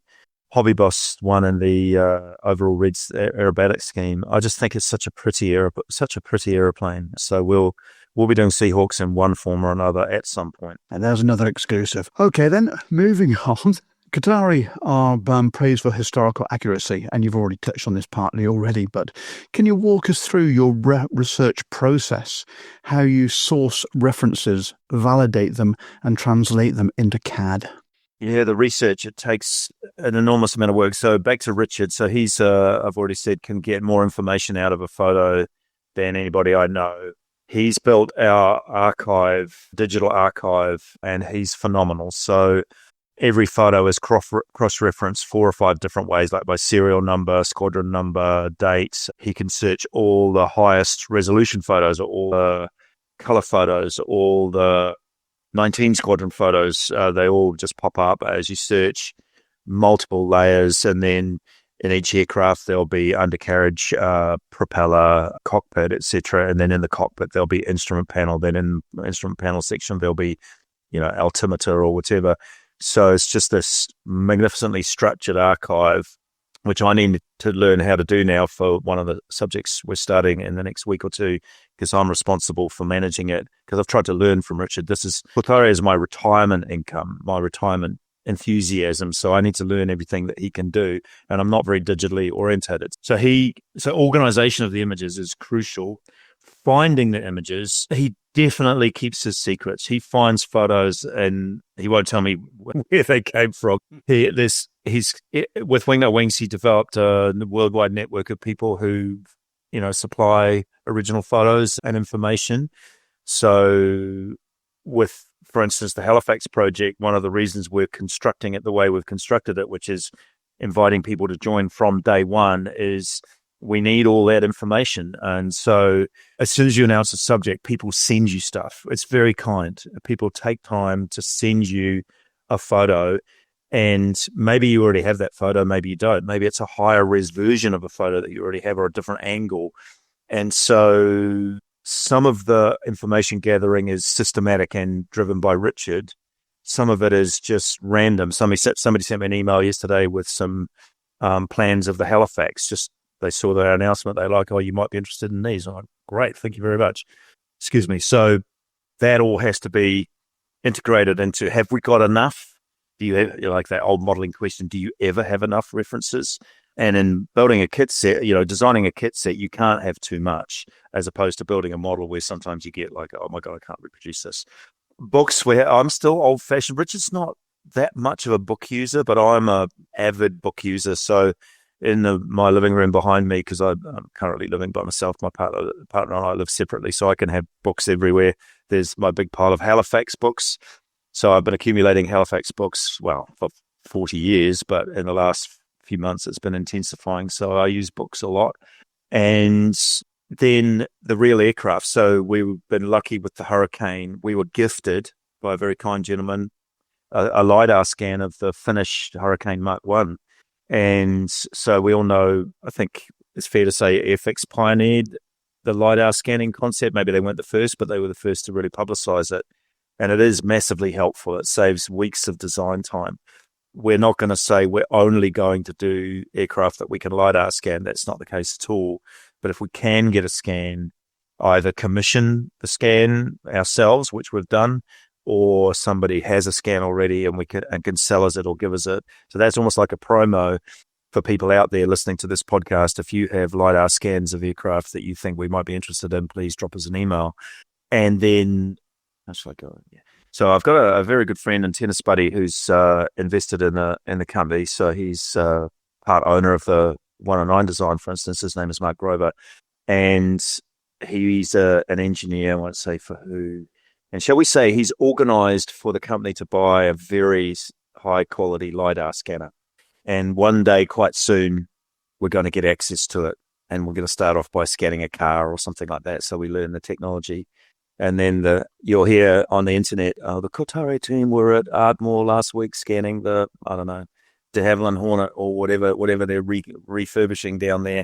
Hobby Boss one and the overall Reds aerobatic scheme. I just think it's such a pretty aeroplane. So we'll be doing Seahawks in one form or another at some point. And there's another exclusive. Okay, then moving on. Kōtare are praised for historical accuracy, and you've already touched on this partly already, but can you walk us through your research process, how you source references, validate them, and translate them into CAD? Yeah, the research, it takes an enormous amount of work. So back to Richard. So he's, I've already said, can get more information out of a photo than anybody I know. He's built our archive, digital archive, and he's phenomenal. So every photo is cross-referenced 4 or 5 different ways, like by serial number, squadron number, date. He can search all the highest resolution photos, or all the color photos, all the 19 squadron photos. They all just pop up as you search, multiple layers, and then in each aircraft there'll be undercarriage, propeller, cockpit, etc. And then in the cockpit there'll be instrument panel. Then in the instrument panel section there'll be, altimeter or whatever. So it's just this magnificently structured archive, which I need to learn how to do now for one of the subjects we're starting in the next week or two, because I'm responsible for managing it. Because I've tried to learn from Richard. Kōtare is my retirement income, my retirement enthusiasm. So I need to learn everything that he can do, and I'm not very digitally orientated. So organization of the images is crucial. Finding the images, he definitely keeps his secrets. He finds photos and he won't tell me where they came from. With Wingnut Wings, he developed a worldwide network of people who, supply original photos and information. So with, for instance, the Halifax project, one of the reasons we're constructing it the way we've constructed it, which is inviting people to join from day one, is we need all that information. And so as soon as you announce a subject, people send you stuff. It's very kind. People take time to send you a photo, and maybe you already have that photo, maybe you don't. Maybe it's a higher res version of a photo that you already have, or a different angle. And so some of the information gathering is systematic and driven by Richard. Some of it is just random. Somebody sent me an email yesterday with some plans of the Halifax. Just they saw the announcement. They like, oh, you might be interested in these. I'm like, great, thank you very much. Excuse me. So that all has to be integrated into, have we got enough? do you have, like that old modeling question, do you ever have enough references? And in building a kit set, designing a kit set, you can't have too much, as opposed to building a model where sometimes you get like, oh my God, I can't reproduce this. Books, where I'm still old fashioned. Richard's not that much of a book user, but I'm a avid book user. So in my living room behind me, because I'm currently living by myself, my partner and I live separately, so I can have books everywhere. There's my big pile of Halifax books. So I've been accumulating Halifax books, well, for 40 years, but in the last few months it's been intensifying. So I use books a lot. And then the real aircraft. So we've been lucky with the Hurricane. We were gifted by a very kind gentleman a LiDAR scan of the finished Hurricane Mark 1. And so we all know, I think it's fair to say, Airfix pioneered the LiDAR scanning concept. Maybe they weren't the first, but they were the first to really publicize it. And it is massively helpful. It saves weeks of design time. We're not going to say we're only going to do aircraft that we can LiDAR scan. That's not the case at all. But if we can get a scan, either commission the scan ourselves, which we've done, or somebody has a scan already and can sell us it or give us it. So that's almost like a promo for people out there listening to this podcast. If you have LiDAR scans of aircraft that you think we might be interested in, please drop us an email. And then, how should I go? Yeah. So I've got a very good friend and tennis buddy who's invested in the company. So he's part owner of the 109 design, for instance. His name is Mark Grover. And he's an engineer, I won't say for who. And shall we say he's organized for the company to buy a very high quality LiDAR scanner. And one day, quite soon, we're going to get access to it. And we're going to start off by scanning a car or something like that. So we learn the technology. And then you'll hear on the internet, the Kōtare team were at Ardmore last week scanning the, I don't know, de Havilland Hornet or whatever they're refurbishing down there.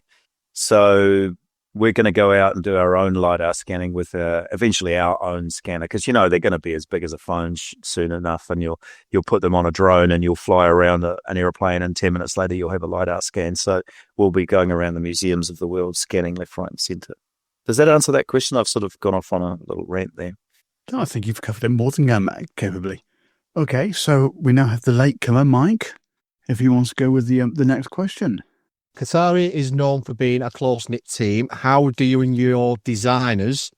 So we're going to go out and do our own LiDAR scanning with eventually our own scanner, because they're going to be as big as a phone soon enough, and you'll put them on a drone and you'll fly around an airplane, and 10 minutes later you'll have a LiDAR scan. So we'll be going around the museums of the world scanning left, right, and centre. Does that answer that question? I've sort of gone off on a little rant there. I think you've covered it more than capably. Okay, so we now have the latecomer, Mike, if he wants to go with the next question. Kōtare is known for being a close-knit team. How do you and your designers,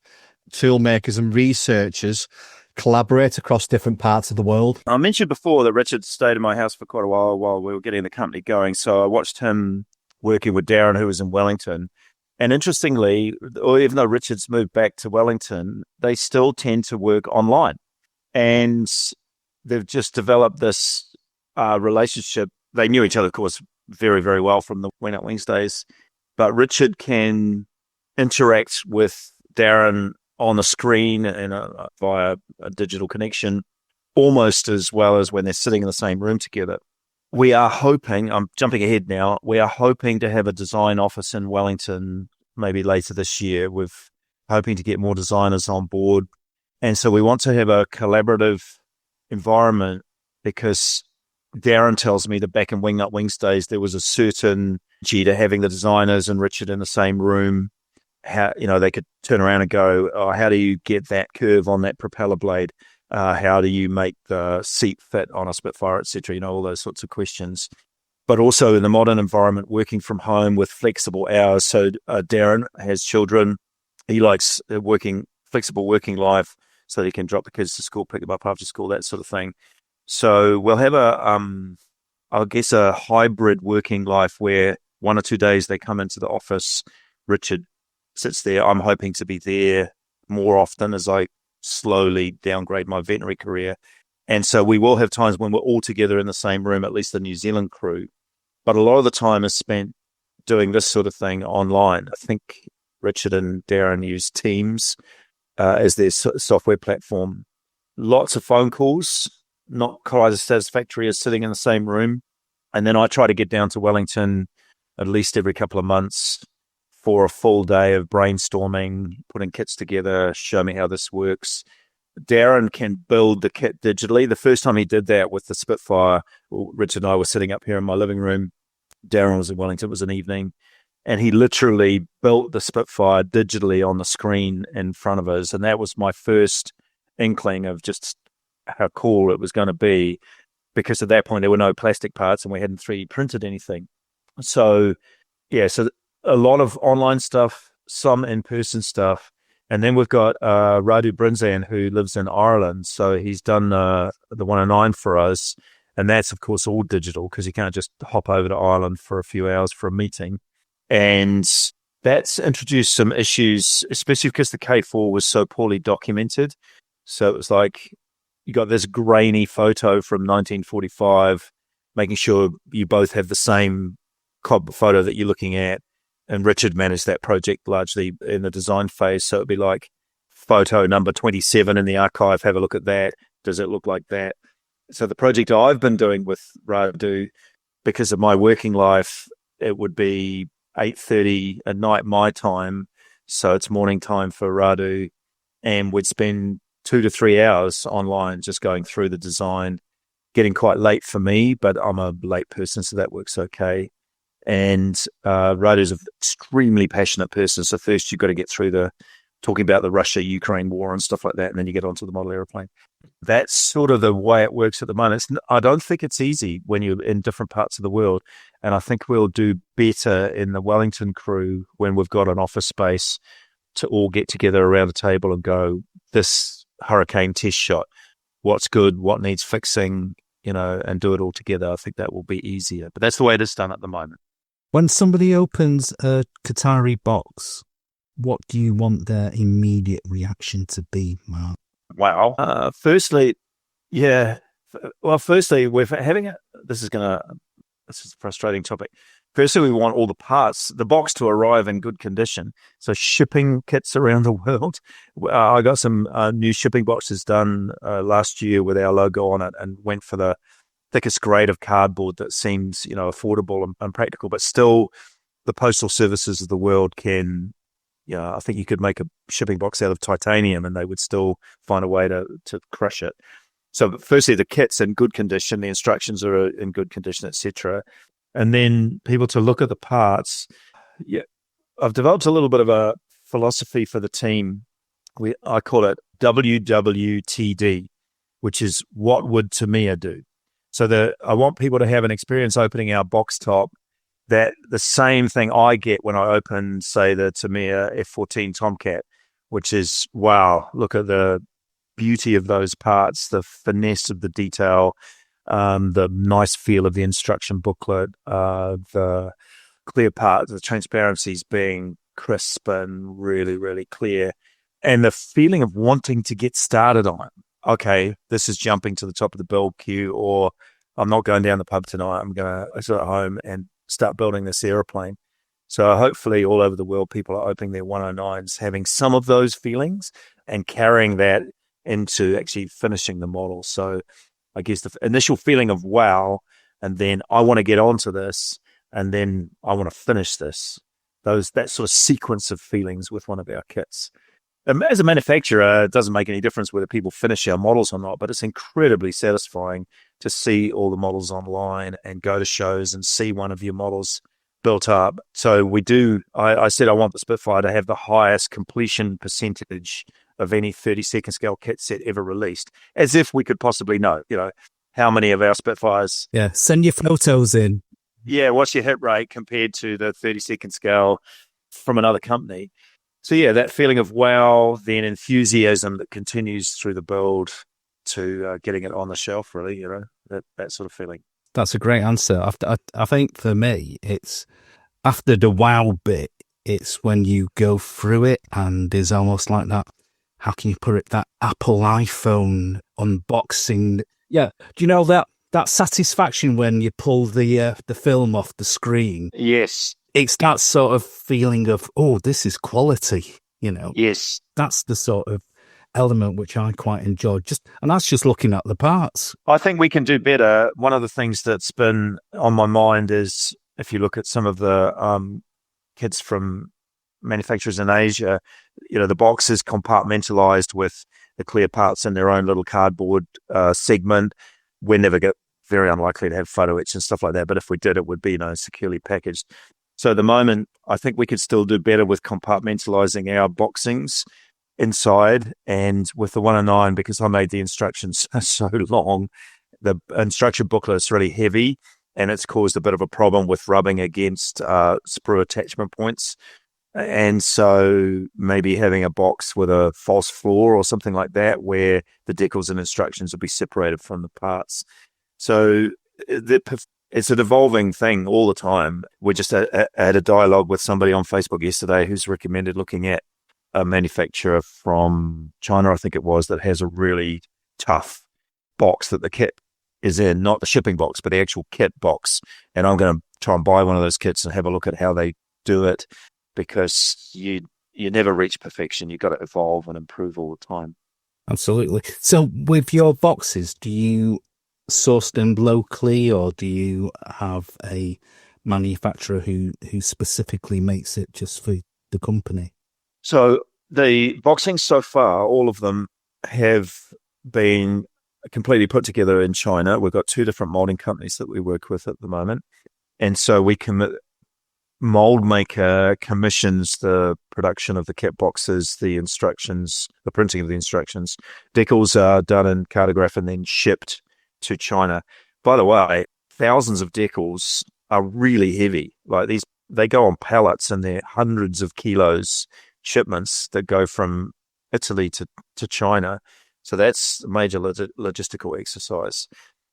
toolmakers and researchers collaborate across different parts of the world? I mentioned before that Richard stayed in my house for quite a while we were getting the company going. So I watched him working with Darren, who was in Wellington. And interestingly, even though Richard's moved back to Wellington, they still tend to work online. And they've just developed this relationship. They knew each other, of course, very, very well from the Wing Up Wings days. But Richard can interact with Darren on the screen and via a digital connection almost as well as when they're sitting in the same room together. We are hoping, I'm jumping ahead now, we are hoping to have a design office in Wellington maybe later this year. We're hoping to get more designers on board. And so we want to have a collaborative environment, because Darren tells me that back in Wing Up Wings days, there was a certain G to having the designers and Richard in the same room. How, they could turn around and go, oh, how do you get that curve on that propeller blade? How do you make the seat fit on a Spitfire, et cetera? All those sorts of questions. But also in the modern environment, working from home with flexible hours. So Darren has children. He likes flexible working life, so he can drop the kids to school, pick them up after school, that sort of thing. So we'll have a hybrid working life where 1 or 2 days they come into the office. Richard sits there. I'm hoping to be there more often as I slowly downgrade my veterinary career. And so we will have times when we're all together in the same room, at least the New Zealand crew. But a lot of the time is spent doing this sort of thing online. I think Richard and Darren use Teams as their software platform. Lots of phone calls, not quite as satisfactory as sitting in the same room. And then I try to get down to Wellington at least every couple of months for a full day of brainstorming, putting kits together, show me how this works. Darren can build the kit digitally. The first time he did that with the Spitfire, Richard and I were sitting up here in my living room. Darren was in Wellington. It was an evening. And he literally built the Spitfire digitally on the screen in front of us. And that was my first inkling of just how cool it was going to be. because at that point there were no plastic parts and we hadn't 3D printed anything. So, yeah, so a lot of online stuff, some in-person stuff. And then we've got Radu Brinzan, who lives in Ireland. So he's done the 109 for us. And that's, of course, all digital because you can't just hop over to Ireland for a few hours for a meeting. And that's introduced some issues, especially because the K4 was so poorly documented. So it was like you got this grainy photo from 1945, making sure you both have the same photo that you're looking at. And Richard managed that project largely in the design phase. So it'd be like photo number 27 in the archive. Have a look at that. Does it look like that? So the project I've been doing with Radu, because of my working life, it would be 8:30 at night my time. So it's morning time for Radu. And we'd spend 2 to 3 hours online just going through the design, getting quite late for me, but I'm a late person, so that works okay. And Radu's an extremely passionate person. So first you've got to get through talking about the Russia-Ukraine war and stuff like that, and then you get onto the model airplane. That's sort of the way it works at the moment. I don't think it's easy when you're in different parts of the world. And I think we'll do better in the Wellington crew when we've got an office space to all get together around a table and go, this hurricane test shot, what's good, what needs fixing, and do it all together. I think that will be easier. But that's the way it is done at the moment. When somebody opens a Kōtare box, what do you want their immediate reaction to be, Mark? Wow. Firstly, we're having this is a frustrating topic. Firstly, we want all the parts, the box to arrive in good condition. So shipping kits around the world. I got some new shipping boxes done last year with our logo on it and went for the thickest grade of cardboard that seems, affordable and practical, but still the postal services of the world can, I think you could make a shipping box out of titanium and they would still find a way to crush it. So firstly, the kit's in good condition, the instructions are in good condition, etc. And then people to look at the parts. Yeah, I've developed a little bit of a philosophy for the team. I call it WWTD, which is what would Tamiya do? So I want people to have an experience opening our box top that the same thing I get when I open, say, the Tamiya F-14 Tomcat, which is, wow, look at the beauty of those parts, the finesse of the detail, the nice feel of the instruction booklet, the clear parts, the transparencies being crisp and really, really clear, and the feeling of wanting to get started on it. Okay, this is jumping to the top of the build queue, or I'm not going down the pub tonight. I'm going to sit at home and start building this airplane. So hopefully all over the world, people are opening their 109s, having some of those feelings and carrying that into actually finishing the model. So I guess the initial feeling of wow, and then I want to get onto this, and then I want to finish this. That sort of sequence of feelings with one of our kits. As a manufacturer, it doesn't make any difference whether people finish our models or not, but it's incredibly satisfying to see all the models online and go to shows and see one of your models built up. So we do, I said I want the Spitfire to have the highest completion percentage of any 32nd scale kit set ever released, as if we could possibly know, how many of our Spitfires. Yeah, send your photos in. Yeah, what's your hit rate compared to the 32nd scale from another company? So yeah, that feeling of wow, then enthusiasm that continues through the build to getting it on the shelf, really, that sort of feeling. That's a great answer. I think for me, it's after the wow bit, it's when you go through it and there's almost like that, how can you put it, that Apple iPhone unboxing. Yeah, do you know that satisfaction when you pull the film off the screen? Yes. It's that sort of feeling of, oh, this is quality, Yes. That's the sort of element which I quite enjoy. And that's just looking at the parts. I think we can do better. One of the things that's been on my mind is if you look at some of the kits from manufacturers in Asia, the box is compartmentalized with the clear parts in their own little cardboard segment. We're never very unlikely to have photo etch and stuff like that, but if we did, it would be securely packaged. So at the moment, I think we could still do better with compartmentalizing our boxings inside, and with the 109, because I made the instructions so long, the instruction booklet is really heavy, and it's caused a bit of a problem with rubbing against sprue attachment points. And so maybe having a box with a false floor or something like that, where the decals and instructions will be separated from the parts. So it's an evolving thing all the time. We just had a dialogue with somebody on Facebook yesterday who's recommended looking at a manufacturer from China, I think it was, that has a really tough box that the kit is in, not the shipping box, but the actual kit box. And I'm going to try and buy one of those kits and have a look at how they do it, because you never reach perfection. You've got to evolve and improve all the time. Absolutely. So with your boxes, do you source them locally, or do you have a manufacturer who specifically makes it just for the company? So the boxing so far, all of them have been completely put together in China. We've got 2 different molding companies that we work with at the moment. And so mold maker commissions the production of the kit boxes, the instructions, the printing of the instructions. Decals are done in cartograph and then shipped to China. By the way, thousands of decals are really heavy. Like they go on pallets, and they're hundreds of kilos shipments that go from Italy to China. So that's a major logistical exercise.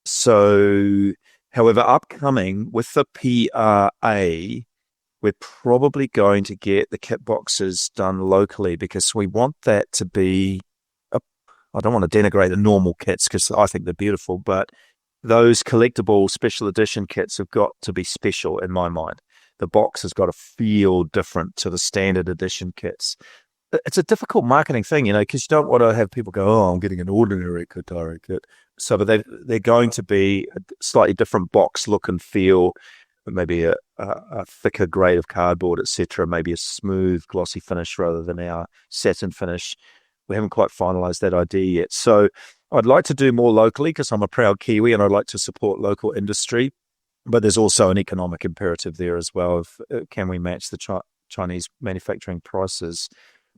So, however, upcoming with the PRA, we're probably going to get the kit boxes done locally, because we want that to be, I don't want to denigrate the normal kits because I think they're beautiful, but those collectible special edition kits have got to be special in my mind. The box has got to feel different to the standard edition kits. It's a difficult marketing thing, because you don't want to have people go, oh, I'm getting an ordinary Kōtare kit. So, but they're going to be a slightly different box look and feel, maybe a thicker grade of cardboard, etc., maybe a smooth, glossy finish rather than our satin finish. We haven't quite finalized that idea yet. So I'd like to do more locally because I'm a proud Kiwi and I'd like to support local industry. But there's also an economic imperative there as well. Can we match the Chinese manufacturing prices?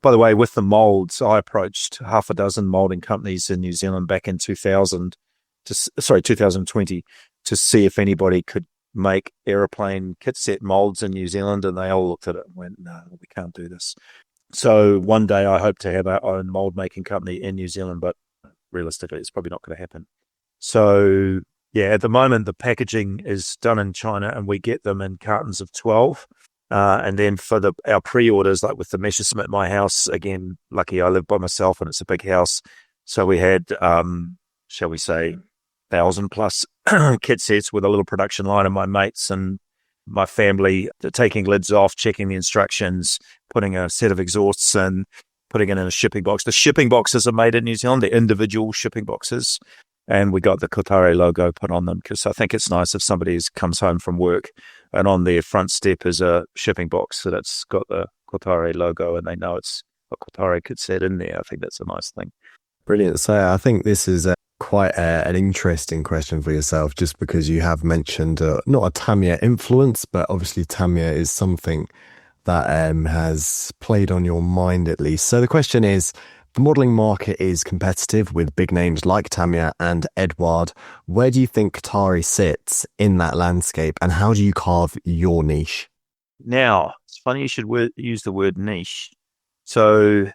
By the way, with the molds, I approached half a dozen molding companies in New Zealand back in 2020 to see if anybody could make aeroplane kit set molds in New Zealand, and they all looked at it and went, no, we can't do this. So one day I hope to have our own mold making company in New Zealand, but realistically it's probably not going to happen. So yeah, at the moment the packaging is done in China and we get them in cartons of 12. And then for our pre-orders, like with the meshes at my house, again, lucky I live by myself and it's a big house. So we had, shall we say, 1,000+ kit sets with a little production line of my mates and my family taking lids off, checking the instructions, putting a set of exhausts in, putting it in a shipping box. The shipping boxes are made in New Zealand, they're individual shipping boxes. And we got the Kōtare logo put on them because I think it's nice if somebody comes home from work and on their front step is a shipping box that it's got the Kōtare logo and they know it's a Kōtare kit set in there. I think that's a nice thing. Brilliant. So I think this is quite an interesting question for yourself, just because you have mentioned not a Tamiya influence, but obviously Tamiya is something that has played on your mind at least. So the question is, the modelling market is competitive with big names like Tamiya and Edward. Where do you think Kōtare sits in that landscape, and how do you carve your niche? Now, it's funny you should use the word niche. So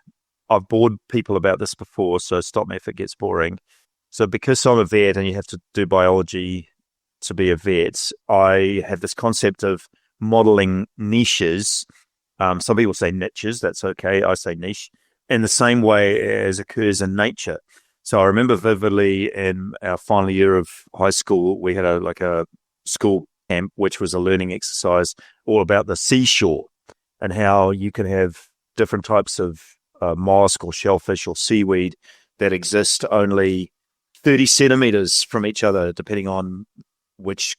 I've bored people about this before, so stop me if it gets boring. So because I'm a vet and you have to do biology to be a vet, I have this concept of modelling niches. Some people say niches, that's okay. I say niche. In the same way as occurs in nature. So I remember vividly in our final year of high school, we had a school camp, which was a learning exercise all about the seashore and how you can have different types of mollusk or shellfish or seaweed that exist only 30 centimeters from each other, depending on which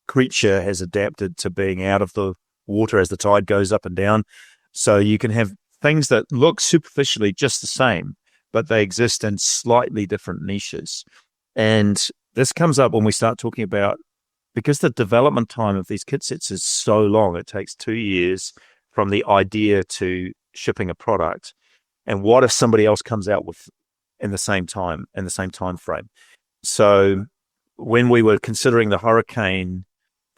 creature has adapted to being out of the water as the tide goes up and down. So you can have things that look superficially just the same, but they exist in slightly different niches. And this comes up when we start talking about, because the development time of these kit sets is so long, it takes 2 years from the idea to shipping a product. And what if somebody else comes out with in the same time frame? So when we were considering the Hurricane,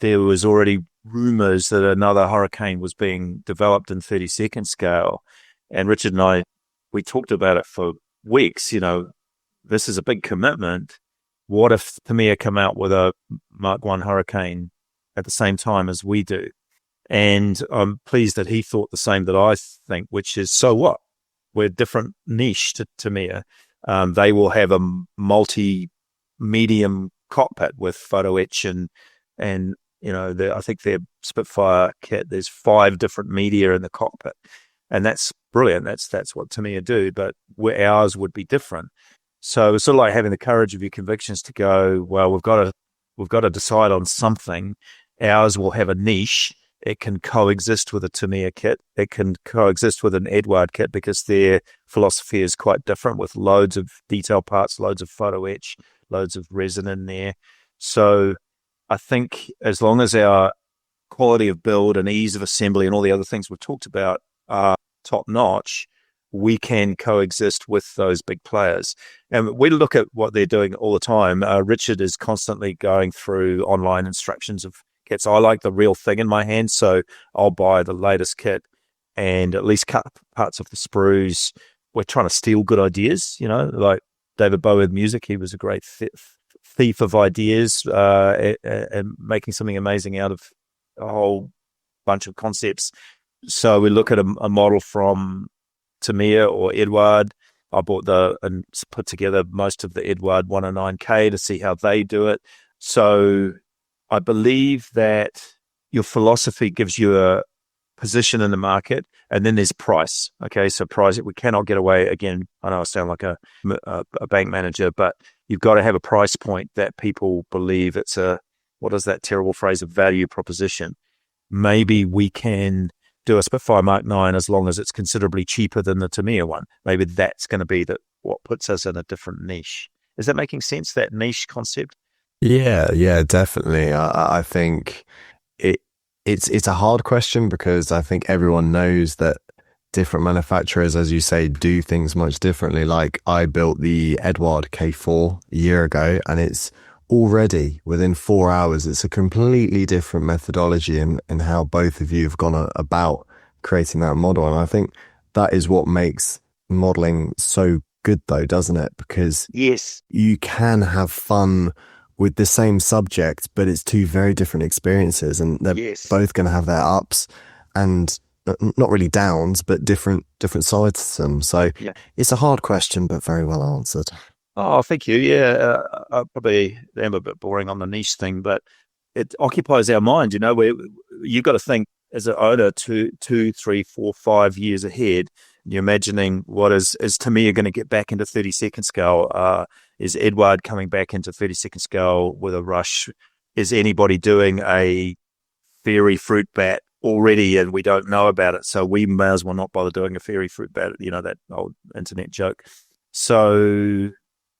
there was already rumors that another Hurricane was being developed in 32nd scale. And Richard and I, we talked about it for weeks. This is a big commitment. What if Tamiya come out with a Mark 1 Hurricane at the same time as we do? And I'm pleased that he thought the same that I think, which is, so what? We're different niche to Tamiya. They will have a multi-medium cockpit with photo etch and I think their Spitfire kit, there's 5 different media in the cockpit. And that's brilliant. That's what Tamiya do, but ours would be different. So it's sort of like having the courage of your convictions to go, well, we've got to decide on something. Ours will have a niche. It can coexist with a Tamiya kit. It can coexist with an Eduard kit because their philosophy is quite different, with loads of detail parts, loads of photo etch, loads of resin in there. So I think as long as our quality of build and ease of assembly and all the other things we've talked about are top notch, we can coexist with those big players. And we look at what they're doing all the time. Richard is constantly going through online instructions of kits. I like the real thing in my hand, so I'll buy the latest kit and at least cut parts of the sprues. We're trying to steal good ideas, like David Bowie with music. He was a great thief of ideas and making something amazing out of a whole bunch of concepts. So we look at a model from Tamiya or Eduard. I bought and put together most of the Eduard 109K to see how they do it. So I believe that your philosophy gives you a position in the market, and then there's price. Okay, so price, we cannot get away. Again, I know I sound like a bank manager, but you've got to have a price point that people believe it's what is that terrible phrase, a value proposition. Maybe we can do a Spitfire Mark 9 as long as it's considerably cheaper than the Tamiya one. Maybe that's going to be what puts us in a different niche. Is that making sense, that niche concept? Yeah, definitely. I think it's a hard question because I think everyone knows that different manufacturers, as you say, do things much differently. Like I built the Eduard K4 a year ago, and it's already within 4 hours, it's a completely different methodology in how both of you have gone about creating that model. And I think that is what makes modeling so good though, doesn't it? Because yes, you can have fun with the same subject, but it's 2 very different experiences, and they're both going to have their ups and not really downs, but different sides to them. So It's a hard question, but very well answered. Oh, thank you. Yeah, I probably am a bit boring on the niche thing, but it occupies our mind. You've got to think as an owner 2, 3, 4, 5 years ahead. You're imagining what is Tamiya going to get back into 32nd scale? Is Eduard coming back into 32nd scale with a rush? Is anybody doing a fairy fruit bat already and we don't know about it? So we may as well not bother doing a fairy fruit bat, that old internet joke. So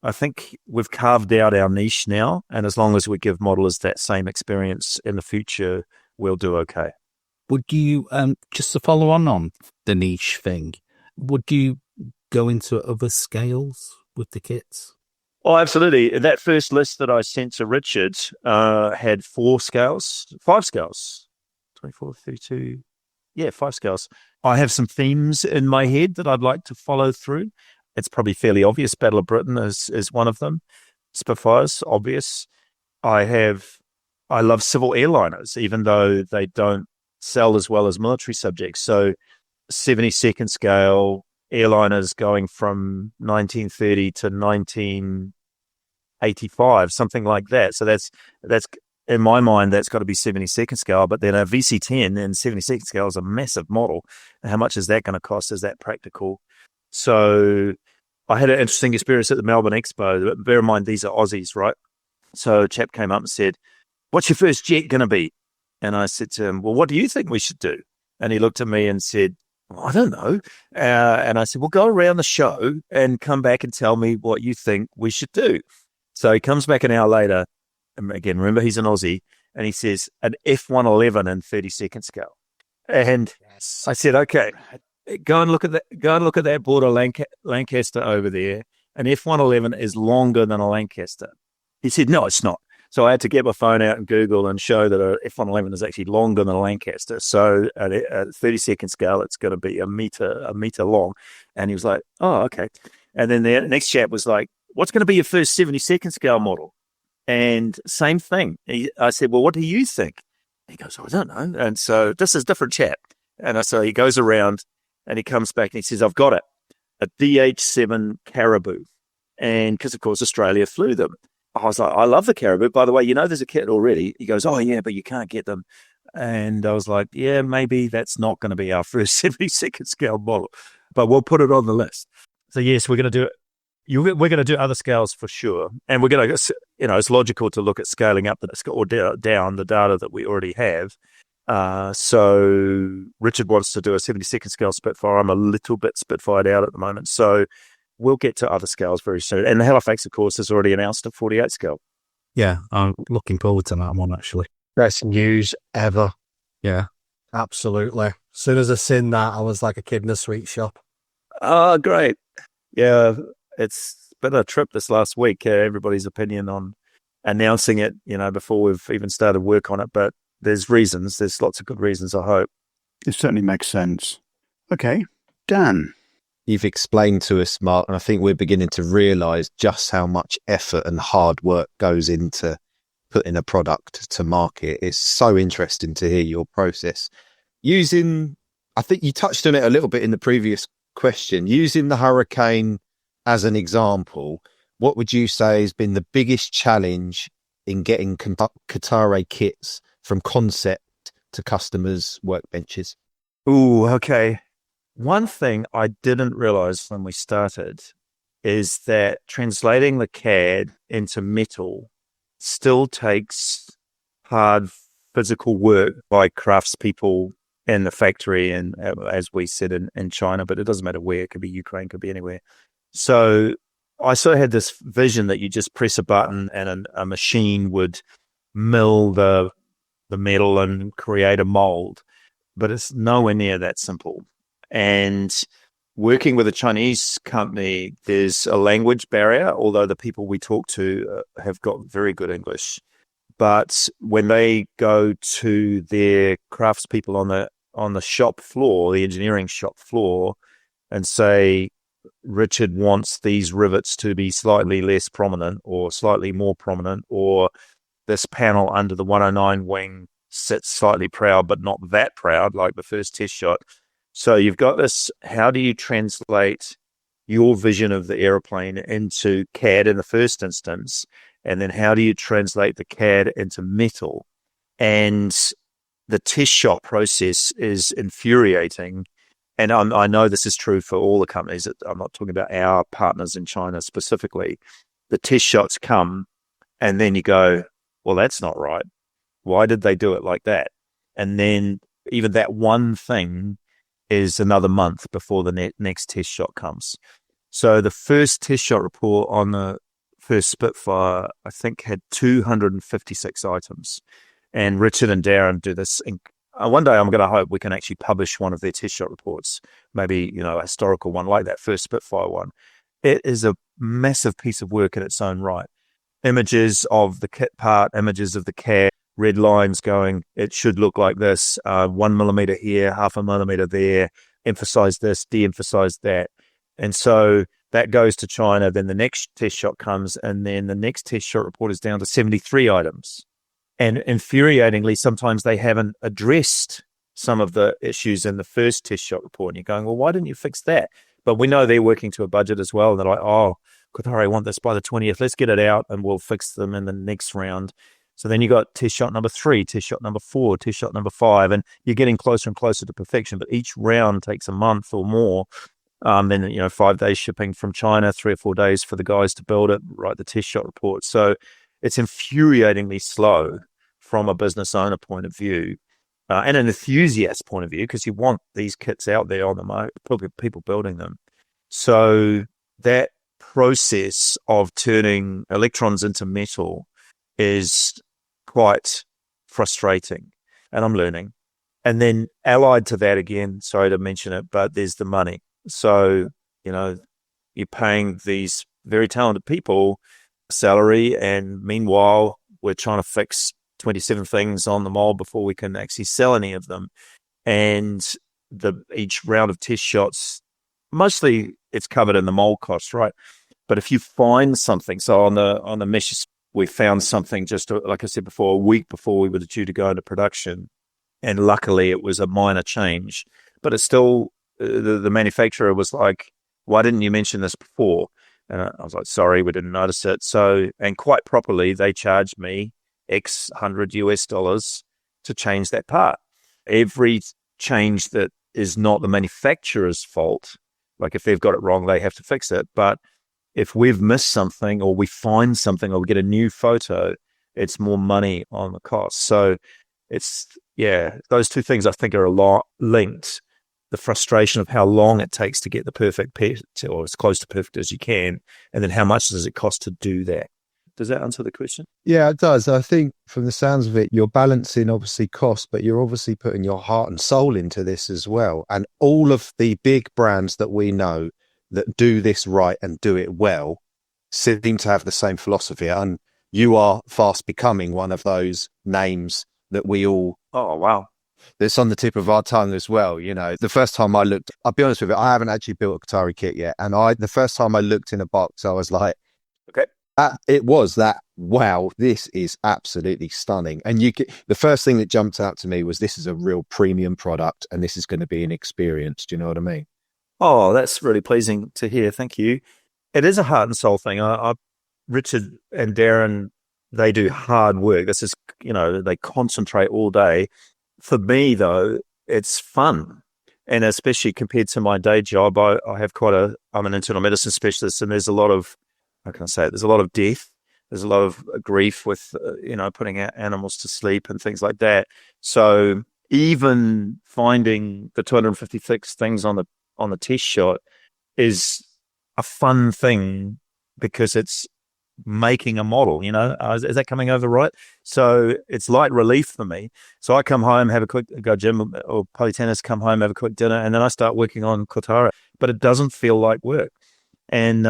I think we've carved out our niche now, and as long as we give modelers that same experience in the future, we'll do okay. Would you, just to follow on the niche thing, would you go into other scales with the kits? Oh, absolutely. That first list that I sent to Richard had 5 scales, 24, 32. Yeah, 5 scales. I have some themes in my head that I'd like to follow through. It's probably fairly obvious. Battle of Britain is one of them. Spitfire's obvious. I love civil airliners, even though they don't sell as well as military subjects. So 72nd scale airliners going from 1930 to 1985, something like that. So that's in my mind, that's got to be 72nd scale. But then a VC-10 in 72nd scale is a massive model. How much is that going to cost? Is that practical? So I had an interesting experience at the Melbourne Expo. Bear in mind, these are Aussies, right? So a chap came up and said, "What's your first jet going to be?" And I said to him, "Well, what do you think we should do?" And he looked at me and said, "I don't know." And I said, "Well, go around the show and come back and tell me what you think we should do." So he comes back an hour later, and again, remember he's an Aussie, and he says, "An F-111 in 32nd scale." And I said, "Okay, go and look at that. Go and look at that border Lancaster over there. An F-111 is longer than a Lancaster." He said, "No, it's not." So I had to get my phone out and Google and show that a F111 is actually longer than a Lancaster. So at a 30-second scale, it's going to be a meter long. And he was like, oh, okay. And then the next chap was like, what's going to be your first 70-second scale model? And same thing. I said, well, what do you think? He goes, oh, I don't know. And so this is a different chap. And so he goes around and he comes back and he says, I've got it. A DH7 Caribou. And because, of course, Australia flew them. I was like, I love the Caribou. By the way, there's a kit already. He goes, oh, yeah, but you can't get them. And I was like, yeah, maybe that's not going to be our first 70-second scale model, but we'll put it on the list. So, yes, we're going to do it. We're going to do other scales for sure. And we're going to, it's logical to look at scaling up or down the data that we already have. So Richard wants to do a 70-second scale Spitfire. I'm a little bit Spitfired out at the moment. So we'll get to other scales very soon. And the Halifax, of course, has already announced a 48 scale. Yeah, I'm looking forward to that one, actually. Best news ever. Yeah. Absolutely. As soon as I seen that, I was like a kid in a sweet shop. Oh, great. Yeah, it's been a trip this last week. Everybody's opinion on announcing it, before we've even started work on it. But there's reasons. There's lots of good reasons, I hope. It certainly makes sense. Okay, Dan. You've explained to us, Mark, and I think we're beginning to realise just how much effort and hard work goes into putting a product to market. It's so interesting to hear your process. I think you touched on it a little bit in the previous question, using the Hurricane as an example, what would you say has been the biggest challenge in getting Kōtare kits from concept to customers' workbenches? Ooh, okay. One thing I didn't realize when we started is that translating the CAD into metal still takes hard physical work by craftspeople in the factory, and as we said in China, but it doesn't matter where. It could be Ukraine, could be anywhere. So I sort of had this vision that you just press a button and a machine would mill the metal and create a mold, but it's nowhere near that simple. And working with a Chinese company, there's a language barrier, although the people we talk to have got very good English. But when they go to their craftspeople on the shop floor, the engineering shop floor, and say, Richard wants these rivets to be slightly less prominent or slightly more prominent, or this panel under the 109 wing sits slightly proud, but not that proud, like the first test shot. So you've got this, how do you translate your vision of the aeroplane into CAD in the first instance? And then how do you translate the CAD into metal? And the test shot process is infuriating. And I know this is true for all the companies. I'm not talking about our partners in China specifically. The test shots come and then you go, well, that's not right. Why did they do it like that? And then even that one thing is another month before the next test shot comes. So the first test shot report on the first Spitfire, I think, had 256 items. And Richard and Darren do this. One day I'm going to hope we can actually publish one of their test shot reports, maybe, a historical one like that first Spitfire one. It is a massive piece of work in its own right. Images of the kit part, images of the CAD, red lines going, it should look like this, 1 millimeter here, 0.5 millimeter there, emphasize this, de-emphasize that. And so that goes to China, then the next test shot comes, and then the next test shot report is down to 73 items. And infuriatingly, sometimes they haven't addressed some of the issues in the first test shot report. And you're going, well, why didn't you fix that? But we know they're working to a budget as well. And they're like, oh, Kōtare want this by the 20th. Let's get it out and we'll fix them in the next round. So then you got test shot number 3, test shot number 4, test shot number 5, and you're getting closer and closer to perfection. But each round takes a month or more. Then 5 days shipping from China, 3 or 4 days for the guys to build it, write the test shot report. So it's infuriatingly slow from a business owner point of view and an enthusiast point of view, because you want these kits out there on the market, people building them. So that process of turning electrons into metal is quite frustrating, and I'm learning. And then allied to that, again, sorry to mention it, but there's the money. So, you're paying these very talented people salary, and meanwhile, we're trying to fix 27 things on the mold before we can actually sell any of them. And each round of test shots, mostly it's covered in the mold cost, right? But if you find something, so on the meshes, we found something just, like I said before, a week before we were due to go into production. And luckily it was a minor change, but it's still, the manufacturer was like, why didn't you mention this before? And I was like, sorry, we didn't notice it. So, and quite properly, they charged me X $100 to change that part. Every change that is not the manufacturer's fault, like if they've got it wrong, they have to fix it. But if we've missed something or we find something or we get a new photo, it's more money on the cost. So it's, yeah, those two things I think are a lot linked. The frustration of how long it takes to get the perfect pet, or as close to perfect as you can, and then how much does it cost to do that? Does that answer the question? Yeah, it does. I think from the sounds of it, you're balancing obviously cost, but you're obviously putting your heart and soul into this as well. And all of the big brands that we know that do this right and do it well seem to have the same philosophy. And you are fast becoming one of those names that we all, oh, wow, that's on the tip of our tongue as well. You know, the first time I looked, I'll be honest with you, I haven't actually built a Kōtare kit yet. And the first time I looked in a box, I was like, okay. It was that, wow, this is absolutely stunning. And the first thing that jumped out to me was this is a real premium product and this is going to be an experience. Do you know what I mean? Oh, that's really pleasing to hear. Thank you. It is a heart and soul thing. Richard and Darren, they do hard work. This is, they concentrate all day. For me, though, it's fun. And especially compared to my day job, I'm an internal medicine specialist, and there's a lot of, how can I say it? There's a lot of death. There's a lot of grief with, putting out animals to sleep and things like that. So even finding the 256 things on the test shot is a fun thing because it's making a model, is that coming over right? So it's light relief for me. So I come home, have a quick go gym or play tennis, come home, have a quick dinner, and then I start working on Kōtare, but it doesn't feel like work. And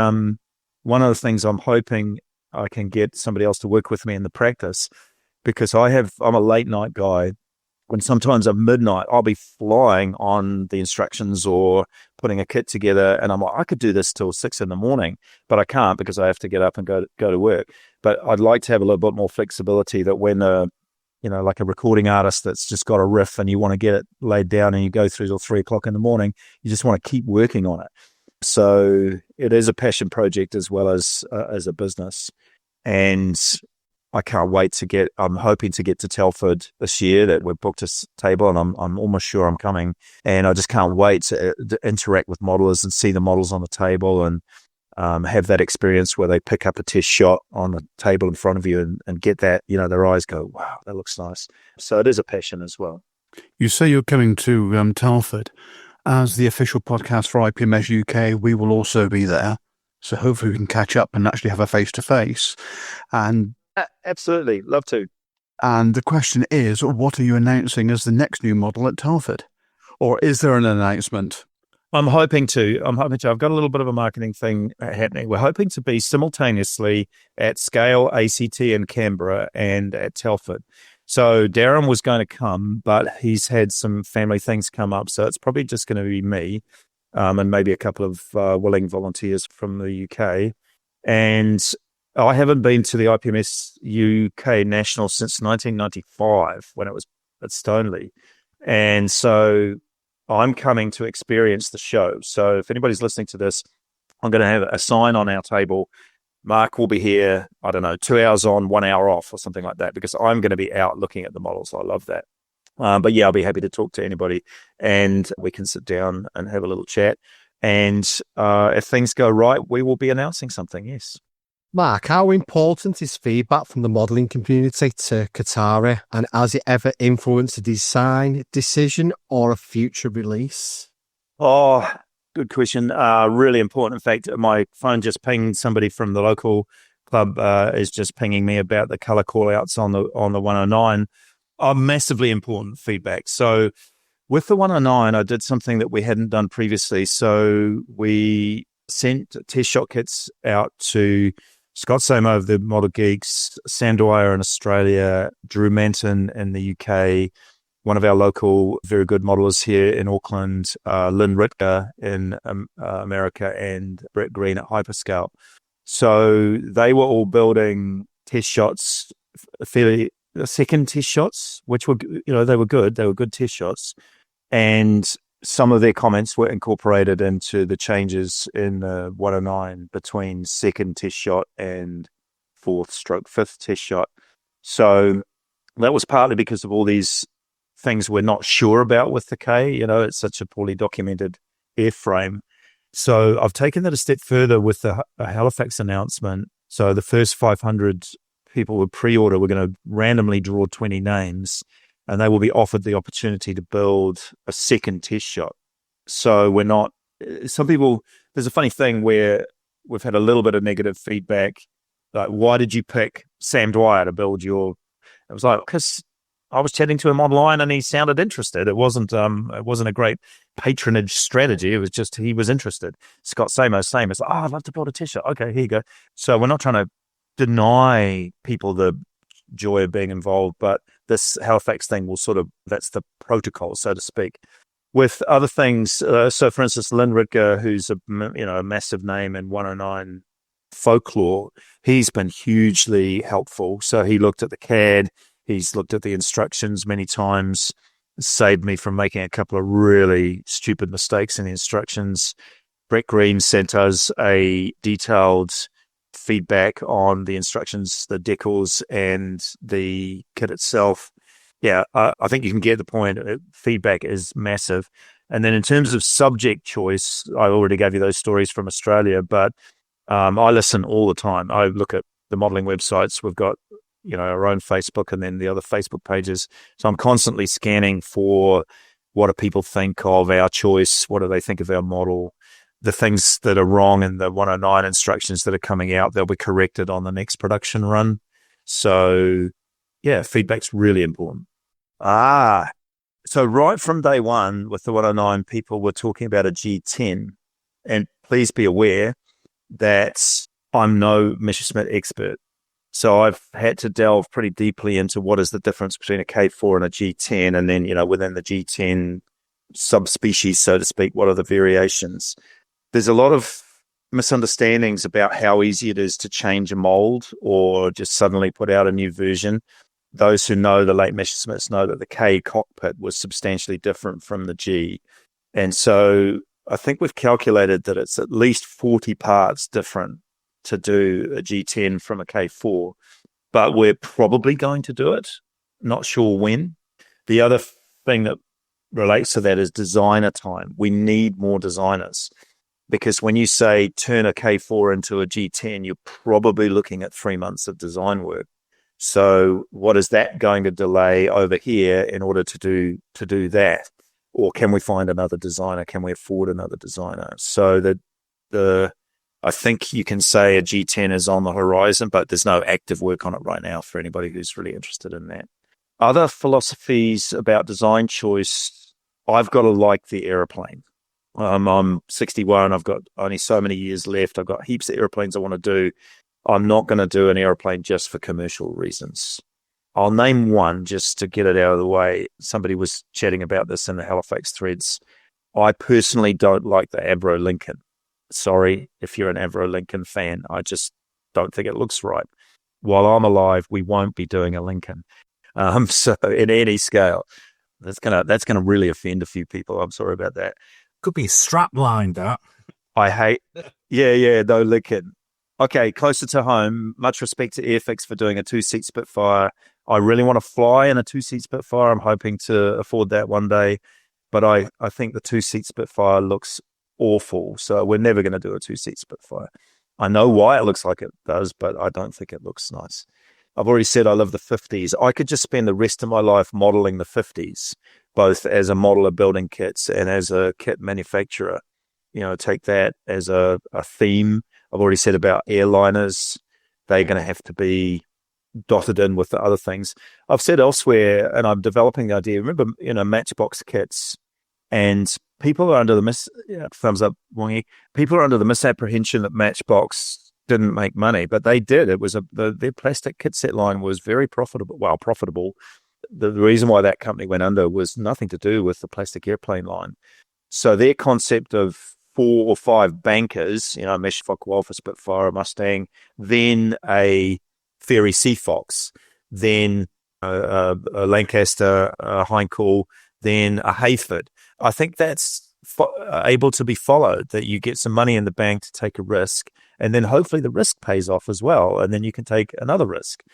one of the things I'm hoping I can get somebody else to work with me in the practice, because I'm a late night guy. When sometimes at midnight, I'll be flying on the instructions or putting a kit together, and I'm like, I could do this till 6 a.m, but I can't because I have to get up and go to work. But I'd like to have a little bit more flexibility that when like a recording artist that's just got a riff and you want to get it laid down and you go through till 3 o'clock in the morning, you just want to keep working on it. So it is a passion project as well as a business, and I can't wait I'm hoping to get to Telford this year, that we've booked a table, and I'm almost sure I'm coming. And I just can't wait to interact with modelers and see the models on the table and have that experience where they pick up a test shot on the table in front of you and get that, their eyes go, wow, that looks nice. So it is a passion as well. You say you're coming to Telford. As the official podcast for IPMS UK, we will also be there. So hopefully we can catch up and actually have a face-to-face. And absolutely, love to. And the question is, what are you announcing as the next new model at Telford? Or is there an announcement? I'm hoping to. I've got a little bit of a marketing thing happening. We're hoping to be simultaneously at Scale, ACT in Canberra, and at Telford. So Darren was going to come, but he's had some family things come up. So it's probably just going to be me and maybe a couple of willing volunteers from the UK. And I haven't been to the IPMS UK National since 1995 when it was at Stoneleigh. And so I'm coming to experience the show. So if anybody's listening to this, I'm going to have a sign on our table. Mark will be here, 2 hours on, 1 hour off or something like that, because I'm going to be out looking at the models. I love that. But yeah, I'll be happy to talk to anybody and we can sit down and have a little chat. And if things go right, we will be announcing something, yes. Mark, how important is feedback from the modelling community to Kōtare, and has it ever influenced a design decision or a future release? Oh, good question. Really important. In fact, my phone just pinged somebody from the local club is just pinging me about the colour call-outs on the 109. Massively important feedback. So with the 109, I did something that we hadn't done previously. So we sent test shot kits out to Scott Samo of the Model Geeks, Sam Dwyer in Australia, Drew Manton in the UK, one of our local very good modelers here in Auckland, Lynn Ritka in America, and Brett Green at Hyperscale. So they were all building test shots, second test shots, which were, they were good. They were good test shots. And some of their comments were incorporated into the changes in the 109 between second test shot and fifth test shot. So that was partly because of all these things we're not sure about with the K. It's such a poorly documented airframe. So I've taken that a step further with the Halifax announcement. So the first 500 people with pre-order, we're going to randomly draw 20 names, and they will be offered the opportunity to build a second test shot. So we're not, some people, there's a funny thing where we've had a little bit of negative feedback. Like, why did you pick Sam Dwyer to build your, it was like, because I was chatting to him online and he sounded interested. It wasn't a great patronage strategy. It was just, he was interested. Scott Samo, same. It's like, I'd love to build a test shot. Okay, here you go. So we're not trying to deny people the joy of being involved, but this Halifax thing will that's the protocol, so to speak. With other things, so for instance, Lynn Ritka, who's a massive name in 109 folklore, he's been hugely helpful. So he looked at the CAD, he's looked at the instructions many times, saved me from making a couple of really stupid mistakes in the instructions. Brett Green sent us a detailed feedback on the instructions, the decals, and the kit itself. Yeah, I think you can get the point. Feedback is massive. And then in terms of subject choice, I already gave you those stories from Australia, but I listen all the time. I look at the modeling websites. We've got, our own Facebook and then the other Facebook pages. So I'm constantly scanning for what do people think of our choice? What do they think of our model? The things that are wrong in the 109 instructions that are coming out, they'll be corrected on the next production run. So, yeah, feedback's really important. So right from day one with the 109, people were talking about a G10. And please be aware that I'm no Messerschmitt expert. So I've had to delve pretty deeply into what is the difference between a K4 and a G10. And then, within the G10 subspecies, so to speak, what are the variations? There's a lot of misunderstandings about how easy it is to change a mold or just suddenly put out a new version. Those who know the late Messerschmitts know that the K cockpit was substantially different from the G. And so I think we've calculated that it's at least 40 parts different to do a G10 from a K4, but we're probably going to do it. Not sure when. The other thing that relates to that is designer time. We need more designers. Because when you say turn a K4 into a G10, you're probably looking at 3 months of design work. So what is that going to delay over here in order to do that? Or can we find another designer? Can we afford another designer? So I think you can say a G10 is on the horizon, but there's no active work on it right now for anybody who's really interested in that. Other philosophies about design choice, I've got to like the airplane. I'm 61. I've got only so many years left. I've got heaps of airplanes I want to do. I'm not going to do an airplane just for commercial reasons. I'll name one just to get it out of the way. Somebody was chatting about this in the Halifax threads. I personally don't like the Avro Lincoln. Sorry if you're an Avro Lincoln fan. I just don't think it looks right. While I'm alive, we won't be doing a Lincoln. So in any scale, that's gonna really offend a few people. I'm sorry about that. Could be strapline, that. I hate. Yeah, no Lincoln. Okay, closer to home, much respect to Airfix for doing a two-seat Spitfire. I really want to fly in a two-seat Spitfire. I'm hoping to afford that one day. But I think the two-seat Spitfire looks awful. So we're never going to do a two-seat Spitfire. I know why it looks like it does, but I don't think it looks nice. I've already said I love the 50s. I could just spend the rest of my life modeling the 50s, both as a modeler building kits and as a kit manufacturer. Take that as a theme. I've already said about airliners. They're going to have to be dotted in with the other things. I've said elsewhere, and I'm developing the idea. Remember, Matchbox kits, and people are under the thumbs up, Wongi. People are under the misapprehension that Matchbox didn't make money, but they did. It was their plastic kit set line was very profitable. Well, profitable. The reason why that company went under was nothing to do with the plastic airplane line. So their concept of 4 or 5 bankers, a Mesh Focke-Wulf, Spitfire, a Mustang, then a Fairey Seafox, then a Lancaster, a Heinkel, then a Hayford. I think that's able to be followed, that you get some money in the bank to take a risk, and then hopefully the risk pays off as well, and then you can take another risk.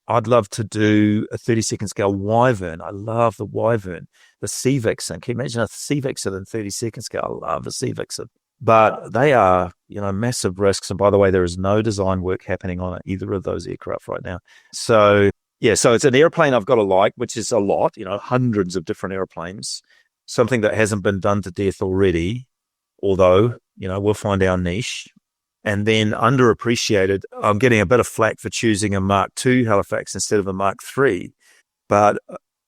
I'd love to do a 32nd scale Wyvern. I love the Wyvern, the Sea Vixen. Can you imagine a Sea Vixen in 32nd scale? I love a Sea Vixen. But they are, massive risks. And by the way, there is no design work happening on either of those aircraft right now. So, so it's an airplane I've got to like, which is a lot, hundreds of different airplanes, something that hasn't been done to death already, although, we'll find our niche. And then underappreciated, I'm getting a bit of flack for choosing a Mark II Halifax instead of a Mark III. But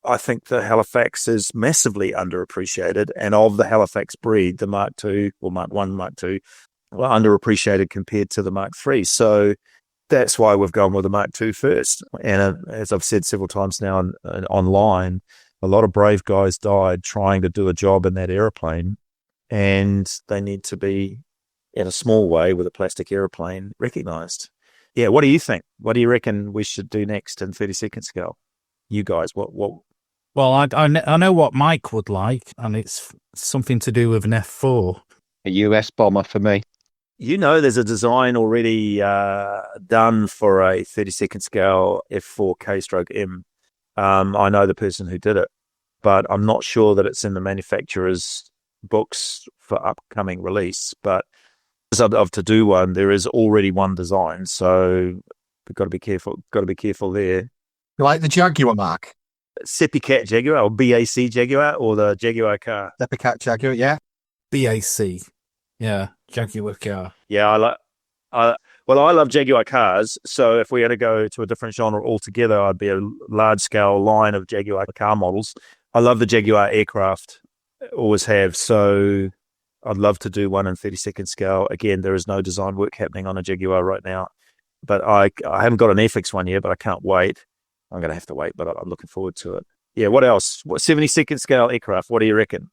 I think the Halifax is massively underappreciated. And of the Halifax breed, the Mark II, or Mark I, Mark II, were underappreciated compared to the Mark III. So that's why we've gone with the Mark II first. And as I've said several times now online, a lot of brave guys died trying to do a job in that aeroplane. And they need to be, in a small way, with a plastic aeroplane, recognised. Yeah, what do you think? What do you reckon we should do next in 32nd scale? You guys, what? Well, I know what Mike would like, and it's something to do with an F4. A US bomber for me. There's a design already done for a 32nd scale F4K/M. I know the person who did it, but I'm not sure that it's in the manufacturer's books for upcoming release. But of to do one, there is already one design, so we've got to be careful. Got to be careful there. You like the Jaguar, Mark? Seppicat Jaguar or BAC Jaguar or the Jaguar car? Seppicat Jaguar, yeah. BAC, yeah, Jaguar car. Yeah, I love Jaguar cars. So if we had to go to a different genre altogether, I'd be a large scale line of Jaguar car models. I love the Jaguar aircraft, always have. So I'd love to do one in 32nd scale. Again, there is no design work happening on a Jaguar right now, but I haven't got an Airfix one yet, but I can't wait. I'm going to have to wait, but I'm looking forward to it. Yeah, what else? 72nd scale aircraft, what do you reckon?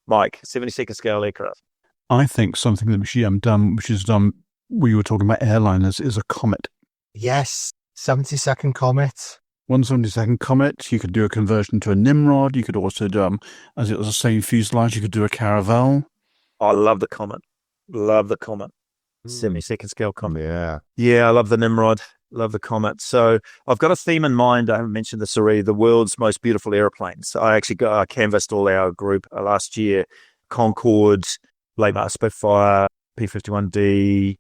Mike, 72nd scale aircraft. I think something that we have done, which is done, we were talking about airliners, is a Comet. Yes, 72nd Comet. 172nd Comet, you could do a conversion to a Nimrod. You could also do, as it was the same fuselage, you could do a Caravel. I love the Comet. Love the Comet. 72nd scale Comet. Yeah. Yeah, I love the Nimrod. Love the Comet. So I've got a theme in mind. I haven't mentioned this already. The world's most beautiful airplanes. I actually canvassed all our group last year. Concorde, late Mark Spitfire, P-51D,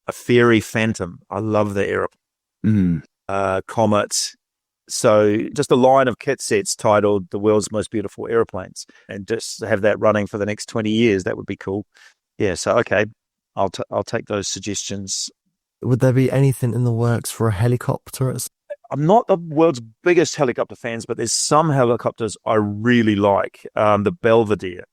a Fairey Phantom. I love the airplane. Comet. So just a line of kit sets titled The World's Most Beautiful Airplanes, and just have that running for the next 20 years. That would be cool. Yeah. So, okay. I'll take those suggestions. Would there be anything in the works for a helicopter? I'm not the world's biggest helicopter fans, but there's some helicopters I really like. The Belvedere,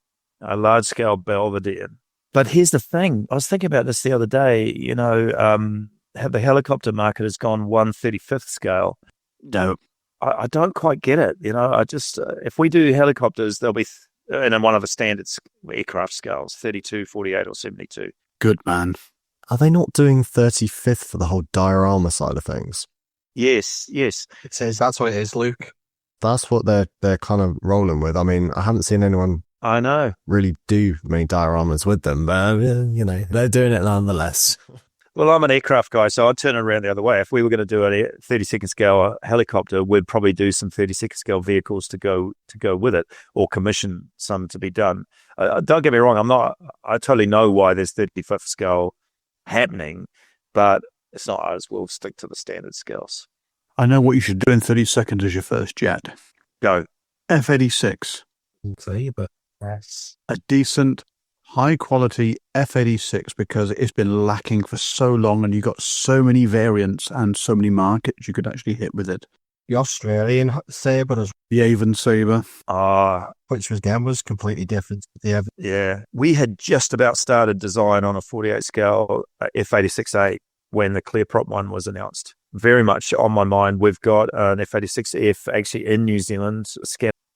a large-scale Belvedere. But here's the thing. I was thinking about this the other day. How the helicopter market has gone 1/35th scale. No, I don't quite get it. I just, if we do helicopters, they'll be in one of the standard aircraft scales, 32, 48, or 72. Good man. Are they not doing 35th for the whole diorama side of things? Yes. It says that's what it is, Luke. That's what they're kind of rolling with. I mean, I haven't seen anyone I know really do many dioramas with them, but they're doing it nonetheless. Well, I'm an aircraft guy, so I'd turn it around the other way. If we were going to do a 32nd scale helicopter, we'd probably do some 32nd scale vehicles to go with it, or commission some to be done. Don't get me wrong, I totally know why there's 35th scale happening, but it's not ours. We'll stick to the standard scales. I know what you should do in 32nd as your first jet. Go. F-86. See, but yes. A decent, high-quality F-86, because it's been lacking for so long and you've got so many variants and so many markets you could actually hit with it. The Australian Sabre, the Avon Sabre. Which was completely different. Yeah. We had just about started design on a 48 scale F-86A when the clear prop one was announced. Very much on my mind. We've got an F-86F actually in New Zealand.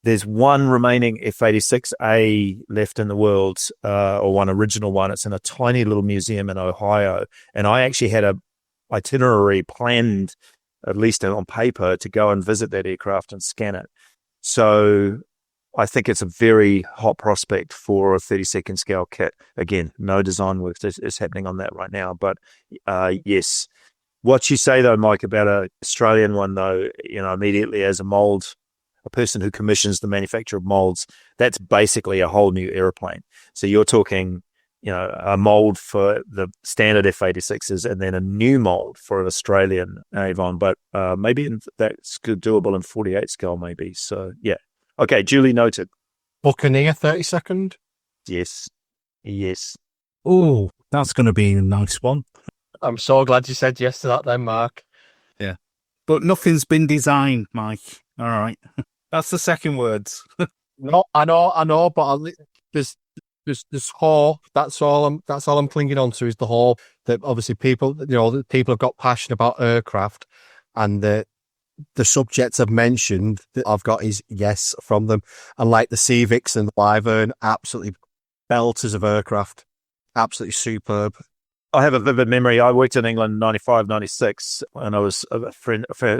There's one remaining F-86A left in the world, or one original one. It's in a tiny little museum in Ohio. And I actually had a itinerary planned, at least on paper, to go and visit that aircraft and scan it. So I think it's a very hot prospect for a 32nd scale kit. Again, no design work is happening on that right now. But yes. What you say, though, Mike, about an Australian one, though, immediately as a person who commissions the manufacture of molds, that's basically a whole new airplane. So you're talking, a mold for the standard F-86s and then a new mold for an Australian Avon. But maybe that's doable in 48 scale, maybe. So, yeah. Okay, duly noted. Buccaneer 32nd? Yes. Oh, that's going to be a nice one. I'm so glad you said yes to that then, Mark. Yeah. But nothing's been designed, Mike. All right. That's the second words. No, I know, but there's whore. That's all I'm clinging on to is the whore. That obviously people have got passion about aircraft, and the subjects I've mentioned that I've got is yes from them. And like the Civics and the Wyvern, absolutely belters of aircraft. Absolutely superb. I have a vivid memory. I worked in England 95, 96, and I was a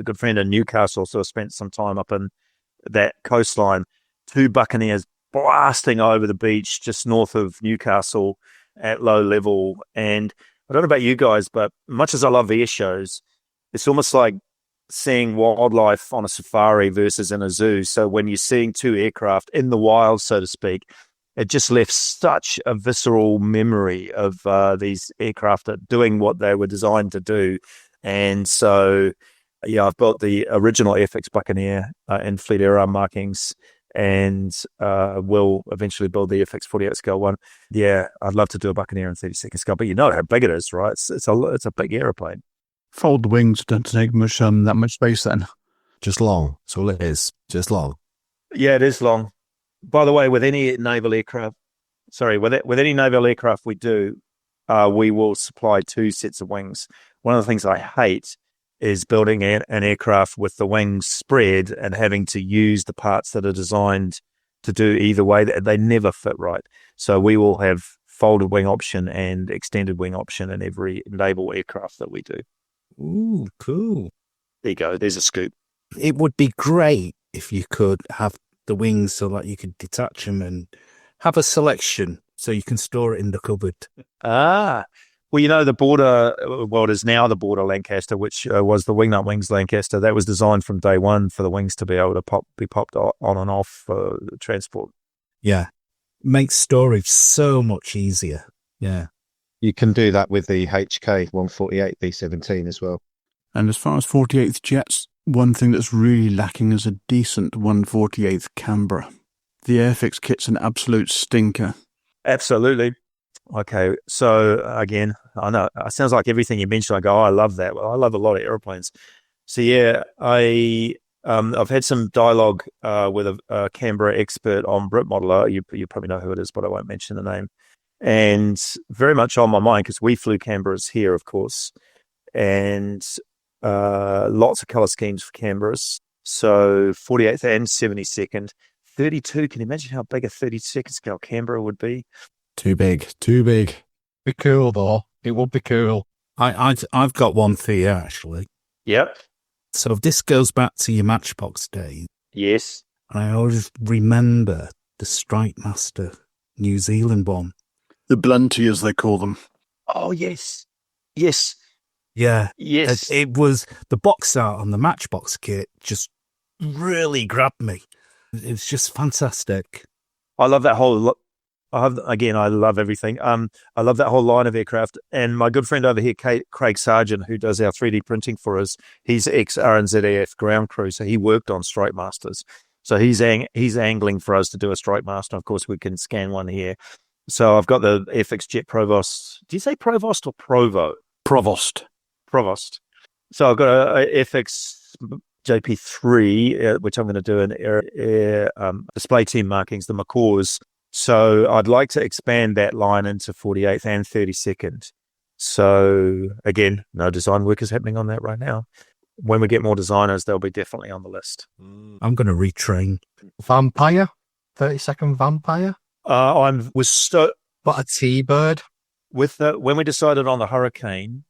good friend in Newcastle, so I spent some time up in that coastline. 2 Buccaneers blasting over the beach just north of Newcastle at low level. And I don't know about you guys, but much as I love air shows, it's almost like seeing wildlife on a safari versus in a zoo. So when you're seeing 2 aircraft in the wild, so to speak, it just left such a visceral memory of these aircraft doing what they were designed to do. And so, yeah, I've built the original FX Buccaneer in Fleet Era markings, and will eventually build the FX 48 scale one. Yeah, I'd love to do a Buccaneer in 32nd scale, but you know how big it is, right? It's a big aeroplane. Fold the wings, don't take that much space then. Just long. That's all it is. Just long. Yeah, it is long. By the way, with any naval aircraft we do, we will supply 2 sets of wings. One of the things I hate is building an aircraft with the wings spread and having to use the parts that are designed to do either way. They never fit right. So we will have folded wing option and extended wing option in every naval aircraft that we do. Ooh, cool. There you go. There's a scoop. It would be great if you could have the wings so that you could detach them and have a selection so you can store it in the cupboard. Well, the Border, it is now the Border Lancaster, which was the Wingnut Wings Lancaster. That was designed from day one for the wings to be able to be popped on and off for transport. Yeah. Makes storage so much easier. Yeah. You can do that with the HK 148 B-17 as well. And as far as 48th jets, one thing that's really lacking is a decent 148th Canberra. The Airfix kit's an absolute stinker. Absolutely. Okay, so again, I know it sounds like everything you mentioned, I go, I love that. Well, I love a lot of airplanes. So yeah, I've had some dialogue with a Canberra expert on Brit Modeler. You probably know who it is, but I won't mention the name. And very much on my mind because we flew Canberras here, of course, and lots of colour schemes for Canberras. So 48th and 72nd. 32, can you imagine how big a 32nd scale Canberra would be? Too big. Be cool though. It would be cool. I've got one for you actually. Yep. So this goes back to your Matchbox days. Yes. I always remember the Strike Master New Zealand one. The Blunty, as they call them. Oh, yes. Yes. Yeah. Yes. It was the box art on the Matchbox kit just really grabbed me. It was just fantastic. I love that whole I love everything. I love that whole line of aircraft. And my good friend over here, Craig Sargent, who does our 3D printing for us, he's ex-RNZAF ground crew, so he worked on Strike Masters. So he's angling for us to do a Strike Master. Of course, we can scan one here. So I've got the FX Jet Provost. Do you say Provost or Provo? Provost. So I've got a FX JP3, which I'm going to do in air display team markings, the Macaws. So I'd like to expand that line into 48th and 32nd. So again, no design work is happening on that right now. When we get more designers, they'll be definitely on the list. I'm going to retrain. Vampire, 30-second vampire. But a T-bird. When we decided on the Hurricane,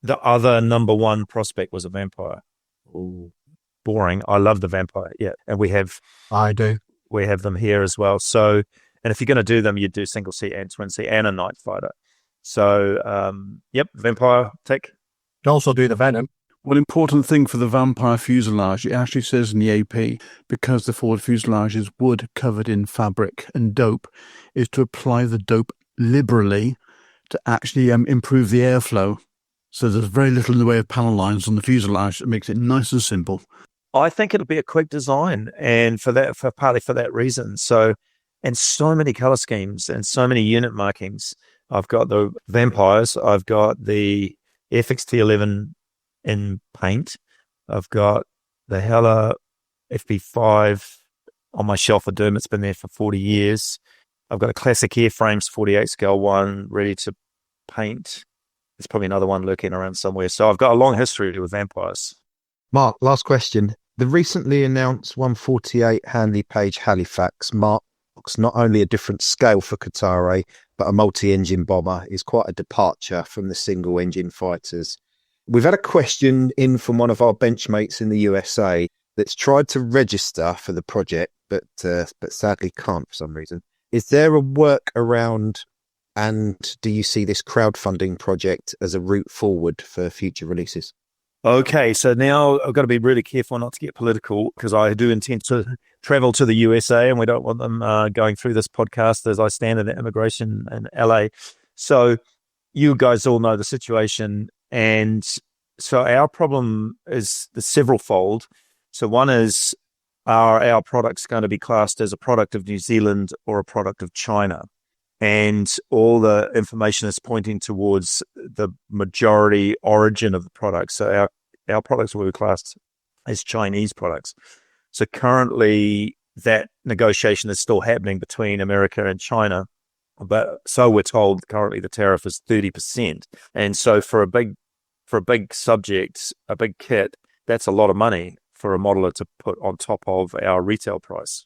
the other number one prospect was a vampire. Ooh, boring. I love the vampire. Yeah, and we have them here as well. So, and if you're going to do them, you do single seat and twin seat and a night fighter. So, vampire tick. You also do the Venom. One important thing for the Vampire fuselage, it actually says in the AP, because the forward fuselage is wood covered in fabric and dope, is to apply the dope liberally to actually improve the airflow. So there's very little in the way of panel lines on the fuselage that makes it nice and simple. I think it'll be a quick design, and partly for that reason. So, and so many color schemes and so many unit markings. I've got the Vampires. I've got the FX T11 in paint. I've got the Hella FP5 on my shelf of Doom. It's been there for 40 years. I've got a classic airframes 48 scale one ready to paint. There's probably another one lurking around somewhere. So I've got a long history with Vampires. Mark, last question. The recently announced 148 Handley Page Halifax marks not only a different scale for Kōtare, but a multi-engine bomber is quite a departure from the single-engine fighters. We've had a question in from one of our benchmates in the USA that's tried to register for the project, but sadly can't for some reason. Is there a workaround, and do you see this crowdfunding project as a route forward for future releases? Okay, so now I've got to be really careful not to get political, because I do intend to travel to the USA and we don't want them going through this podcast as I stand in immigration in LA. So you guys all know the situation. And so our problem is the several-fold. So one is, are our products going to be classed as a product of New Zealand or a product of China? And all the information is pointing towards the majority origin of the product. So our products will be classed as Chinese products. So currently that negotiation is still happening between America and China. But so we're told currently the tariff is 30%. And so for a big subject, a big kit, that's a lot of money for a modeler to put on top of our retail price.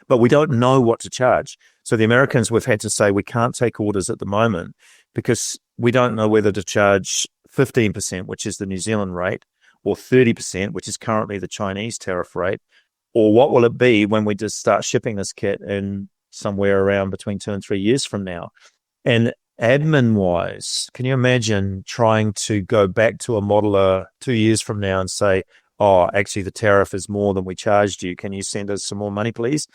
But we don't know what to charge. So the Americans, we've had to say we can't take orders at the moment because we don't know whether to charge 15%, which is the New Zealand rate, or 30%, which is currently the Chinese tariff rate, or what will it be when we just start shipping this kit in somewhere around between 2 and 3 years from now. And admin-wise, can you imagine trying to go back to a modeler 2 years from now and say, oh, actually the tariff is more than we charged you. Can you send us some more money, please?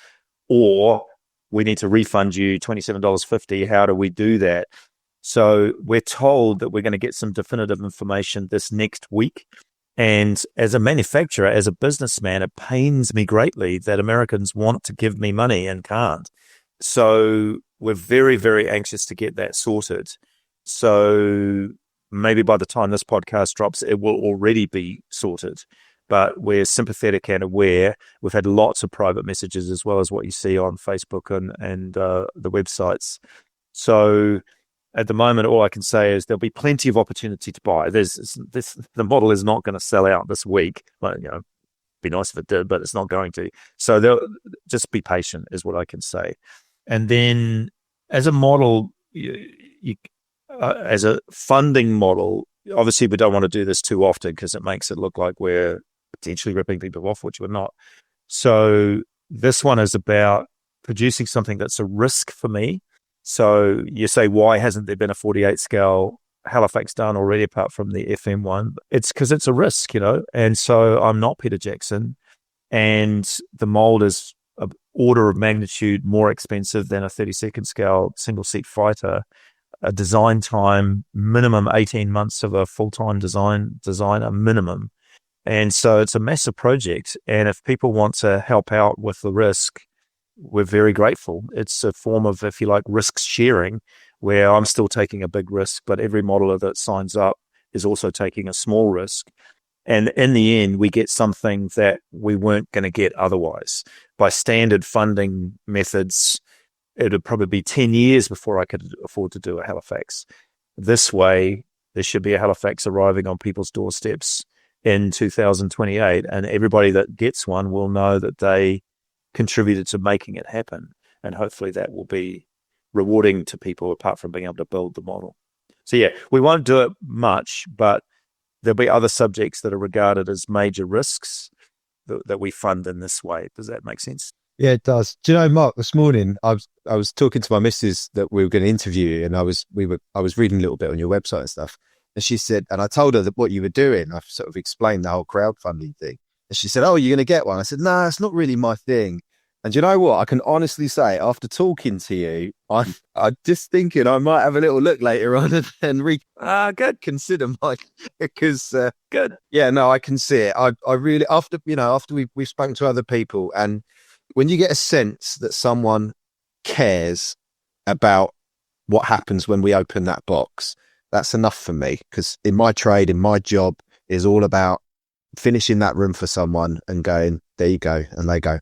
Or we need to refund you $27.50. How do we do that? So we're told that we're going to get some definitive information this next week. And as a manufacturer, as a businessman, it pains me greatly that Americans want to give me money and can't. So we're very, very anxious to get that sorted. So maybe by the time this podcast drops, it will already be sorted. But we're sympathetic and aware. We've had lots of private messages as well as what you see on Facebook and the websites. So at the moment, all I can say is there'll be plenty of opportunity to buy. The model is not going to sell out this week. Well, be nice if it did, but it's not going to. So they'll just be patient is what I can say. And then as a model, as a funding model, obviously we don't want to do this too often because it makes it look like we're potentially ripping people off, which we're not. So this one is about producing something that's a risk for me. So you say, why hasn't there been a 48 scale Halifax done already apart from the FM one? It's because it's a risk, and so I'm not Peter Jackson, and the mold is an order of magnitude more expensive than a 32nd scale single seat fighter. A design time, minimum 18 months of a full-time designer minimum. And so it's a massive project. And if people want to help out with the risk, we're very grateful. It's a form of, if you like, risk sharing, where I'm still taking a big risk, but every modeler that signs up is also taking a small risk. And in the end, we get something that we weren't going to get otherwise. By standard funding methods, it would probably be 10 years before I could afford to do a Halifax. This way, there should be a Halifax arriving on people's doorsteps in 2028, and everybody that gets one will know that they contributed to making it happen. And hopefully that will be rewarding to people apart from being able to build the model. So yeah, we won't do it much, but there'll be other subjects that are regarded as major risks that we fund in this way. Does that make sense? Yeah, it does. Do you know, Mark, this morning I was talking to my missus that we were going to interview, and I was reading a little bit on your website and stuff. And she said, and I told her that what you were doing, I sort of explained the whole crowdfunding thing. And she said, "Oh, you're going to get one?" I said, "No, it's not really my thing." And you know what? I can honestly say, after talking to you, I'm just thinking I might have a little look later on and good, consider my, because good. Yeah, no, I can see it. I really, after we've spoken to other people, and when you get a sense that someone cares about what happens when we open that box, that's enough for me. Because in my trade, in my job, is all about finishing that room for someone and going, there you go. And they go,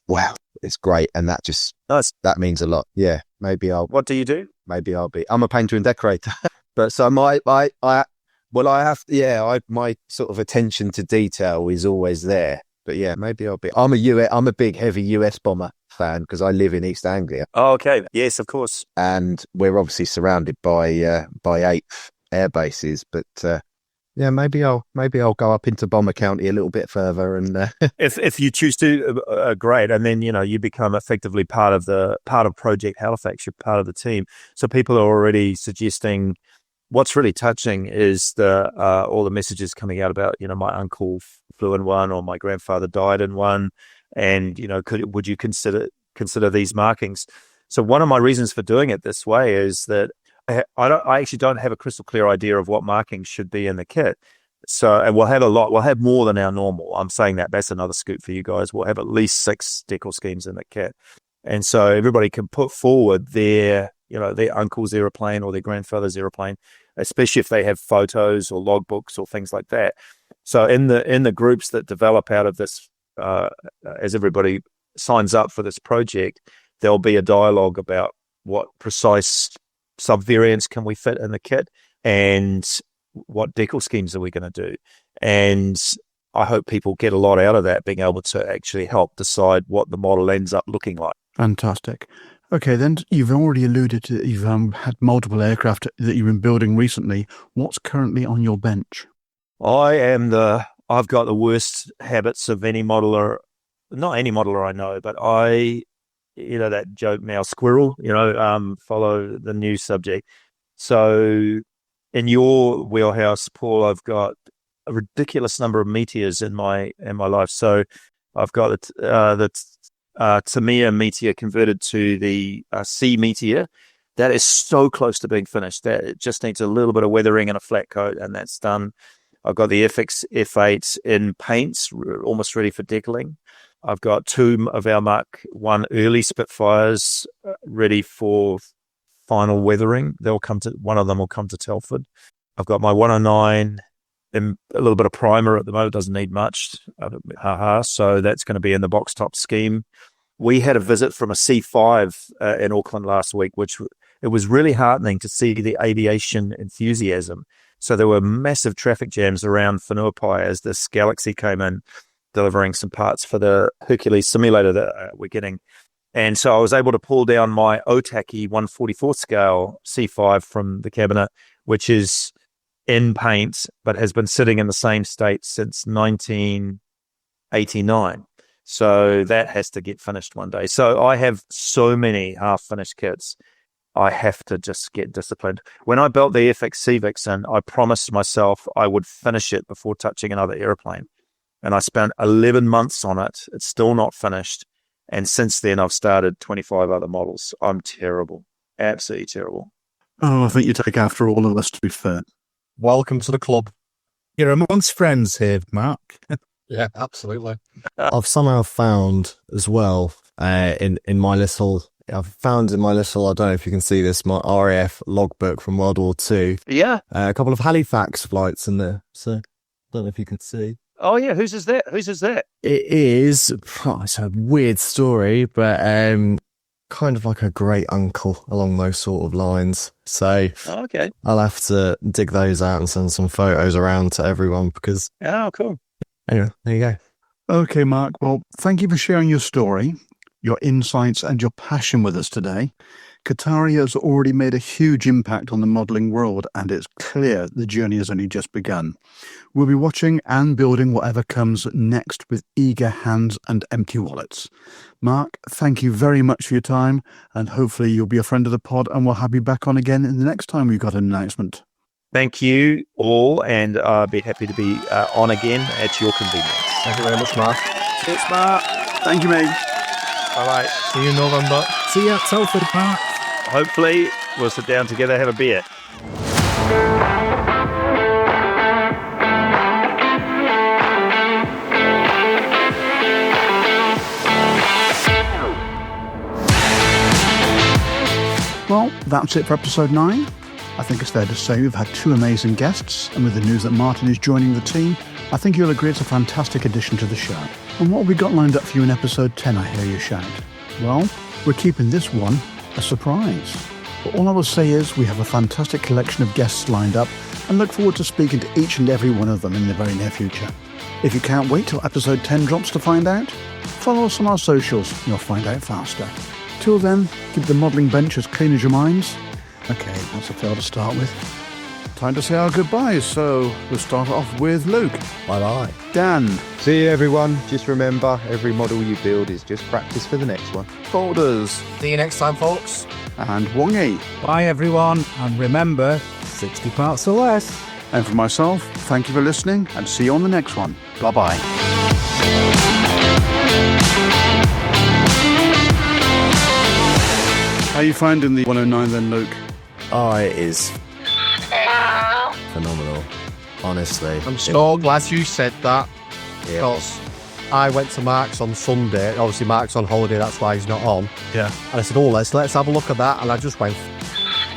wow, it's great. And that just, that means a lot. Yeah. What do you do? I'm a painter and decorator. But so my sort of attention to detail is always there. But yeah, maybe I'm a big heavy US bomber fan because I live in East Anglia. Oh, okay. Yes, of course. And we're obviously surrounded by 8th air bases, but yeah, maybe I'll go up into Bomber County a little bit further, and if you choose to, great. And then you become effectively part of Project Halifax. You're part of the team. So people are already suggesting. What's really touching is all the messages coming out about my uncle flew in one, or my grandfather died in one, and would you consider these markings? So one of my reasons for doing it this way is that I actually don't have a crystal clear idea of what markings should be in the kit. So, and we'll have more than our normal. I'm saying that's another scoop for you guys. We'll have at least 6 decal schemes in the kit. And so everybody can put forward their uncle's aeroplane or their grandfather's aeroplane, especially if they have photos or logbooks or things like that. So in the groups that develop out of this, as everybody signs up for this project, there'll be a dialogue about what precise subvariants can we fit in the kit and what decal schemes are we going to do. And I hope people get a lot out of that, being able to actually help decide what the model ends up looking like. Fantastic. Okay, then you've already alluded to you've had multiple aircraft that you've been building recently. What's currently on your bench? I've got the worst habits of any modeler, not any modeler I know, but that joke now, squirrel, follow the new subject. So in your wheelhouse, Paul, I've got a ridiculous number of meteors in my life. So I've got the Tamiya Meteor converted to the C Meteor. That is so close to being finished. That it just needs a little bit of weathering and a flat coat, and that's done. I've got the FX F8 in paints, almost ready for decaling. I've got 2 of our Mark 1 early Spitfires ready for final weathering. One of them will come to Telford. I've got my 109 in a little bit of primer at the moment. It doesn't need much. So that's going to be in the box top scheme. We had a visit from a C5 in Auckland last week, which it was really heartening to see the aviation enthusiasm. So there were massive traffic jams around Whenuapai as this Galaxy came in, delivering some parts for the Hercules simulator that we're getting. And so I was able to pull down my Otaki 144 scale C5 from the cabinet, which is in paint, but has been sitting in the same state since 1989. So that has to get finished one day. So I have so many half-finished kits. I have to just get disciplined. When I built the FX Sea Vixen, I promised myself I would finish it before touching another airplane. And I spent 11 months on it. It's still not finished. And since then, I've started 25 other models. I'm terrible. Absolutely terrible. Oh, I think you take after all of us, to be fair. Welcome to the club. You're amongst friends here, Mark. Yeah, absolutely. I've somehow found as well in my little, I don't know if you can see this, my RAF logbook from World War II. Yeah. A couple of Halifax flights in there. So I don't know if you can see. Oh, yeah. Whose is that? It is, it's a weird story, but kind of like a great uncle along those sort of lines. So Okay. I'll have to dig those out and send some photos around to everyone because, Oh, cool. anyway, there you go. Okay, Mark. Well, thank you for sharing your story, your insights, and your passion with us today. Kōtare has already made a huge impact on the modelling world, and it's clear the journey has only just begun. We'll be watching and building whatever comes next with eager hands and empty wallets. Mark, thank you very much for your time, and hopefully you'll be a friend of the pod, and we'll have you back on again in the next time we've got an announcement. Thank you all, and I'll be happy to be on again at your convenience. Thank you very much, Mark. Cheers, Mark. Thank you, mate. Bye-bye. See you in November. See you at Telford, Mark. Hopefully, we'll sit down together, have a beer. Well, that's it for episode 9. I think it's fair to say we've had 2 amazing guests, and with the news that Martin is joining the team, I think you'll agree it's a fantastic addition to the show. And what have we got lined up for you in episode 10, I hear you shout? Well, we're keeping this one a surprise. But all I will say is we have a fantastic collection of guests lined up and look forward to speaking to each and every one of them in the very near future. If you can't wait till episode 10 drops to find out, follow us on our socials and you'll find out faster. Till then, keep the modelling bench as clean as your minds. Okay, that's a fail to start with. Time to say our goodbyes, so we'll start off with Luke. Bye-bye. Dan. See you, everyone. Just remember, every model you build is just practice for the next one. Boulders. See you next time, folks. And Wongi. Bye, everyone. And remember, 60 parts or less. And for myself, thank you for listening and see you on the next one. Bye-bye. How are you finding the 109 then, Luke? Oh, it is phenomenal, honestly. I'm so glad you said that. Yeah. Because I went to Mark's on Sunday. Obviously, Mark's on holiday, that's why he's not on. Yeah. And I said, oh, let's have a look at that. And I just went,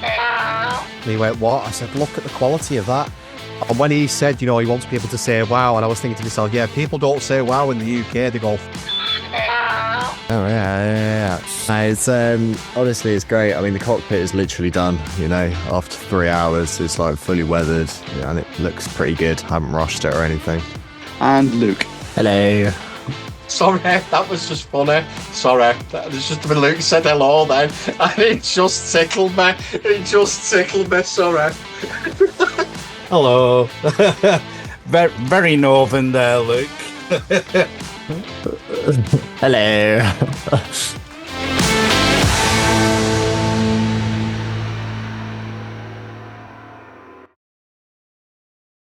and he went, what? I said, look at the quality of that. And when he said, you know, he wants people to say wow, and I was thinking to myself, yeah, people don't say wow in the UK, they go, Oh yeah. It's honestly, it's great. I mean, the cockpit is literally done. You know, after 3 hours, it's like fully weathered, and it looks pretty good. I haven't rushed it or anything. And Luke. Hello. sorry, that was just funny. Sorry, it's just when Luke said hello then, and it just tickled me. Sorry. Hello. Very northern there, Luke. Hello.